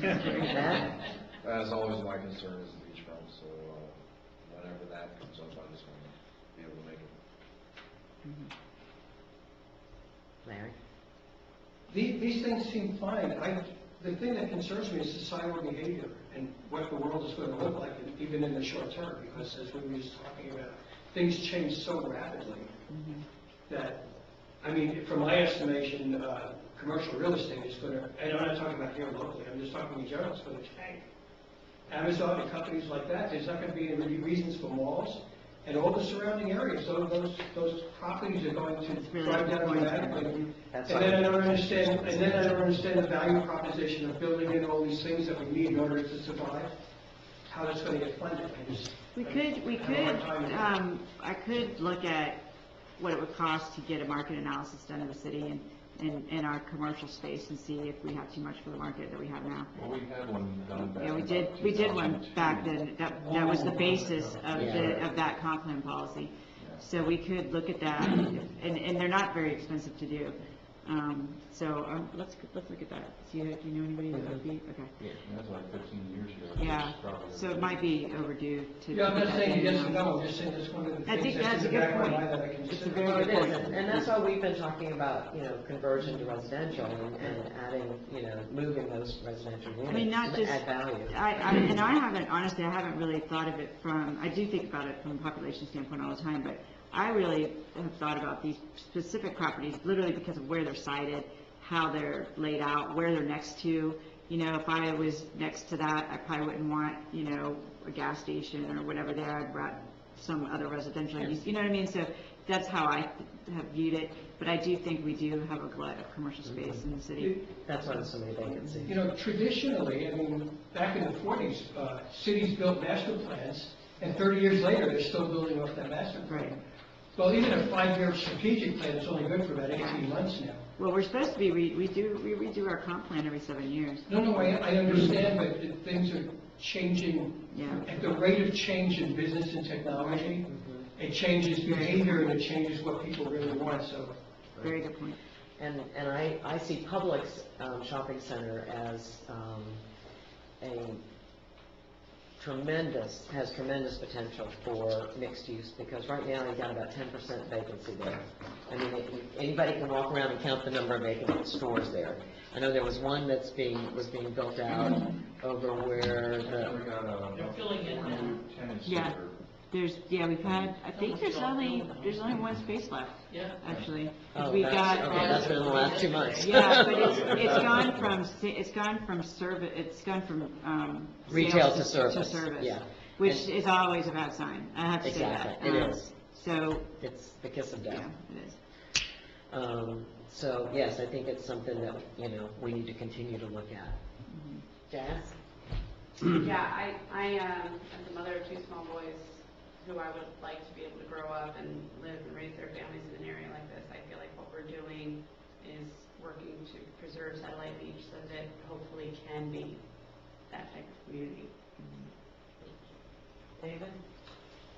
Yeah. Matt? As always, my concern is the beachfront, so whenever that comes up, I just want to be able to make it. Larry? These things seem fine. The thing that concerns me is societal behavior and what the world is going to look like, even in the short term, because as we were just talking about, things change so rapidly that, I mean, from my estimation, commercial real estate is going to, and I'm not talking about here locally, I'm just talking in general, it's going to tank. Amazon and companies like that, there's not going to be any reasons for malls, and all the surrounding areas, those properties are going to drive down dramatically. And then I don't understand the value proposition of building in all these things that we need in order to survive, how that's going to get funded. I could look at what it would cost to get a market analysis done in the city and in our commercial space and see if we have too much for the market that we have now. Well, we had one done back. Yeah, we in did about one 2002. back then, that was the basis of Yeah. of that comp plan policy. So we could look at that, and they're not very expensive to do. Let's look at that. See, do you know anybody that would be, okay. That's like 15 years ago. Yeah, It's probably- so it might be overdue to. Yeah, I'm put not that saying in yes now. or no, I'm just saying that's one of the I think things that's that's a in the good back of my point. mind that I It's a consider. very Well, it good is, point. and that's why we've been talking about, conversion to residential and adding, moving those residential I mean, not units just, to add value. honestly, I haven't really thought of it from, I do think about it from a population standpoint all the time, but I really have thought about these specific properties literally because of where they're sited, how they're laid out, where they're next to. If I was next to that, I probably wouldn't want, a gas station or whatever there. I'd want some other residential use, you know what I mean? So that's how I have viewed it, but I do think we do have a glut of commercial space in the city. That's why there's so many vacancies. Traditionally, I mean, back in the 40s, cities built master plans, and 30 years later, they're still building off that master plan. Right. Well, even a 5-year strategic plan is only good for about 18 months now. Well, we're supposed to be, we redo our comp plan every 7 years. No, I understand, but things are changing Yeah. at the rate of change in business and technology. It changes behavior and it changes what people really want, so. Very good point. And I see Publix Shopping Center as has tremendous potential for mixed use, because right now you've got about 10% vacancy there. I mean, anybody can walk around and count the number of vacant stores there. I know there was one was being built out over where We the, got They're filling in now. tenants Yeah. there. We've had, I think there's only one space left, Yeah. actually. oh, We've got, that's been in the last 2 months. yeah, but it's gone from Retail sales to service, yeah. Which is always a bad sign, I have to say that. Exactly, it is. So, It's the kiss of death. yeah, it is. So, yes, I think it's something that, we need to continue to look at. Jazz? Yeah, as a mother of two small boys, who I would like to be able to grow up and live and raise their families in an area like this, I feel like what we're doing is working to preserve Satellite Beach so that it hopefully can be that type of community. David?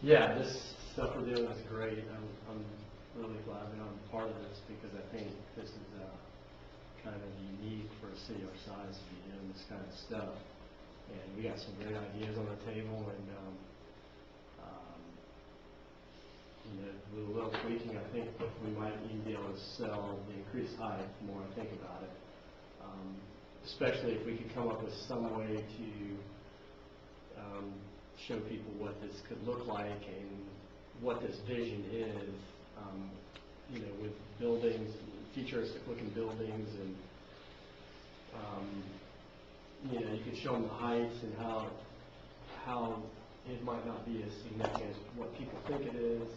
Yeah, this stuff we're doing is great. I'm really glad that I'm part of this because I think this is kind of unique for a city our size to be doing this kind of stuff. And we got some great ideas on the table, and with a little tweaking, I think we might even be able to sell the increased height the more I think about it. Especially if we could come up with some way to show people what this could look like and what this vision is, with buildings, futuristic looking buildings, and you could show them the heights and how it might not be as significant as what people think it is.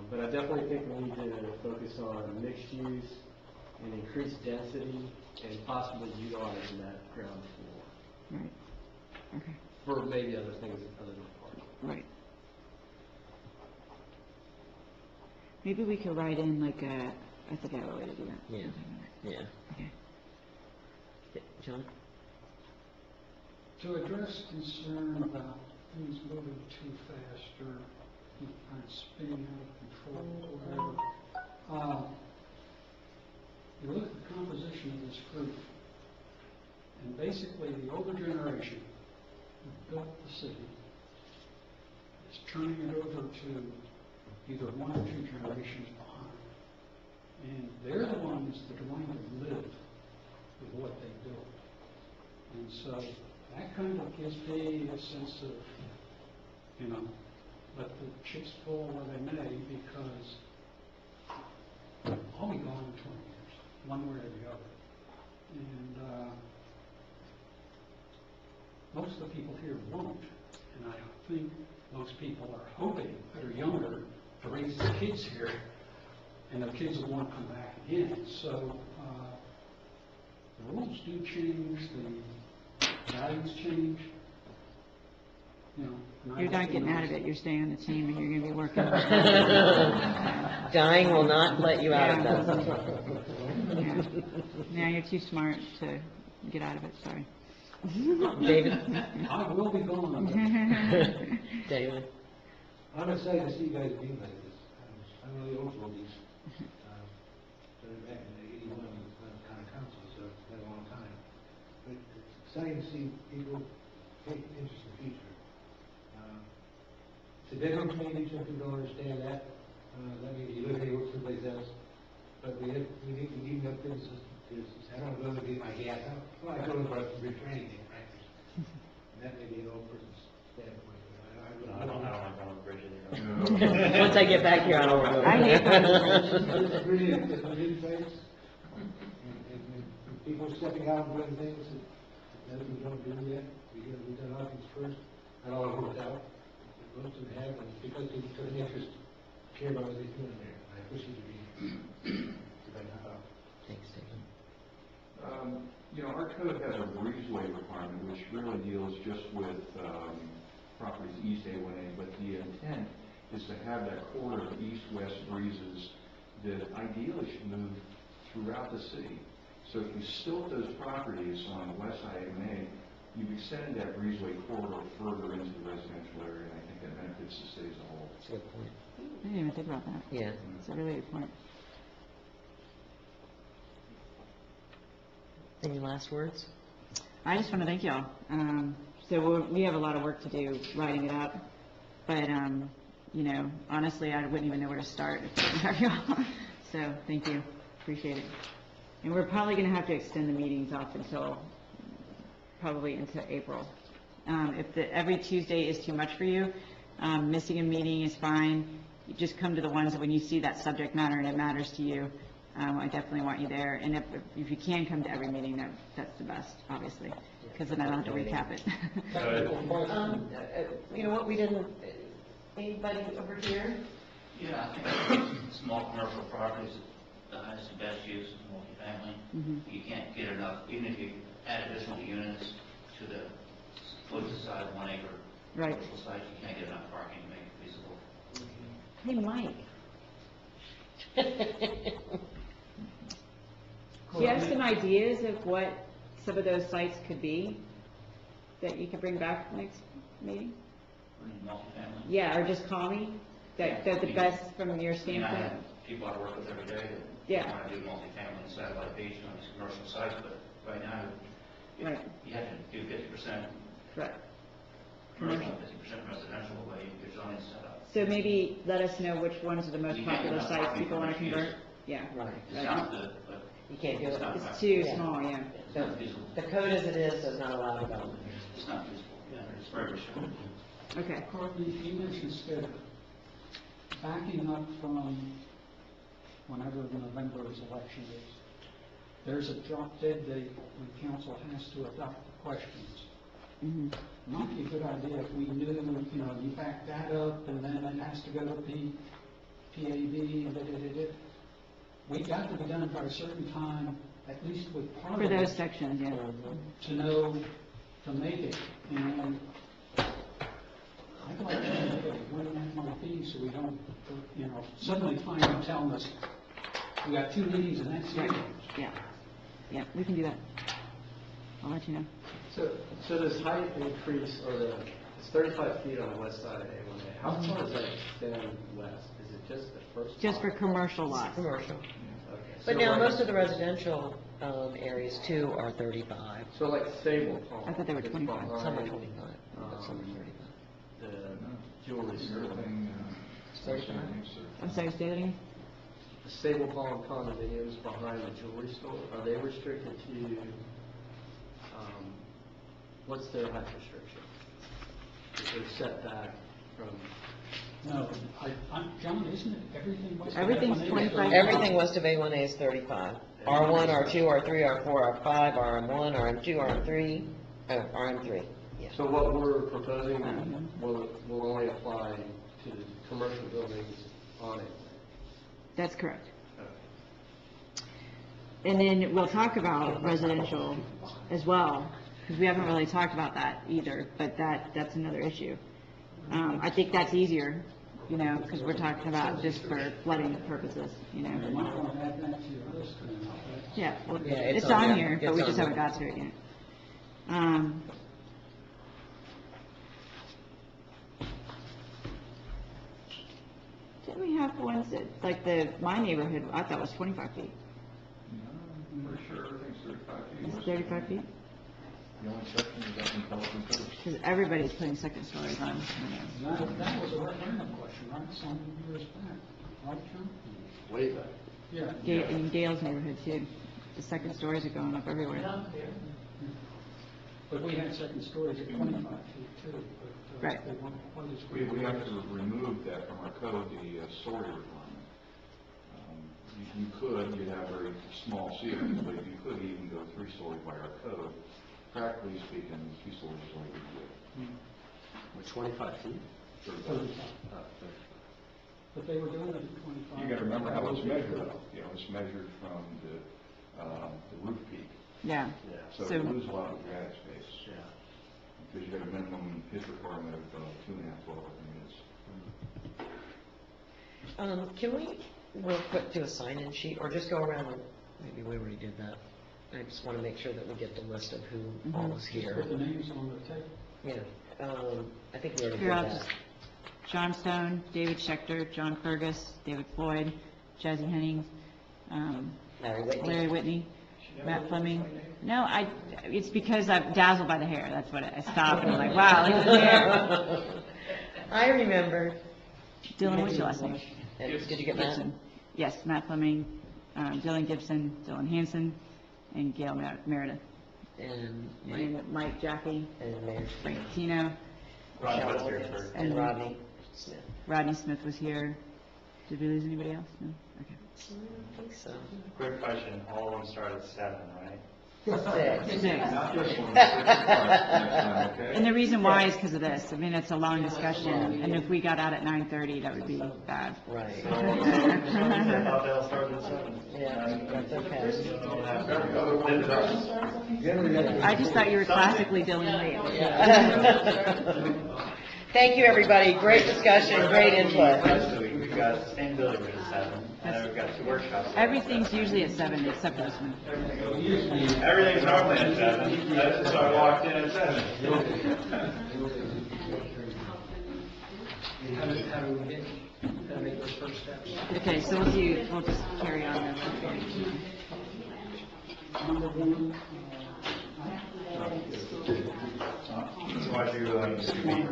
But I definitely think we need to focus on mixed use and increased density and possibly utilizing that ground floor. Right. Okay. For maybe other things other than parking. Right. Maybe we could write in like I forget what way to do that. Yeah. Yeah. Okay. John? To address concern about things moving too fast or kind of spinning out of control or whatever, you look at the composition of this group, and basically the older generation who built the city is turning it over to either one or two generations behind. And they're the ones that are going to live with what they built. And so that kind of gives me a sense of, let the chips fall where they may, because I'll be gone in 20 years, one way or the other. And most of the people here won't. And I think most people are hoping that are younger to raise their kids here, and their kids will want to come back again. So the rules do change, the values change. You're not getting out of it. You're staying on the team, and you're going to be working. Dying will not let you out of this. Yeah. Now you're too smart to get out of it. Sorry. David? I will be gone. David? I'm excited to see you guys being like this. I'm really old for these. Started back in '81 with county council, so it's been a long time. But it's exciting to see people take interest in the future. It's a different community, some people don't understand that. That means you live here, work someplace else. But we need no criticism. I don't know whether it be my gas. I don't know if it's for anything, frankly. And that may be an old person's standpoint. I don't like going to bridge either. Once I get back here, I don't remember. I hate It's really a new place. And people are stepping out and doing things that we don't do yet. We've done our things first. Not all have worked out. Most of them have, and it's because they took an interest, care about what they're doing there. I appreciate you being here. Thanks, David. Our code has a breezeway requirement, which really deals just with properties east A1A, but the intent is to have that corridor of east-west breezes that ideally should move throughout the city. So if you stilt those properties on the west side of A1A, you've extended that breezeway corridor further into the residential area, and I think that benefits the city as a whole. That's a good point. I didn't even think about that. Yeah. It's a really good point. Any last words? I just want to thank y'all. We have a lot of work to do writing it up, but honestly, I wouldn't even know where to start if I didn't have y'all. So thank you, appreciate it. And we're probably going to have to extend the meetings off until probably into April. If every Tuesday is too much for you, missing a meeting is fine. You just come to the ones that when you see that subject matter and it matters to you. I definitely want you there, and if you can come to every meeting, that's the best, obviously, because then I don't have to recap it. You know what, we didn't, anybody over here? Yeah, I think small commercial properties, the highest and best use is multifamily. You can't get enough, even if you add additional units to the close the side of 1 acre Right. commercial site, you can't get enough parking to make it feasible. Hey, Mike, do you have some ideas of what some of those sites could be that you could bring back next meeting? Multifamily. Yeah, or just call me, that the best from your I mean, I standpoint? have people I work with every day that Yeah. want to do multifamily in Satellite Beach on these commercial sites, but right now, Right. you have to do 50% Correct. commercial, 50% residential, the way your zoning is set up. So maybe let us know which ones are the most You can't popular get enough sites parking people for want to mixed convert? use. Yeah. Right. It sounds good, but You can't do it's it. not It's practical. too Yeah. small, yeah. It's not feasible. The code as it is does not allow development. It's not feasible. Yeah, it's very restrictive. Okay. Courtney, you mentioned instead of backing up from whenever November's election is, there's a drop dead date when council has to adopt the questions. Mhm. Might be a good idea if we knew, you back that up and then it has to go to PAB and da-da-da-da. We got to be done by a certain time, at least with part For of those it, sections, yeah. to know, to make it. And I'd like to know when that might be, so we don't, suddenly find out telling us, we got 2 meetings and that's it. Right. Yeah. Yeah, we can do that. I'll let you know. So this height increase, or it's 35 feet on the west side of A1A, how far does that extend west? Is it just the first? Just for lot? commercial lots. Commercial. Okay. But So now, like- most of the residential areas too are 35. So like Sable Palm. I thought they were it's 25. behind, Some are 25, some are 35. The jewelry store. Everything, It's 35. I'm sorry, say that again? The Sable Palm condominiums behind the jewelry store, are they restricted to, what's their height restriction? Is there setback from? No, John, isn't it everything west of Everything's A1A? 25. Everything west of A1A is 35. R1, R2, R3, R4, R5, RM1, RM2, RM3, RM3. Yeah. So what we're proposing will only apply to the commercial buildings on it? That's correct. And then we'll talk about residential as well, because we haven't really talked about that either, but that's another issue. I think that's easier, because we're talking about just for flooding purposes, You might want to add that to your list. Yeah, well, Yeah, it's it's on on there. here, but It's we on just haven't there. got to it yet. Didn't we have ones that, like my neighborhood, I thought was 25 feet. I'm pretty sure everything's 35 feet. It's 35 feet? The only section is up in Pelican Cove. Because everybody's putting second stories on. That was a referendum question, right, some years back, right, John? Way back. Yeah. In Gail's neighborhood too. The second stories are going up everywhere. But we had second stories at 25 feet too, but Right. they weren't quite as. We have to remove that from our code, the story requirement. You'd have very small ceilings, but you could even go 3-story by our code. Practically speaking, 2 stories is all you can do. With 25 feet? 35. But they were doing it at 25. You gotta remember how it's measured though. It's measured from the roof peak. Yeah. So So- you lose a lot of your attic space. Yeah. Because you got a minimum pitch requirement of 2.5 12 units. Can we real quick do a sign-in sheet, or just go around and, maybe we already did that. I just want to make sure that we get the list of who all is Just here. put the names on the table. Yeah, I think we already Here, did I'll that. just, John Stone, David Schechter, John Fergus, David Floyd, Jazzy Henning, Larry Whitney. Larry Whitney, Matt Fleming. No, it's because I'm dazzled by the hair, that's what I stopped and I'm like, wow, look at the hair. I remember. Dylan, what's your last name? Did you get that? Gibson. Yes, Matt Fleming, Dylan Gibson, Dylan Hanson, and Gail Meredith. And And then Mike Jaffe, And Mayor Frank Tino, Ron Michelle was here Wilkins, first. and Rodney Smith. Rodney Smith was here. Did we lose anybody else? No? Okay. I don't think so. Quick question, all of them start at 7, right? Six. Not this one, next time, okay? And the reason why is because of this. I mean, it's a long discussion, and if we got out at 9:30, that would be bad. Right. I thought they'll start at 7. Yeah, that's okay. I just thought you were classically Dylan Lee. Thank you, everybody. Great discussion, great input. We've got sustainability at 7, and then we've got 2 workshops. Everything's usually at 7, except for this one. Everything's normally at 7, so I walked in at 7. How do we make those first steps? Okay, so we'll just carry on then. Number one, So why'd you, speak?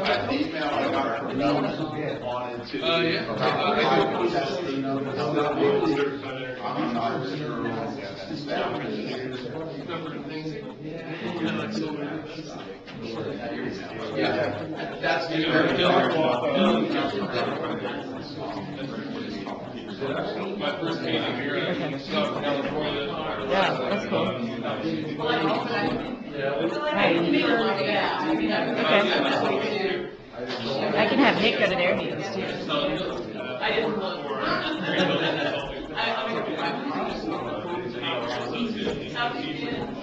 That email I got from Melanie wanted to. I'm not sure. Yeah, that's the. My first meeting here, I South California. Yeah, that's cool. Right. Okay. I can have Nick go to their meetings too. I didn't look.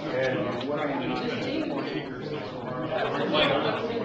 And what I